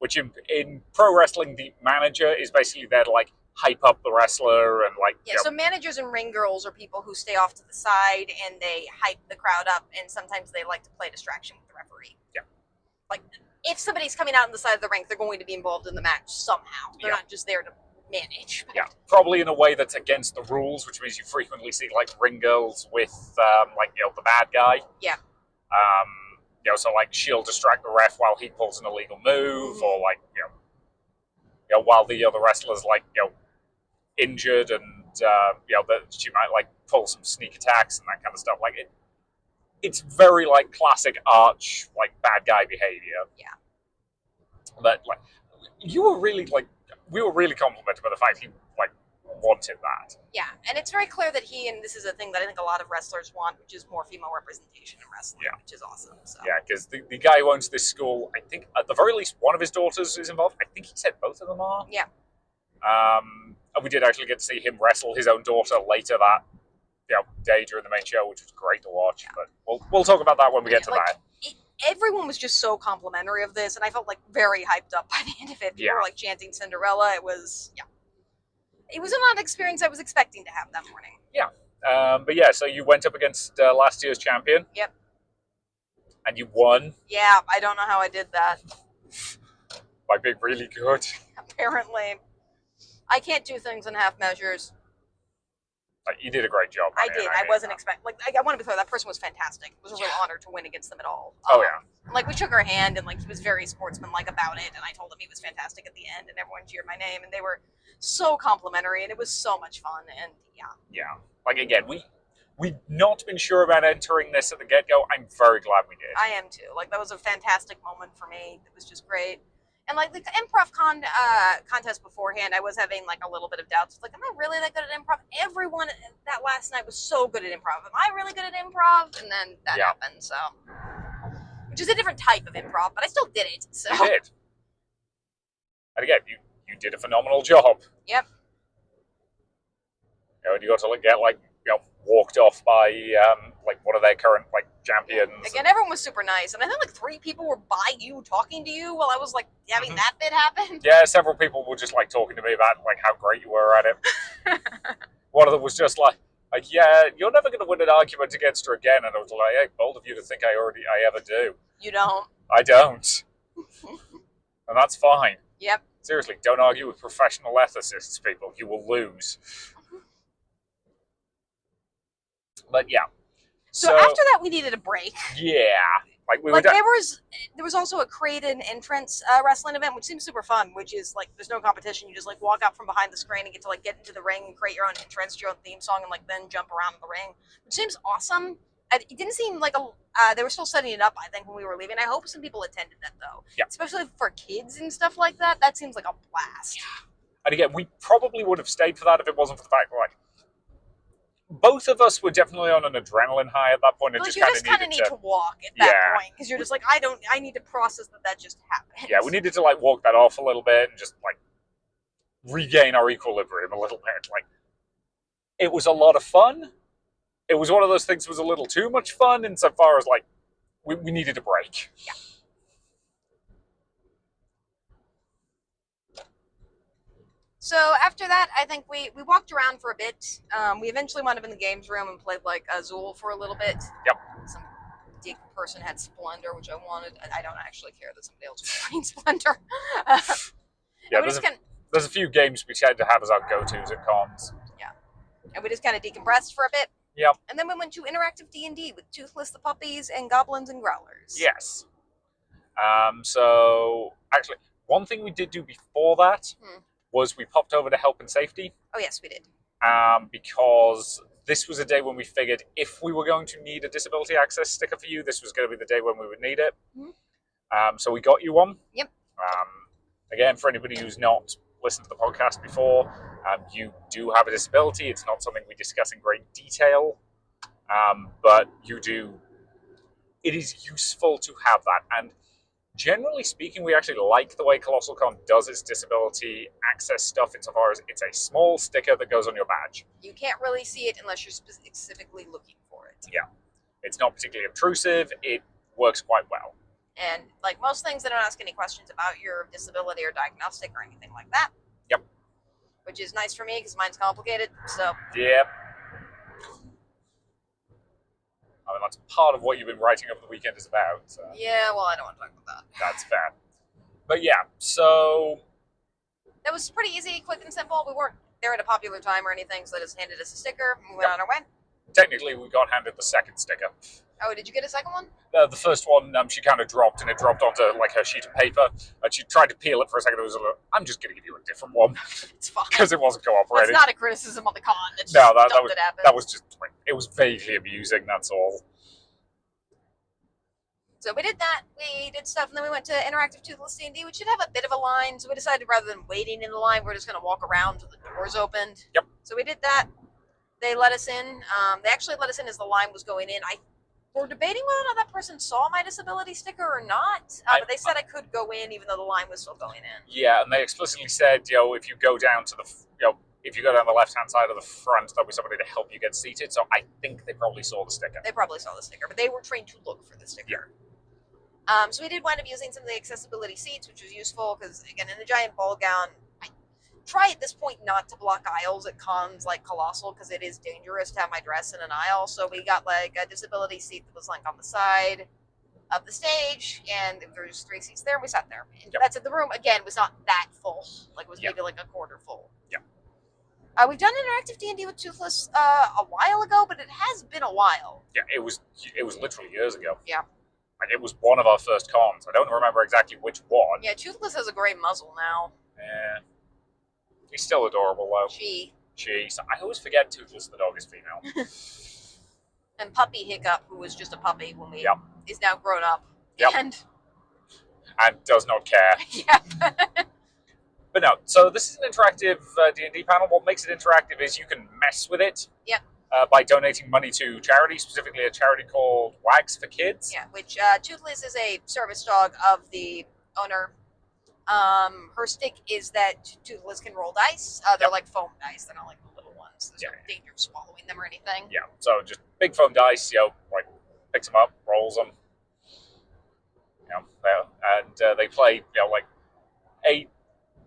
Which in pro wrestling, the manager is basically there to like hype up the wrestler and like. Yeah, so managers and ring girls are people who stay off to the side and they hype the crowd up, and sometimes they like to play distraction with the referee. Yeah. Like, if somebody's coming out on the side of the ring, they're going to be involved in the match somehow. They're not just there to manage. Yeah, probably in a way that's against the rules, which means you frequently see like ring girls with the bad guy. Yeah. So like she'll distract the ref while he pulls an illegal move, or like while the other wrestler's like injured, and she might like pull some sneak attacks and that kind of stuff. Like it's very like classic arch like bad guy behavior. Yeah. But like we were really complimented by the fact he like wanted that. Yeah, and it's very clear that and this is a thing that I think a lot of wrestlers want, which is more female representation in wrestling, which is awesome. So. Yeah, because the guy who owns this school, I think at the very least one of his daughters is involved. I think he said both of them are. Yeah. And we did actually get to see him wrestle his own daughter later that day during the main show, which was great to watch. Yeah. But we'll talk about that when we get to that. Everyone was just so complimentary of this, and I felt like very hyped up by the end of it. People were like chanting Cinderella. It was It was not an experience I was expecting to have that morning. Yeah. So you went up against last year's champion. Yep. And you won. Yeah, I don't know how I did that. By being really good. Apparently. I can't do things in half measures. You did a great job. I did. I wasn't expecting. I want to be clear. That person was fantastic. It was a real honor to win against them at all. Like, we shook her hand, and like he was very sportsmanlike about it, and I told him he was fantastic at the end, and everyone cheered my name, and they were so complimentary, and it was so much fun, and yeah. Like again, we've not been sure about entering this at the get-go. I'm very glad we did. I am too. Like, that was a fantastic moment for me. It was just great. And like the improv contest beforehand, I was having like a little bit of doubts. Like, am I really that good at improv? Everyone that last night was so good at improv. Am I really good at improv? And then that happened. So, which is a different type of improv, but I still did it. So. You did. And again, you did a phenomenal job. Yep. And you got to get walked off by one of their current champions. Again, everyone was super nice, and I think 3 people were by you talking to you while I was having that bit happen. Yeah, several people were just talking to me about how great you were at it. One of them was just yeah, you're never going to win an argument against her again, and I was like, hey, bold of you to think I ever do. You don't. I don't. And that's fine. Yep. Seriously, don't argue with professional ethicists, people. You will lose. But yeah. So after that, we needed a break. Yeah. There was also a create-in entrance wrestling event, which seems super fun, which is there's no competition. You just walk out from behind the screen and get to get into the ring and create your own entrance, your own theme song, and then jump around the ring, which seems awesome. It didn't seem like they were still setting it up, I think, when we were leaving. I hope some people attended that, though. Yeah. Especially for kids and stuff like that. That seems like a blast. Yeah. And again, we probably would have stayed for that if it wasn't for the fact both of us were definitely on an adrenaline high at that point. And you just kind of need to walk at that point, because you're just I need to process that just happened. Yeah, we needed to walk that off a little bit and just regain our equilibrium a little bit. It was a lot of fun. It was one of those things that was a little too much fun insofar as we needed a break. Yeah. So after that, I think we walked around for a bit. We eventually wound up in the games room and played Azul for a little bit. Yep. Some dick person had Splendor, which I wanted. I don't actually care that somebody else was playing Splendor. Yeah, there's a few games we tried to have as our go-tos at cons. Yeah. And we just kind of decompressed for a bit. Yep. And then we went to interactive D&D with Toothless the Puppies and Goblins and Growlers. Yes. So actually, one thing we did do before that was we popped over to Help and Safety. Oh, yes, we did. Because this was a day when we figured if we were going to need a disability access sticker for you, this was going to be the day when we would need it. So we got you one. Yep. Again, for anybody who's not listened to the podcast before, you do have a disability. It's not something we discuss in great detail, but you do. It is useful to have that, and generally speaking, we actually like the way ColossalCon does its disability access stuff insofar as it's a small sticker that goes on your badge. You can't really see it unless you're specifically looking for it. Yeah. It's not particularly obtrusive. It works quite well. And like most things, they don't ask any questions about your disability or diagnostic or anything like that. Yep. Which is nice for me because mine's complicated. So. Yep. I mean, that's part of what you've been writing over the weekend is about. So. Yeah, well, I don't want to talk about that. That's fair. But yeah, so... That was pretty easy, quick and simple. We weren't there at a popular time or anything, so they just handed us a sticker and we went on our way. Technically, we got handed the second sticker. Oh, did you get a second one? The first one, she kind of dropped, and it dropped onto like her sheet of paper. And she tried to peel it for a second. It was a little, I'm just going to give you a different one. It's fine. Because it wasn't cooperating. That's not a criticism on the con. That's just No, that was just, it was vaguely amusing, that's all. So we did that, we did stuff, and then we went to Interactive Toothless D&D, which should have a bit of a line, so we decided rather than waiting in the line, we're just going to walk around until the doors opened. Yep. So we did that. They let us in. They actually let us in as the line was going in. We're debating whether or not that person saw my disability sticker or not, but they said I could go in even though the line was still going in. Yeah, and they explicitly said, if you go down to the, if you go down the left-hand side of the front, there'll be somebody to help you get seated. So I think they probably saw the sticker. They probably saw the sticker, but they were trained to look for the sticker. Yeah. So we did wind up using some of the accessibility seats, which was useful because, again, in the giant ball gown, I try at this point not to block aisles at cons like Colossal because it is dangerous to have my dress in an aisle. So we got like a disability seat that was like on the side of the stage, and there was 3 seats there, and we sat there. And that's it. The room, again, was not that full. Like, it was maybe like a quarter full. Yeah. We've done interactive D&D with Toothless a while ago, but it has been a while. Yeah, it was literally years ago. Yeah. Like, it was one of our first cons. I don't remember exactly which one. Yeah, Toothless has a gray muzzle now. Yeah. He's still adorable, though. She. I always forget Toothless the dog is female. And Puppy Hiccup, who was just a puppy when we is now grown up. Yep. And does not care. Yeah. But no, so this is an interactive D&D panel. What makes it interactive is you can mess with it. Yep. By donating money to charity, specifically a charity called Wags for Kids. Yeah, which Toothless is a service dog of the owner. Her stick is that Toothless can roll dice. They're like foam dice. They're not like the little ones. There's no danger of swallowing them or anything. Yeah, so just big foam dice, like picks them up, rolls them. And they play, like a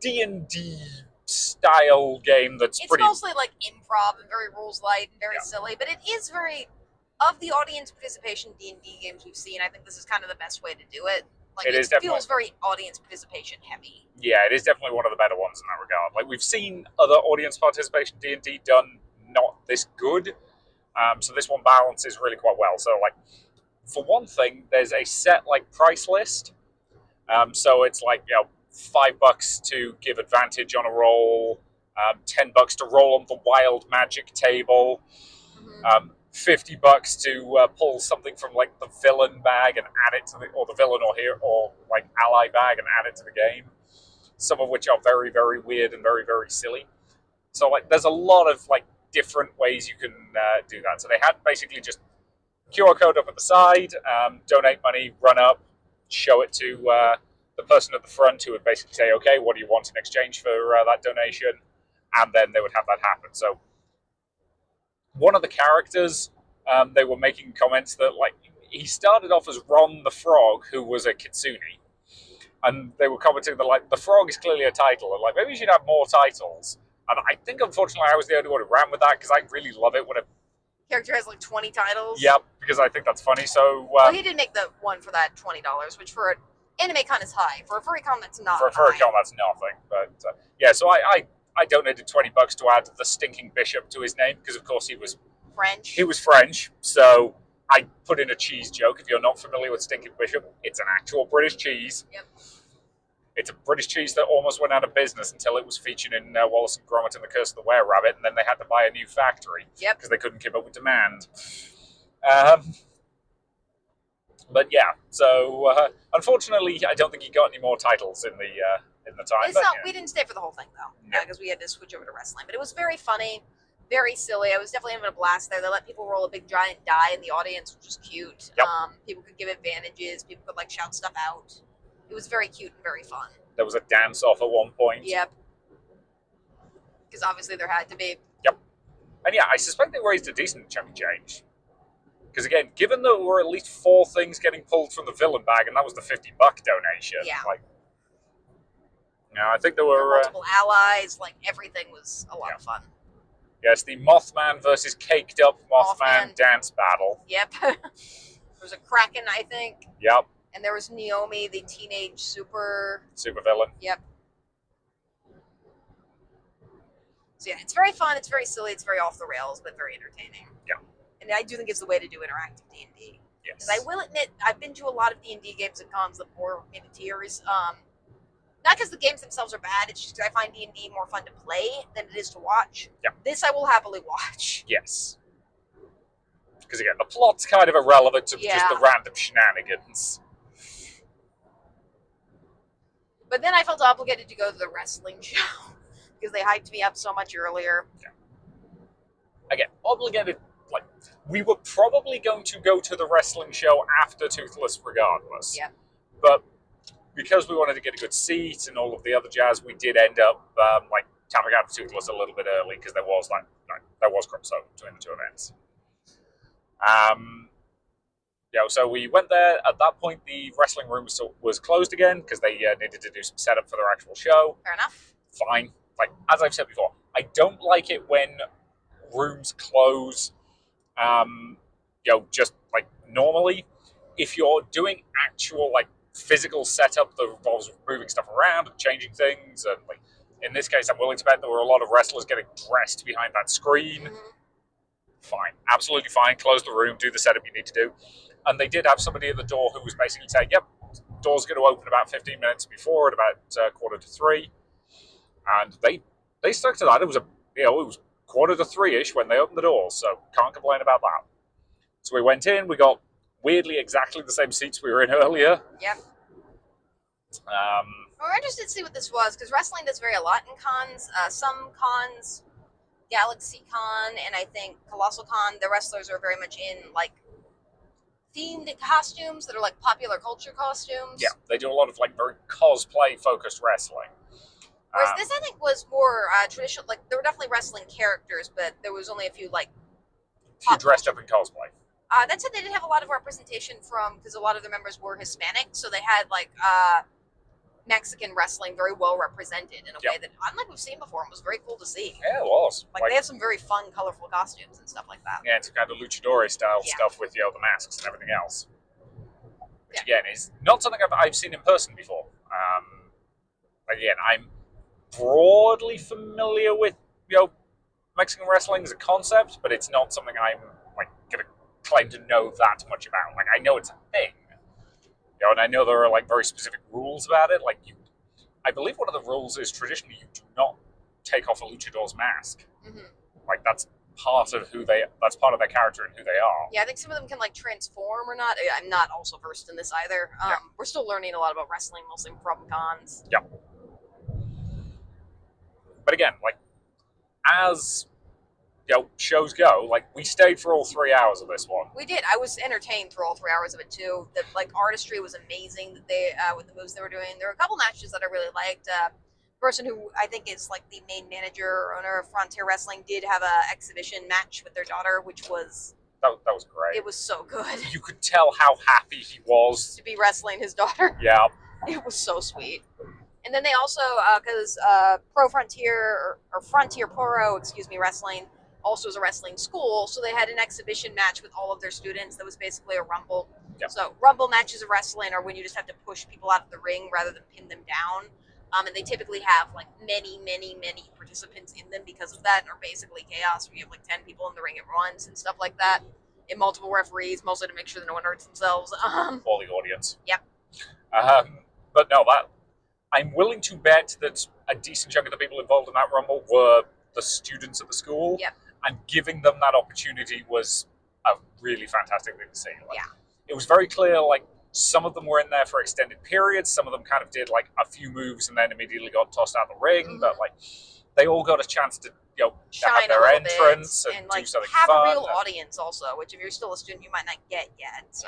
D&D style game that's it's pretty... mostly like improv and very rules light and very silly, but it is very, of the audience participation D&D games we've seen, I think this is kind of the best way to do it. Like, it feels very audience participation heavy. Yeah, it is definitely one of the better ones in that regard. Like, we've seen other audience participation D&D done not this good, so this one balances really quite well. So, like, for one thing, there's a set, like, price list. So it's like, $5 to give advantage on a roll, $10 to roll on the wild magic table, $50 to pull something from like the villain bag and add it to the villain or like ally bag and add it to the game. Some of which are very, very weird and very, very silly. So like, there's a lot of like different ways you can do that. So they had basically just QR code up at the side, donate money, run up, show it to the person at the front who would basically say, okay, what do you want in exchange for that donation? And then they would have that happen. So one of the characters, they were making comments that, like, he started off as Ron the Frog, who was a kitsune. And they were commenting that, like, the frog is clearly a title. And, like, maybe you should have more titles. And I think, unfortunately, I was the only one who ran with that, because I really love it when a character has, like, 20 titles. Yep, because I think that's funny. So, well, he did make the one for that $20, which for an anime con is high. For a furry con, that's not For a furry con, that's nothing. But, yeah, so I donated $20 to add the stinking bishop to his name, because, of course, he was French. He was French, so I put in a cheese joke. If you're not familiar with stinking bishop, it's an actual British cheese. Yep. It's a British cheese that almost went out of business until it was featured in Wallace and Gromit and the Curse of the Were-Rabbit, and then they had to buy a new factory. Yep. Because they couldn't keep up with demand. But yeah, so unfortunately, I don't think he got any more titles in the time. But, We didn't stay for the whole thing though, No. because we had to switch over to wrestling. But it was very funny, very silly. I was definitely having a blast there. They let people roll a big giant die in the audience, which was cute. Yep. People could give advantages. People could like shout stuff out. It was very cute and very fun. There was a dance off at one point. Yep. Because obviously there had to be. Yep. And yeah, I suspect they raised a decent chunk of change. Because again, given that there were at least 4 things getting pulled from the villain bag, and that was the $50 donation. Yeah. Like, I think there were multiple allies. Like everything was a lot of fun. Yes, the Mothman versus Caked Up Mothman dance battle. Yep. There was a Kraken, I think. Yep. And there was Naomi, the teenage super villain. Yep. So yeah, it's very fun. It's very silly. It's very off the rails, but very entertaining. Yeah. And I do think it's the way to do interactive D&D. Yes. Because I will admit, I've been to a lot of D&D games and cons that bore me to tears. Not because the games themselves are bad. It's just I find D&D more fun to play than it is to watch. Yeah. This I will happily watch. Yes. Because again, the plot's kind of irrelevant to just the random shenanigans. But then I felt obligated to go to the wrestling show because they hyped me up so much earlier. Yeah. Again, obligated. Like, we were probably going to go to the wrestling show after Toothless regardless. Yep. But because we wanted to get a good seat and all of the other jazz, we did end up tapping out Toothless a little bit early because there was crossover between the two events. So we went there. At that point, the wrestling room was closed again because they needed to do some setup for their actual show. Fair enough. Fine. Like, as I've said before, I don't like it when rooms close, just like normally. If you're doing actual physical setup that involves moving stuff around and changing things, and like in this case, I'm willing to bet there were a lot of wrestlers getting dressed behind that screen. Mm-hmm. Fine, absolutely fine. Close the room, do the setup you need to do. And they did have somebody at the door who was basically saying, "Yep, door's going to open about 15 minutes before, at about 2:45." And they stuck to that. It was it was 2:45-ish when they opened the doors, so can't complain about that. So we went in. We got weirdly exactly the same seats we were in earlier. Yep. We're interested to see what this was because wrestling does vary a lot in cons. Some cons, GalaxyCon and I think ColossalCon, the wrestlers are very much in themed costumes that are popular culture costumes. Yeah, they do a lot of very cosplay focused wrestling. Whereas this I think was more traditional. There were definitely wrestling characters, but there was only a few few dressed up in cosplay. That said, they did have a lot of representation because a lot of their members were Hispanic, so they had Mexican wrestling very well represented in a way that unlike we've seen before and was very cool to see. Yeah, it was. They have some very fun, colorful costumes and stuff like that. Yeah, it's kind of luchador style stuff with the masks and everything else. Which again is not something I've seen in person before. Again, I'm broadly familiar with Mexican wrestling as a concept, but it's not something I'm going to claim to know that much about. I know it's a thing. And I know there are very specific rules about it. I believe one of the rules is traditionally you do not take off a luchador's mask. Mm-hmm. That's part of that's part of their character and who they are. Yeah, I think some of them can transform or not. I'm not also versed in this either. We're still learning a lot about wrestling, mostly from cons. Yeah. But again, as shows go, we stayed for all 3 hours of this one. We did. I was entertained through all 3 hours of it too. The artistry was amazing that they with the moves they were doing. There were a couple matches that I really liked. The person who I think is the main manager or owner of Frontier Wrestling did have a exhibition match with their daughter, which was that was great. It was so good. You could tell how happy he was to be wrestling his daughter. Yeah. It was so sweet. And then they also, because Pro Frontier, or Frontier Pro, Wrestling, also is a wrestling school, so they had an exhibition match with all of their students that was basically a rumble. Yep. So rumble matches of wrestling are when you just have to push people out of the ring rather than pin them down. And they typically have many participants in them because of that, or basically chaos where you have 10 people in the ring at once and stuff like that. And multiple referees, mostly to make sure that no one hurts themselves. For the audience. Yep. But no, I'm willing to bet that a decent chunk of the people involved in that rumble were the students of the school. Yep. And giving them that opportunity was a really fantastic thing to see. Yeah. it was very clear, like, some of them were in there for extended periods, some of them kind of did like a few moves and then immediately got tossed out of the ring, but like they all got a chance to, to shine have their entrance and do like something have fun. a real audience also, which if you're still a student you might not get yet. So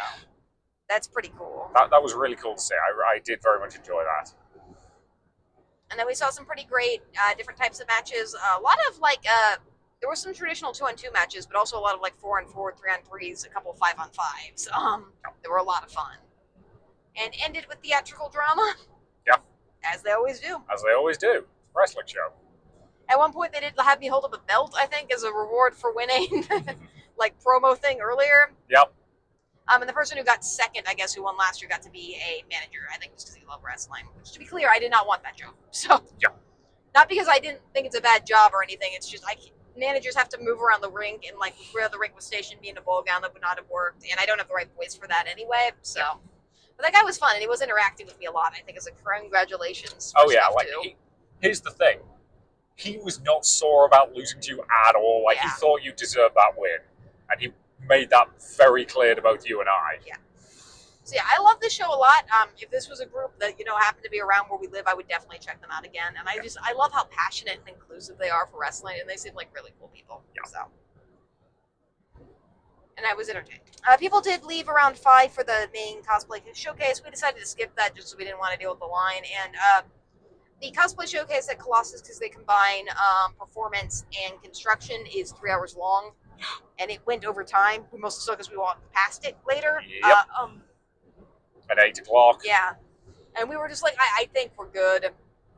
that's pretty cool. That was really cool to see. I did very much enjoy that. And then we saw some pretty great different types of matches. A lot of like there were some traditional 2-on-2 matches, but also a lot of like 4-on-4, 3-on-3s, a couple of 5-on-5s. They were a lot of fun. And ended with theatrical drama. Yeah. As they always do. As they always do. Wrestling show. At one point, they did have me hold up a belt, I think, as a reward for winning. Like promo thing earlier. Yep. And the person who got second, I guess, who won last year, got to be a manager. I think just because he loved wrestling. Which, to be clear, I did not want that job. So, yeah. Not because I didn't think it's a bad job or anything. It's just managers have to move around the rink, and like where the rink was stationed, being a ball gown that would not have worked. And I don't have the right voice for that anyway. So, but that guy was fun, and he was interacting with me a lot. I think as a congratulations. Oh yeah, like here's the thing. He was not sore about losing to you at all. Like he thought you deserved that win, and he made that very clear to both you and I. Yeah. So yeah, I love this show a lot. If this was a group that happened to be around where we live, I would definitely check them out again. And I love how passionate and inclusive they are for wrestling, and they seem like really cool people. Yeah. So. And I was entertained. People did leave around 5 for the main cosplay showcase. We decided to skip that just so we didn't want to deal with the line. And the cosplay showcase at Colossus, because they combine performance and construction, is 3 hours long. And it went over time. We mostly saw because we walked past it later. Yep. At 8 o'clock. Yeah. And we were just like, I think we're good.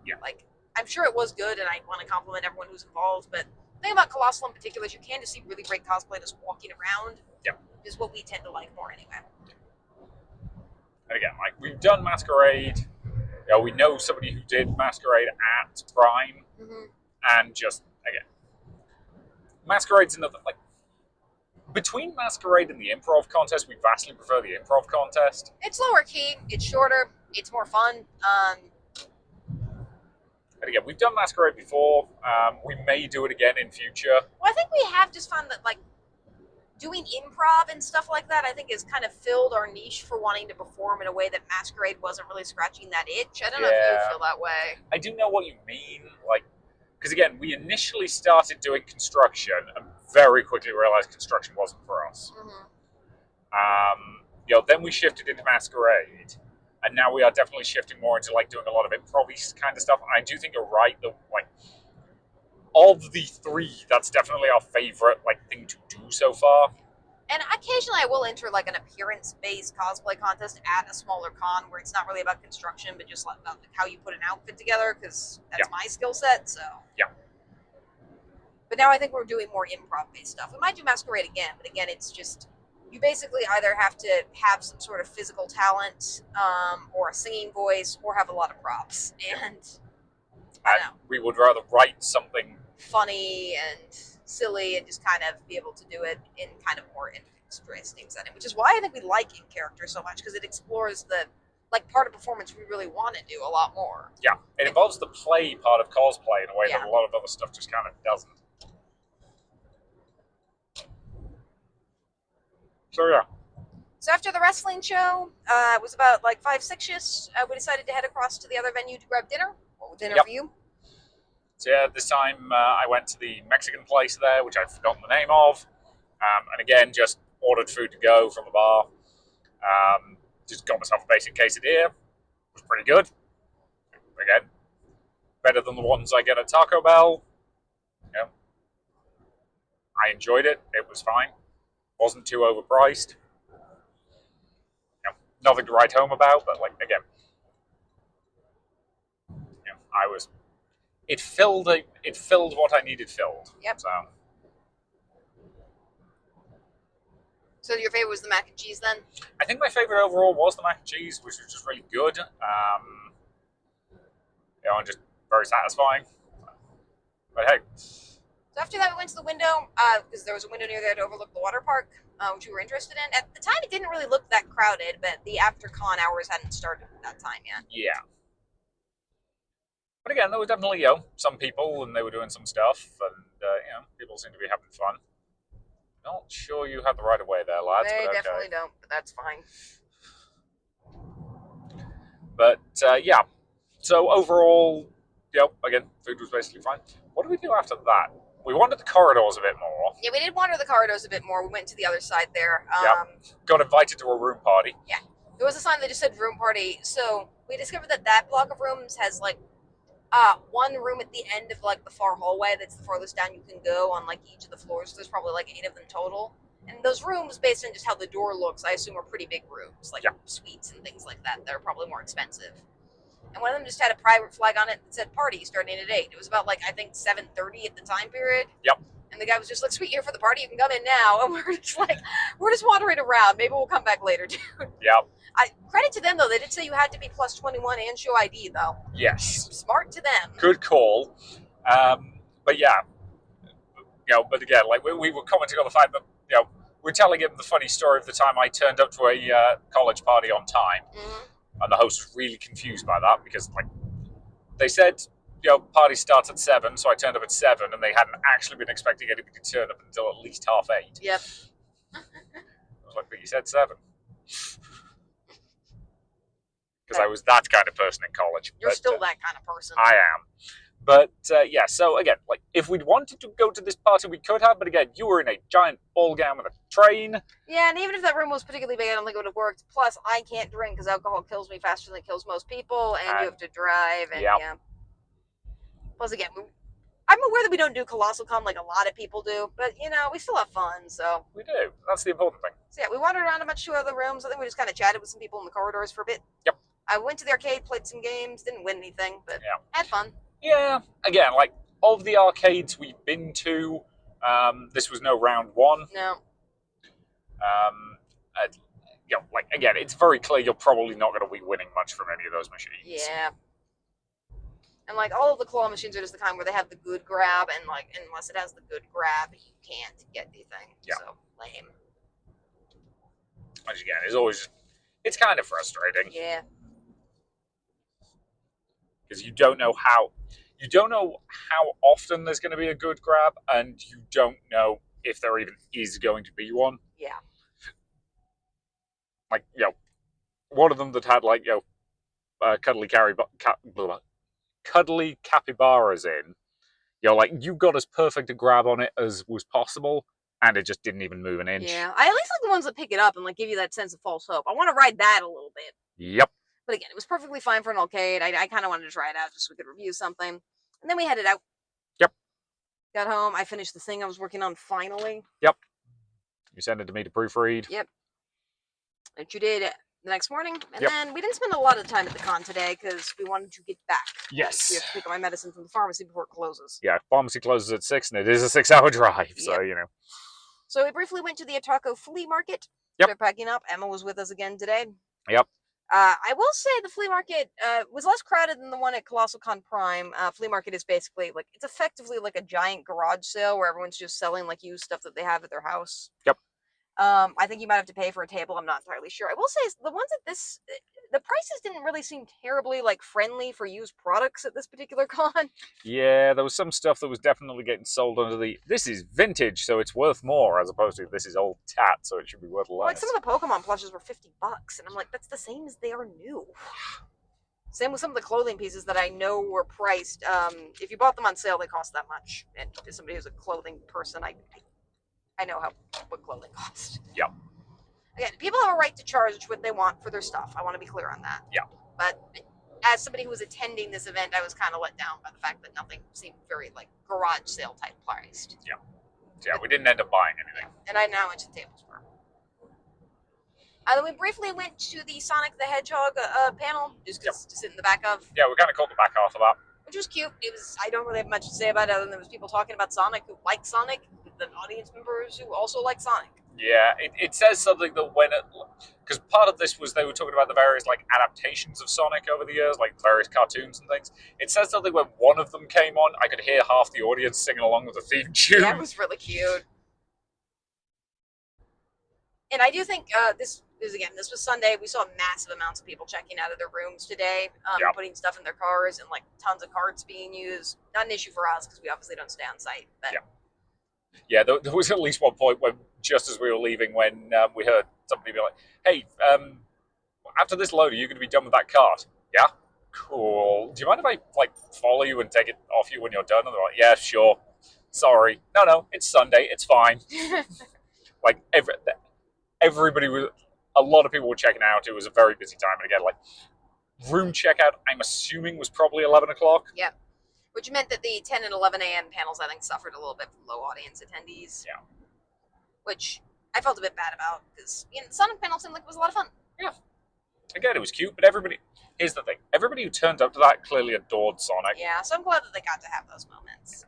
Yeah. Like, I'm sure it was good, and I want to compliment everyone who's involved. But the thing about Colossal in particular is you can just see really great cosplay just walking around. Yeah. Is what we tend to like more anyway. And again, like, we've done Masquerade. We know somebody who did Masquerade at Prime. Mm-hmm. And just, again, Masquerade's another, like, between Masquerade and the improv contest, we vastly prefer the improv contest. It's lower key, it's shorter, it's more fun. And again, we've done Masquerade before. We may do it again in future. Well, I think we have just found that, like, doing improv and stuff like that, I think, has kind of filled our niche for wanting to perform in a way that Masquerade wasn't really scratching that itch. I don't know if you feel that way. I do know what you mean. Like, because again, we initially started doing construction and very quickly realized construction wasn't for us. Mm-hmm. Then we shifted into Masquerade, and now we are definitely shifting more into like doing a lot of improv-y kind of stuff. And I do think you're right that like of the 3, that's definitely our favorite like thing to do so far. And occasionally I will enter like an appearance-based cosplay contest at a smaller con where it's not really about construction, but just like about how you put an outfit together, because that's my skill set. So yeah. But now I think we're doing more improv-based stuff. We might do Masquerade again, but again, it's just you basically either have to have some sort of physical talent, or a singing voice, or have a lot of props. And we would rather write something funny and silly and just kind of be able to do it in kind of more interesting setting, which is why I think we like In Character so much, because it explores the like part of performance we really want to do a lot more. Yeah, it involves the play part of cosplay in a way that a lot of other stuff just kind of doesn't. So yeah. So after the wrestling show, it was about like 5-6ish. We decided to head across to the other venue to grab dinner. What was dinner for you? So yeah, this time I went to the Mexican place there, which I've forgotten the name of. And again, just ordered food to go from the bar. Just got myself a basic quesadilla. It was pretty good. Again, better than the ones I get at Taco Bell. Yeah. I enjoyed it. It was fine. Wasn't too overpriced. Nothing to write home about, but like again, It filled what I needed filled. Yep. So your favorite was the mac and cheese then? I think my favorite overall was the mac and cheese, which was just really good. And just very satisfying. But hey. So after that, we went to the window, because there was a window near there to overlook the water park, which we were interested in. At the time, it didn't really look that crowded, but the after-con hours hadn't started at that time yet. Yeah. But again, there were definitely, some people, and they were doing some stuff, and, people seemed to be having fun. Not sure you had the right of way there, lads, They but okay. definitely don't, but that's fine. But yeah, so overall, again, food was basically fine. What did we do after that? We wandered the corridors a bit more. Yeah, we did wander the corridors a bit more. We went to the other side there. Got invited to a room party. Yeah, there was a sign that just said room party. So we discovered that block of rooms has like one room at the end of like the far hallway. That's the farthest down you can go on like each of the floors. There's probably like 8 of them total. And those rooms, based on just how the door looks, I assume are pretty big rooms, like suites and things like that. That are probably more expensive. And one of them just had a private flag on it that said party starting at 8. It was about like I think 7:30 at the time period. Yep. And the guy was just like, "Sweet, here for the party. You can come in now." And we're just wandering around. Maybe we'll come back later, dude. Yep. Credit to them though. They did say you had to be plus 21 and show ID though. Yes. Smart to them. Good call. But yeah, but again, like we were commenting on the fact that we're telling him the funny story of the time I turned up to a college party on time, and the host was really confused by that because like they said. Party starts at 7, so I turned up at 7, and they hadn't actually been expecting anybody to turn up until at least 8:30. Yep. I was like, but you said 7. Because I was that kind of person in college. You're still that kind of person. I am. But yeah, so again, like if we'd wanted to go to this party, we could have. But again, you were in a giant ball gown with a train. Yeah, and even if that room was particularly big, I don't think it would have worked. Plus, I can't drink because alcohol kills me faster than it kills most people, and you have to drive. And yeah. Plus, again, I'm aware that we don't do ColossalCon like a lot of people do, but we still have fun. So we do. That's the important thing. So yeah, we wandered around a bunch of other rooms. I think we just kind of chatted with some people in the corridors for a bit. Yep. I went to the arcade, played some games, didn't win anything, but had fun. Yeah. Again, like of the arcades we've been to, this was no round one. No. Like again, it's very clear you're probably not going to be winning much from any of those machines. Yeah. And like all of the claw machines are just the kind where they have the good grab, and like unless it has the good grab, you can't get anything. Yeah. So lame. Which again is always it's kind of frustrating. Yeah. Because you don't know how often there's going to be a good grab, and you don't know if there even is going to be one. Yeah. Like one of them that had like cuddly capybaras in. Like you got as perfect a grab on it as was possible, and it just didn't even move an inch. Yeah, I at least like the ones that pick it up and like give you that sense of false hope. I want to ride that a little bit. Yep. But again, it was perfectly fine for an arcade. I kind of wanted to try it out just so we could review something, and then we headed out. Yep. Got home. I finished the thing I was working on finally. Yep. You sent it to me to proofread. Yep. Which you did the next morning, and then we didn't spend a lot of time at the con today because we wanted to get back. Yes. We have to pick up my medicine from the pharmacy before it closes. Yeah, pharmacy closes at 6, and it is a 6-hour drive, so So we briefly went to the Otaco flea market. Yep. Started packing up. Emma was with us again today. Yep. I will say the flea market was less crowded than the one at ColossalCon Prime. Flea market is basically it's effectively like a giant garage sale where everyone's just selling like used stuff that they have at their house. Yep. I think you might have to pay for a table. I'm not entirely sure. I will say the ones at the prices didn't really seem terribly friendly for used products at this particular con. Yeah, there was some stuff that was definitely getting sold under this is vintage, so it's worth more, as opposed to this is old tat, so it should be worth less. Like some of the Pokemon plushes were $50, and I'm like, that's the same as they are new. Same with some of the clothing pieces that I know were priced. If you bought them on sale, they cost that much. And as somebody who's a clothing person, I know what clothing costs. Yeah. Again, people have a right to charge what they want for their stuff. I want to be clear on that. Yeah. But as somebody who was attending this event, I was kind of let down by the fact that nothing seemed very garage sale type priced. Yeah. Yeah, we didn't end up buying anything. And I now went to the tables for. And then we briefly went to the Sonic the Hedgehog panel, just to sit in the back of. Yeah, we kind of caught the back half of that. Which was cute. I don't really have much to say about it other than there was people talking about Sonic who like Sonic, the audience members who also like Sonic. Yeah, it says something that because part of this was they were talking about the various adaptations of Sonic over the years, like various cartoons and things. It says something when one of them came on, I could hear half the audience singing along with the theme tune. Yeah, it was really cute. And I do think this was Sunday. We saw massive amounts of people checking out of their rooms today, putting stuff in their cars, and tons of carts being used. Not an issue for us because we obviously don't stay on site. But yeah, there was at least one point when just as we were leaving when we heard somebody be like, "Hey, after this load, are you going to be done with that cart?" Yeah, cool. Do you mind if I like follow you and take it off you when you're done? And they're like, "Yeah, sure." Sorry, no, it's Sunday. It's fine. Like everybody was, a lot of people were checking out. It was a very busy time, and again, like room checkout, I'm assuming was probably 11 o'clock. Yep. Which meant that the 10 and 11 a.m. panels, I think, suffered a little bit from low audience attendees. Yeah. Which I felt a bit bad about because the Sonic panel seemed like it was a lot of fun. Yeah. Again, it was cute, but everybody. Here's the thing: everybody who turned up to that clearly adored Sonic. Yeah, so I'm glad that they got to have those moments.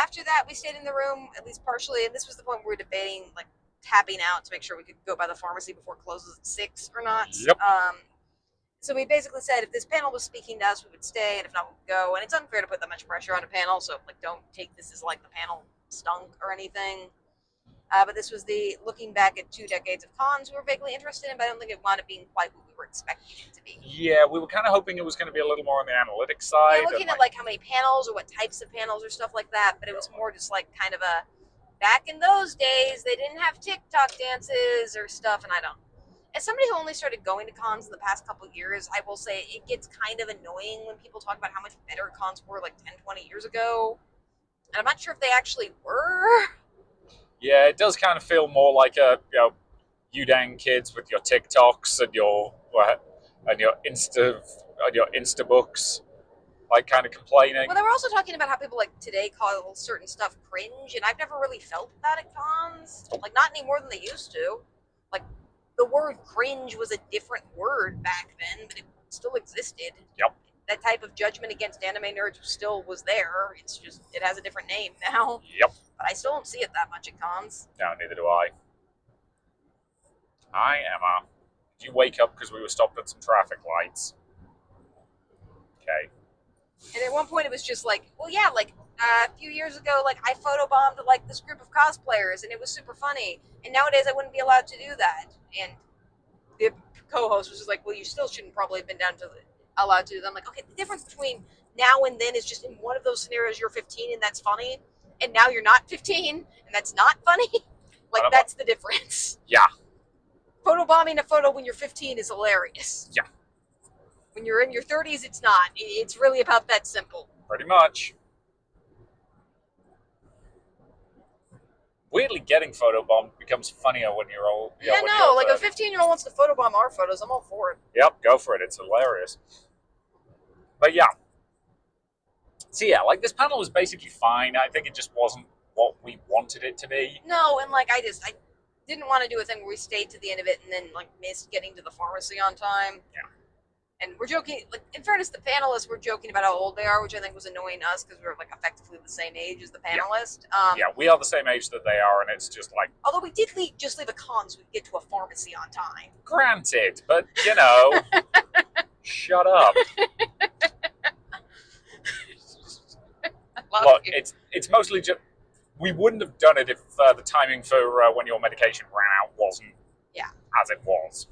After that, we stayed in the room, at least partially, and this was the point where we were debating, like, tapping out to make sure we could go by the pharmacy before it closes at 6 or not. Yep. So we basically said if this panel was speaking to us, we would stay, and if not, we'd go. And it's unfair to put that much pressure on a panel, so, like, don't take this as, like, the panel stunk or anything. But this was the looking back at 2 decades of cons we were vaguely interested in, but I don't think it wound up being quite what we were expecting it to be. Yeah, we were kind of hoping it was going to be a little more on the analytics side. Yeah, looking at like how many panels or what types of panels or stuff like that, but it was more just like kind of a back in those days they didn't have TikTok dances or stuff, and I don't. As somebody who only started going to cons in the past couple of years, I will say it gets kind of annoying when people talk about how much better cons were like 10, 20 years ago. And I'm not sure if they actually were. Yeah, it does kind of feel more like you dang kids with your TikToks and your Insta books, like kind of complaining. Well, they were also talking about how people like today call certain stuff cringe, and I've never really felt that at cons. Like not any more than they used to. Like the word cringe was a different word back then, but it still existed. Yep. That type of judgment against anime nerds still was there. It's just it has a different name now. Yep. But I still don't see it that much at cons. No, neither do I. Hi, Emma. Did you wake up because we were stopped at some traffic lights? Okay. And at one point it was just like, well, yeah, like a few years ago, like I photobombed like this group of cosplayers, and it was super funny. And nowadays I wouldn't be allowed to do that. And the co-host was just like, well, you still shouldn't probably have been allowed to do that. I'm like, okay, the difference between now and then is just in one of those scenarios you're 15 and that's funny, and now you're not 15 and that's not funny. Like that's the difference. Yeah. Photobombing a photo when you're 15 is hilarious. Yeah. When you're in your 30s, it's not. It's really about that simple. Pretty much. Weirdly, getting photobombed becomes funnier when you're old. Yeah, no, like a 15-year-old wants to photobomb our photos. I'm all for it. Yep, go for it. It's hilarious. But yeah. So yeah, like this panel was basically fine. I think it just wasn't what we wanted it to be. No, and like I didn't want to do a thing where we stayed to the end of it and then like missed getting to the pharmacy on time. Yeah. And we're joking, like in fairness, the panelists were joking about how old they are, which I think was annoying us because we were like effectively the same age as the panelist. Yeah, we are the same age that they are, and it's just like. Although we did just leave a con so we could get to a pharmacy on time. Granted, but you know, shut up. Look, it's mostly just we wouldn't have done it if the timing for when your medication ran out wasn't as it was.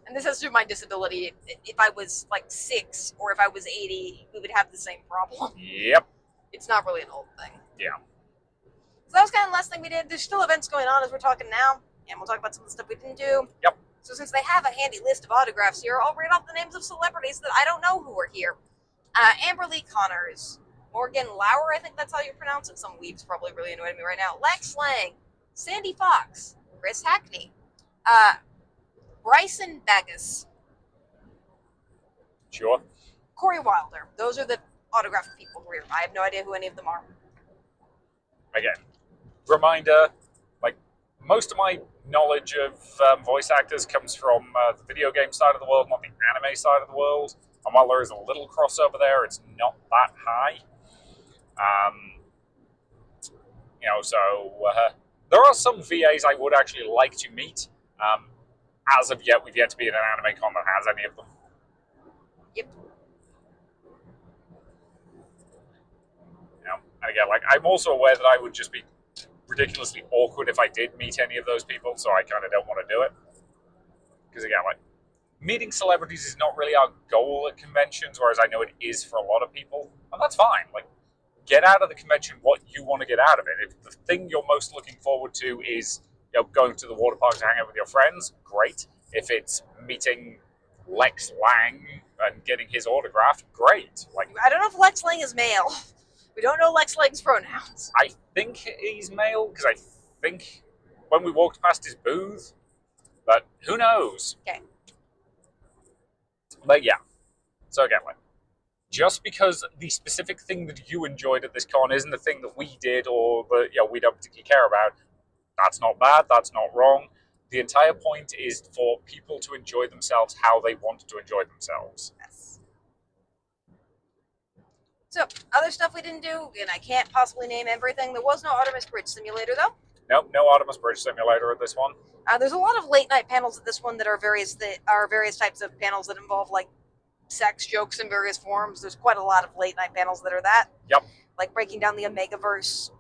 And this has to do with my disability. If I was like 6 or if I was 80, we would have the same problem. Yep. It's not really an old thing. Yeah. So that was kind of the last thing we did. There's still events going on as we're talking now, and we'll talk about some of the stuff we didn't do. Yep. So since they have a handy list of autographs here, I'll read off the names of celebrities that I don't know who are here. Amber Lee Connors, Morgan Lauer, I think that's how you pronounce it. Some weeb's probably really annoying me right now. Lex Lang, Sandy Fox, Chris Hackney, Bryson Bagus. Sure. Corey Wilder. Those are the autographed people here. I have no idea who any of them are. Again, reminder, like, most of my knowledge of voice actors comes from the video game side of the world, not the anime side of the world. And while there is a little crossover there, it's not that high. So there are some VAs I would actually like to meet. As of yet, we've yet to be at an anime con that has any of them. Yep. And again, like, I'm also aware that I would just be ridiculously awkward if I did meet any of those people, so I kind of don't want to do it. Because again, like, meeting celebrities is not really our goal at conventions, whereas I know it is for a lot of people, and that's fine. Like, get out of the convention what you want to get out of it. If the thing you're most looking forward to is going to the water park to hang out with your friends, great. If it's meeting Lex Lang and getting his autograph, great. Like, I don't know if Lex Lang is male. We don't know Lex Lang's pronouns. I think he's male because I think when we walked past his booth, but who knows? Okay. But yeah, so again, like, just because the specific thing that you enjoyed at this con isn't the thing that we did or that we don't particularly care about, that's not bad, that's not wrong. The entire point is for people to enjoy themselves how they want to enjoy themselves. Yes. So, other stuff we didn't do, and I can't possibly name everything. There was no Artemis Bridge Simulator, though. Nope, no Artemis Bridge Simulator at this one. There's a lot of late night panels at this one that are various types of panels that involve like sex jokes in various forms. There's quite a lot of late night panels that are that. Yep. Like breaking down the Omegaverse,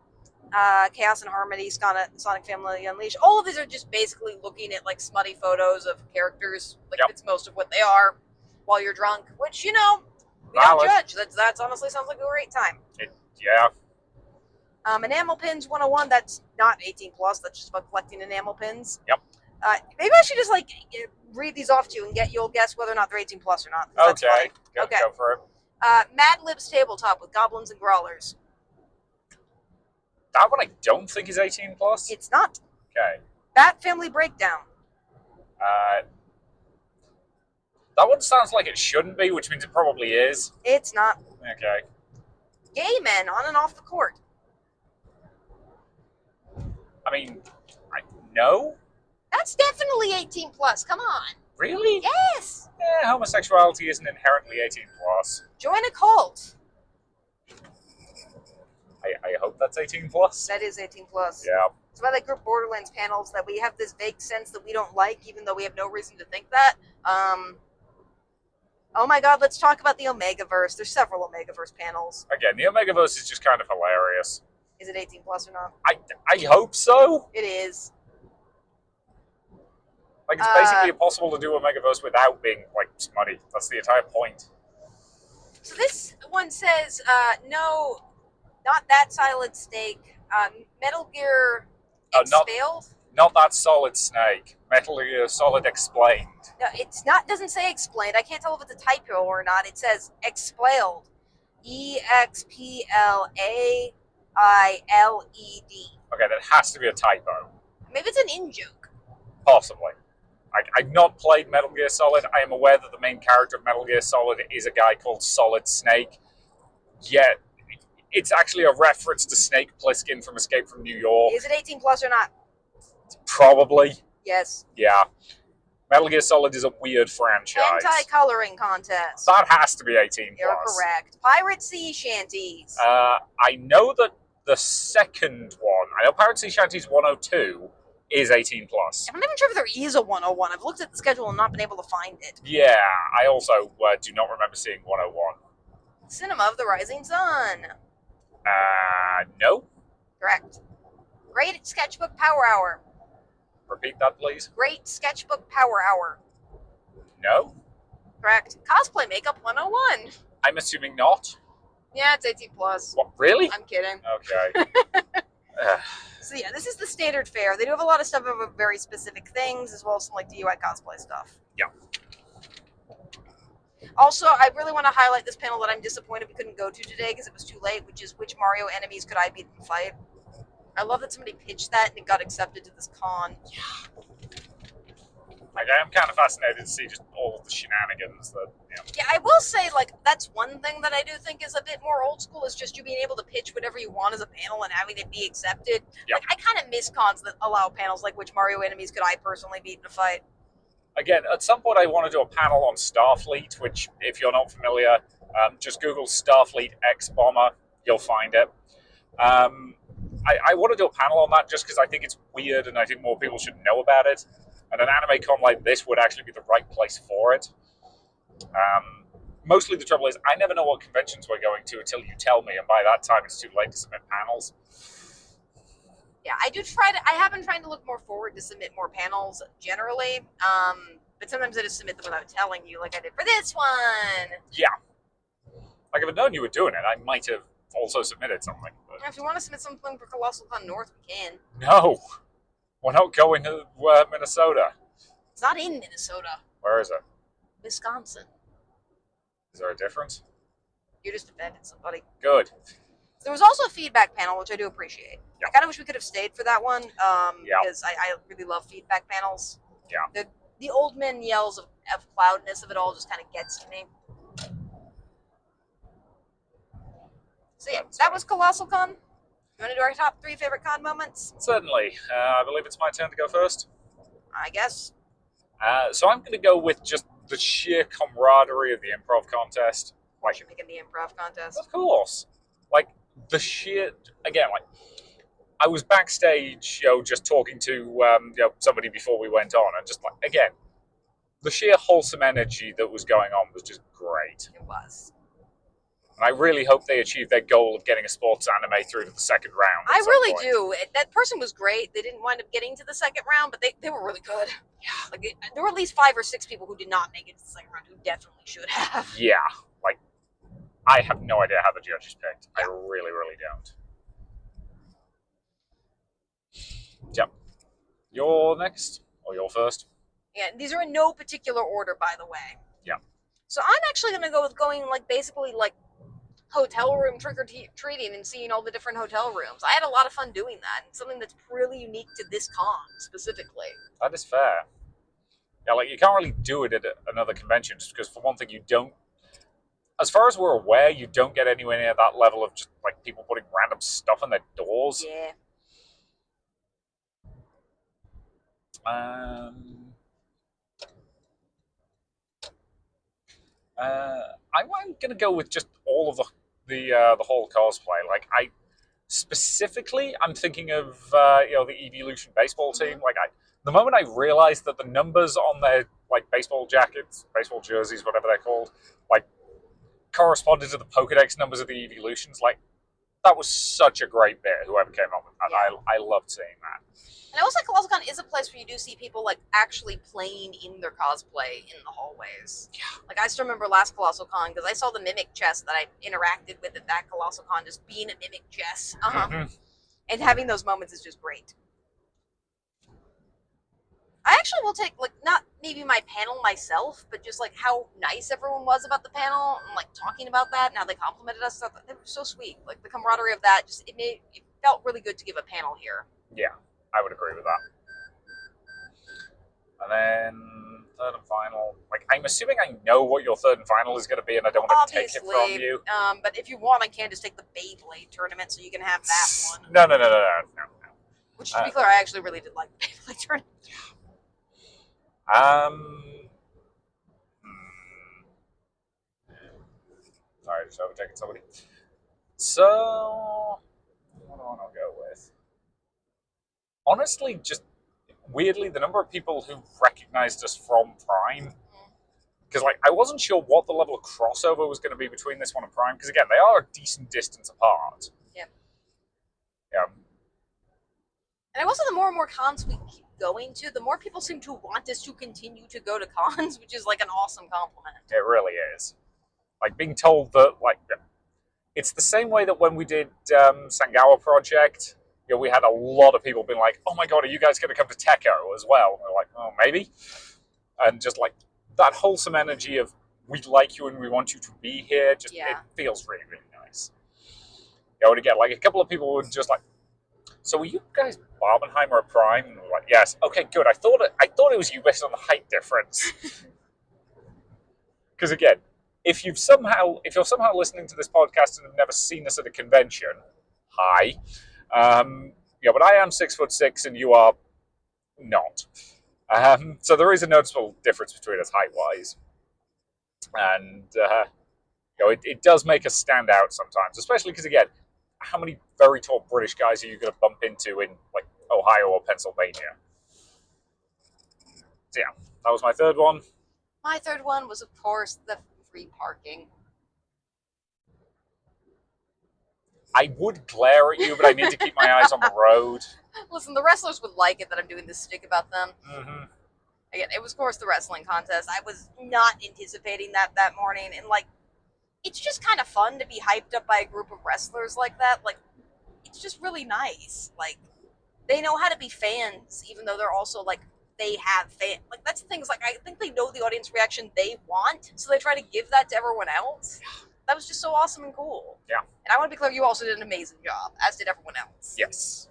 Chaos and Harmony, Sonic Family Unleashed. All of these are just basically looking at like smutty photos of characters. Like it's most of what they are while you're drunk, which we don't judge. That's honestly sounds like a great time. Yeah. Enamel Pins 101, that's not 18 plus, that's just about collecting enamel pins. Yep. Maybe I should just like read these off to you and you'll guess whether or not they're 18 plus or not. Okay. Go for it. Mad Libs Tabletop with Goblins and Growlers. That one I don't think is 18 plus. It's not. Okay. Bat Family Breakdown. That one sounds like it shouldn't be, which means it probably is. It's not. Okay. Gay Men on and off the court. I mean, no. That's definitely 18 plus. Come on. Really? Yes. Yeah, homosexuality isn't inherently 18 plus. Join a cult. I hope that's 18 plus. That is 18 plus. Yeah. It's why that group Borderlands panels that we have this vague sense that we don't like, even though we have no reason to think that. Oh my god, let's talk about the Omegaverse. There's several Omegaverse panels. Again, the Omegaverse is just kind of hilarious. Is it 18 plus or not? I hope so. It is. Like, it's basically impossible to do Omegaverse without being, like, smutty. That's the entire point. So this one says, no, not that Silent Snake. Metal Gear Expelled? Not that Solid Snake. Metal Gear Solid Explained. No, it's not. Doesn't say explained. I can't tell if it's a typo or not. It says Expelled. EXPLAILED. Okay, that has to be a typo. Maybe it's an in-joke. Possibly. I've not played Metal Gear Solid. I am aware that the main character of Metal Gear Solid is a guy called Solid Snake. Yet, it's actually a reference to Snake Plissken from Escape from New York. Is it 18 plus or not? Probably. Yes. Yeah. Metal Gear Solid is a weird franchise. Anti-coloring contest. That has to be 18 You're plus. correct. Pirate Sea Shanties. I know that the second one, I know Pirate Sea Shanties 102 is 18 plus. I'm not even sure if there is a 101. I've looked at the schedule and not been able to find it. Yeah, I also do not remember seeing 101. Cinema of the Rising Sun. No. Correct. Great Sketchbook Power Hour. Repeat that, please. Great Sketchbook Power Hour. No. Correct. Cosplay Makeup 101. I'm assuming not. Yeah, it's 18 plus. What, really? I'm kidding. Okay. So yeah, this is the standard fare. They do have a lot of stuff of very specific things, as well as some like DUI cosplay stuff. Yeah. Also, I really want to highlight this panel that I'm disappointed we couldn't go to today because it was too late, which is which Mario enemies could I beat in a fight. I love that somebody pitched that and it got accepted to this con. Like, I am kind of fascinated to see just all of the shenanigans that, Yeah, I will say, like, that's one thing that I do think is a bit more old school, is just you being able to pitch whatever you want as a panel and having it be accepted. Yep. Like, I kind of miss cons that allow panels like which Mario enemies could I personally beat in a fight. Again, at some point I want to do a panel on Starfleet, which, if you're not familiar, just Google Starfleet X Bomber, you'll find it. I want to do a panel on that just because I think it's weird and I think more people should know about it. And an anime con like this would actually be the right place for it. Mostly the trouble is I never know what conventions we're going to until you tell me, and by that time it's too late to submit panels. Yeah, I have been trying to look more forward to submit more panels generally, but sometimes I just submit them without telling you, like I did for this one. Yeah. Like, if I'd known you were doing it, I might have also submitted something. But If you want to submit something for ColossalCon North, we can. no, we're not going to Minnesota. It's not in Minnesota. Where is it? Wisconsin. Is there a difference? You just offended somebody. Good. There was also a feedback panel, which I do appreciate. Yeah. I kind of wish we could have stayed for that one, Yeah. because I really love feedback panels. Yeah. The old man yells of cloudness of it all just kind of gets to me. So yeah, that was ColossalCon. You want to do our top 3 favorite con moments? Certainly. I believe it's my turn to go first. I guess. So I'm going to go with just the sheer camaraderie of the improv contest. Of course, you're making the improv contest. Of course. Like, the sheer... Again, like, I was backstage, just talking to somebody before we went on, and just, like, again, the sheer wholesome energy that was going on was just great. It was. And I really hope they achieve their goal of getting a sports anime through to the second round. I really do. That person was great. They didn't wind up getting to the second round, but they were really good. Yeah. Like, there were at least 5 or 6 people who did not make it to the second round who definitely should have. Yeah. Like, I have no idea how the judges picked. I really, really don't. Yep. You're next? Or you're first? Yeah, these are in no particular order, by the way. Yeah. So I'm actually going to go with going, basically, hotel room trick-or-treating and seeing all the different hotel rooms. I had a lot of fun doing that, and something that's really unique to this con, specifically. That is fair. Yeah, like, you can't really do it at another convention, just because, for one thing, you don't... As far as we're aware, you don't get anywhere near that level of just, people putting random stuff on their doors. Yeah. I'm going to go with just all of the whole cosplay. I'm thinking of the Evolution baseball team. The moment I realized that the numbers on their baseball jackets, baseball jerseys, whatever they're called, corresponded to the Pokedex numbers of the Evolutions, that was such a great bit. Whoever came up with that, Yeah. I loved seeing that. And I will say ColossalCon is a place where you do see people actually playing in their cosplay in the hallways. Yeah. I still remember last ColossalCon because I saw the mimic chess that I interacted with at that ColossalCon just being a mimic chess. Mm-hmm. And having those moments is just great. I actually will take not maybe my panel myself, but just how nice everyone was about the panel and talking about that and how they complimented us. Stuff. They were so sweet. The camaraderie of that it felt really good to give a panel here. Yeah. I would agree with that. And then third and final. I'm assuming I know what your third and final is going to be, and I don't want to take it from you. But if you want, I can just take the Beyblade tournament, so you can have that one. No. Which, to be clear, I actually really did like the Beyblade tournament. Sorry, just overtaking somebody. So, what do I want to go with? Honestly, just weirdly, the number of people who recognized us from Prime, because I wasn't sure what the level of crossover was going to be between this one and Prime, because again, they are a decent distance apart. Yeah. Yeah. And I will say the more and more cons we keep going to, the more people seem to want us to continue to go to cons, which is an awesome compliment. It really is. Being told that, it's the same way that when we did Sangawa Project, we had a lot of people being like, oh my god, are you guys going to come to Techo as well? And we're like, oh, maybe. And just that wholesome energy of, we like you and we want you to be here, it feels really, really nice. And again, a couple of people were just so were you guys Barbenheimer at Prime? And we're like, yes. Okay, good. I thought it was you based on the height difference. Because again, if you're somehow listening to this podcast and have never seen us at a convention, hi. But I am 6'6" and you are not. So there is a noticeable difference between us height-wise. And, it does make us stand out sometimes, especially because, again, how many very tall British guys are you going to bump into in, Ohio or Pennsylvania? So, yeah, that was my third one. My third one was, of course, the free parking. I would glare at you, but I need to keep my eyes on the road. Listen, the wrestlers would like it that I'm doing this stick about them. Mm-hmm. Again, it was, of course, the wrestling contest. I was not anticipating that morning, and it's just kind of fun to be hyped up by a group of wrestlers like that. Like, it's just really nice. Like, they know how to be fans, even though they're also like they have fan. Like, that's the thing. Is like I think they know the audience reaction they want, so they try to give that to everyone else. That was just so awesome and cool. Yeah. And I want to be clear, you also did an amazing job, as did everyone else. Yes.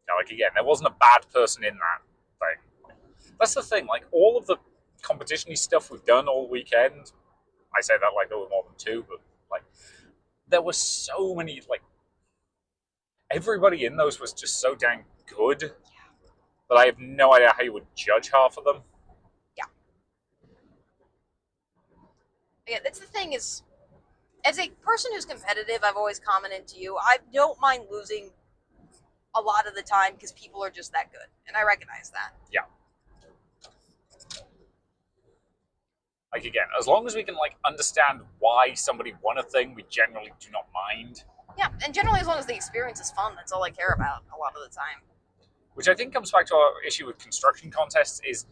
Now, like, again, there wasn't a bad person in that thing. That's the thing. Like, all of the competition-y stuff we've done all weekend, I say that like there were more than two, but like there were so many, like everybody in those was just so dang good that I have no idea how you would judge half of them. Yeah, that's the thing is, as a person who's competitive, I've always commented to you, I don't mind losing a lot of the time because people are just that good, and I recognize that. Yeah. Like, again, as long as we can like understand why somebody won a thing, we generally do not mind. Yeah, and generally as long as the experience is fun, that's all I care about a lot of the time. Which I think comes back to our issue with construction contests is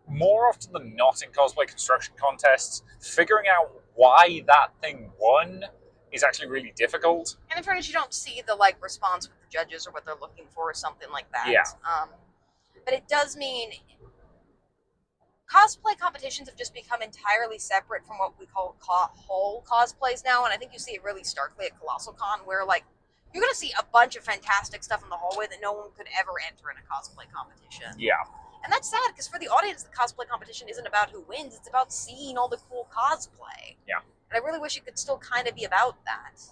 more often than not in cosplay construction contests, figuring out why that thing won is actually really difficult. And in fairness, you don't see the like response with the judges or what they're looking for or something like that. Yeah. But it does mean cosplay competitions have just become entirely separate from what we call whole cosplays now, and I think you see it really starkly at ColossalCon, where like you're going to see a bunch of fantastic stuff in the hallway that no one could ever enter in a cosplay competition. Yeah. And that's sad, because for the audience, the cosplay competition isn't about who wins, it's about seeing all the cool cosplay. Yeah. And I really wish it could still kind of be about that.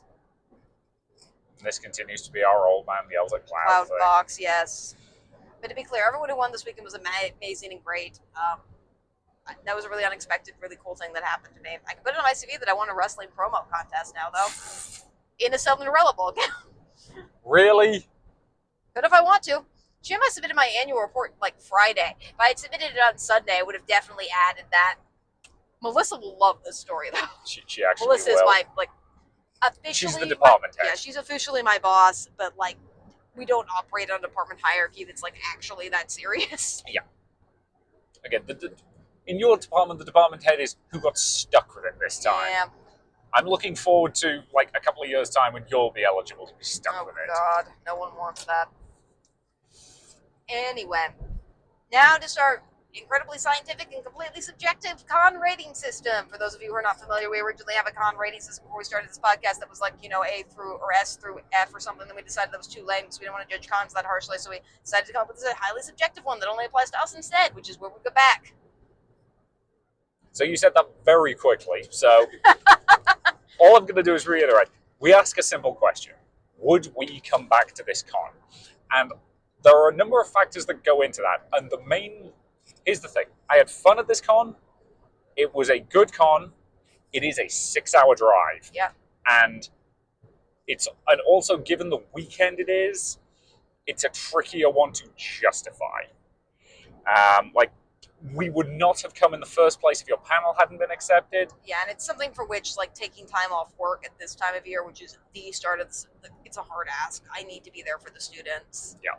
And this continues to be our old man yells at Cloud thing. Box, yes. But to be clear, everyone who won this weekend was amazing and great. That was a really unexpected, really cool thing that happened to me. I can put it on my CV that I won a wrestling promo contest now, though. In a Cinderella book. Really? But if I want to. Jim, I submitted my annual report like Friday. If I had submitted it on Sunday, I would have definitely added that. Melissa will love this story, though. She actually Melissa will. is my, like, officially... She's the department head. Yeah, she's officially my boss, but, like, we don't operate on a department hierarchy that's, like, actually that serious. Yeah. Again, in your department, the department head is who got stuck with it this time. Yeah. I'm looking forward to, like, a couple of years' time when you'll be eligible to be stuck with it. Oh, God. No one wants that. Anyway, now to start incredibly scientific and completely subjective con rating system. For those of you who are not familiar, we originally have a con rating system before we started this podcast that was like, you know, A through or S through F or something. Then we decided that was too lame, so we didn't want to judge cons that harshly. So we decided to come up with this highly subjective one that only applies to us instead, which is where we go back. So you said that very quickly. So all I'm going to do is reiterate. We ask a simple question. Would we come back to this con? And there are a number of factors that go into that. And the main... Here's the thing. I had fun at this con. It was a good con. It is a 6-hour drive. Yeah. And also, given the weekend it is, it's a trickier one to justify. Like, we would not have come in the first place if your panel hadn't been accepted. Yeah, and it's something for which, like, taking time off work at this time of year, which is the start of it's a hard ask. I need to be there for the students. Yeah.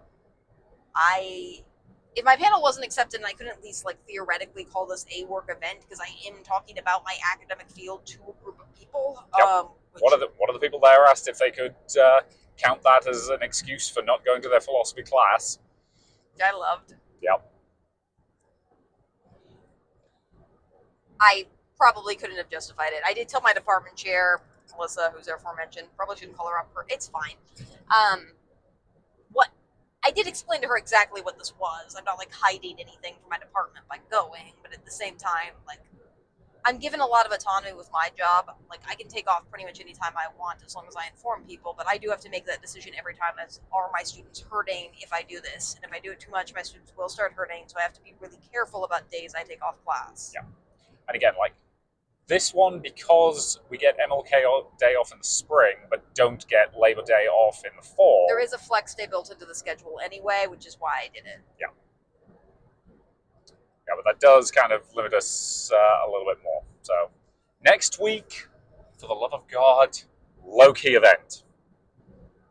If my panel wasn't accepted and I couldn't at least, like, theoretically call this a work event, because I am talking about my academic field to a group of people. Yep. One of the people there asked if they could count that as an excuse for not going to their philosophy class. I loved. Yep. I probably couldn't have justified it. I did tell my department chair, Melissa, who's aforementioned, probably shouldn't call her up. It's fine. I did explain to her exactly what this was. I'm not, like, hiding anything from my department by going, but at the same time, like, I'm given a lot of autonomy with my job. Like, I can take off pretty much any time I want as long as I inform people, but I do have to make that decision every time as, are my students hurting if I do this? And if I do it too much, my students will start hurting, so I have to be really careful about days I take off class. Yeah. And again, like, this one, because we get MLK Day off in the spring, but don't get Labor Day off in the fall. There is a flex day built into the schedule anyway, which is why I did it. Yeah. Yeah, but that does kind of limit us a little bit more. So, next week, for the love of God, low-key event.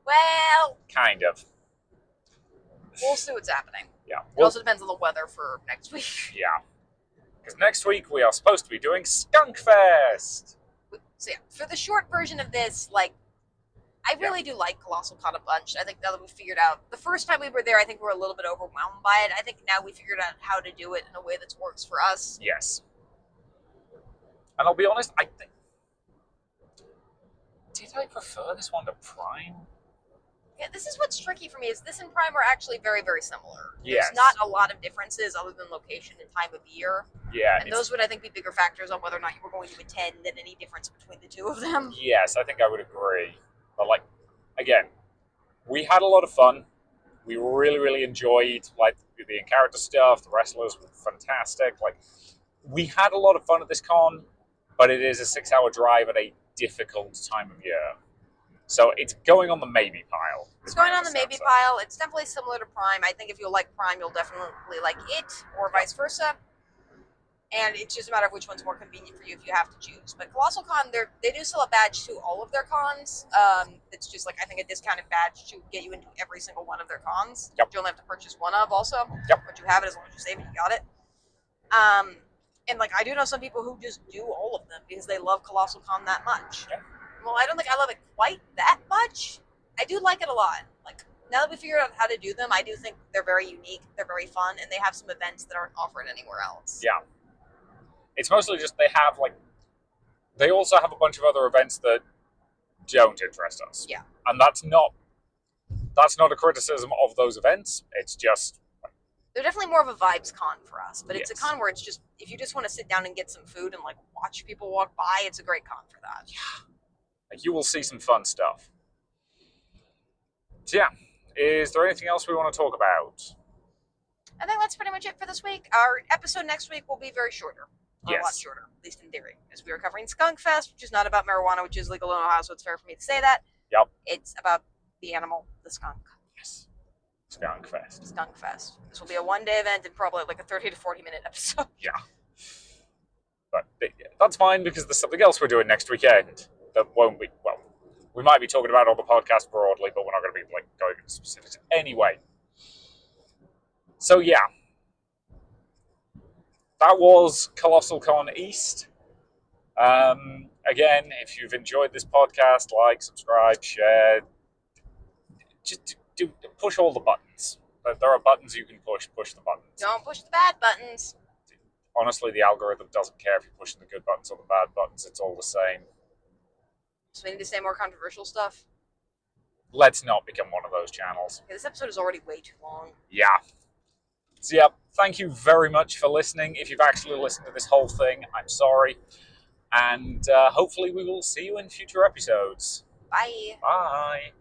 Well... Kind of. We'll see what's happening. Yeah. It also depends on the weather for next week. Yeah. Because next week we are supposed to be doing Skunk Fest. So yeah, for the short version of this, like, I really do like ColossalCon a bunch. I think now that we figured out the first time we were there, I think we were a little bit overwhelmed by it. I think now we figured out how to do it in a way that works for us. Yes. And I'll be honest, I think. Did I prefer this one to Prime? Yeah, this is what's tricky for me is this and Prime are actually very, very similar. Yes. There's not a lot of differences other than location and time of year. Yeah. And those would, I think, be bigger factors on whether or not you were going to attend than any difference between the two of them. Yes, I think I would agree. But like, again, we had a lot of fun. We really, really enjoyed like the in-character stuff. The wrestlers were fantastic. Like, we had a lot of fun at this con, but it is a 6-hour drive at a difficult time of year. So it's going on the maybe pile. It's going on the maybe pile. It's definitely similar to Prime. I think if you like Prime, you'll definitely like it, or vice versa. And it's just a matter of which one's more convenient for you if you have to choose. But ColossalCon, they do sell a badge to all of their cons. It's just like, I think, a discounted badge to get you into every single one of their cons. Yep. You only have to purchase one of also. Yep. But you have it as long as you save it, you got it. And like, I do know some people who just do all of them because they love ColossalCon that much. Yeah. Well, I don't think I love it quite that much. I do like it a lot. Like, now that we figured out how to do them, I do think they're very unique, they're very fun, and they have some events that aren't offered anywhere else. Yeah. It's mostly just they also have a bunch of other events that don't interest us. Yeah. And that's not a criticism of those events. It's just... They're definitely more of a vibes con for us, but it's Yes. a con where it's just, if you just want to sit down and get some food and like watch people walk by, it's a great con for that. Yeah. Like, you will see some fun stuff. So yeah, is there anything else we want to talk about? I think that's pretty much it for this week. Our episode next week will be very shorter. Yes. A lot shorter, at least in theory, as we are covering Skunk Fest, which is not about marijuana, which is legal in Ohio, so it's fair for me to say that. Yep. It's about the animal, the skunk. Yes. Skunk Fest. Skunk Fest. This will be a one-day event and probably like a 30 to 40-minute episode. Yeah. But that's fine because there's something else we're doing next weekend that won't be, well, we might be talking about on the podcast broadly, but we're not going to be like going into specifics anyway. So yeah. That was ColossalCon East. Again, if you've enjoyed this podcast, like, subscribe, share. Just push all the buttons. There are buttons you can push. Push the buttons. Don't push the bad buttons. Honestly, the algorithm doesn't care if you're pushing the good buttons or the bad buttons. It's all the same. So we need to say more controversial stuff. Let's not become one of those channels. Okay, this episode is already way too long. Yeah. So yeah, thank you very much for listening. If you've actually listened to this whole thing, I'm sorry. And hopefully we will see you in future episodes. Bye. Bye.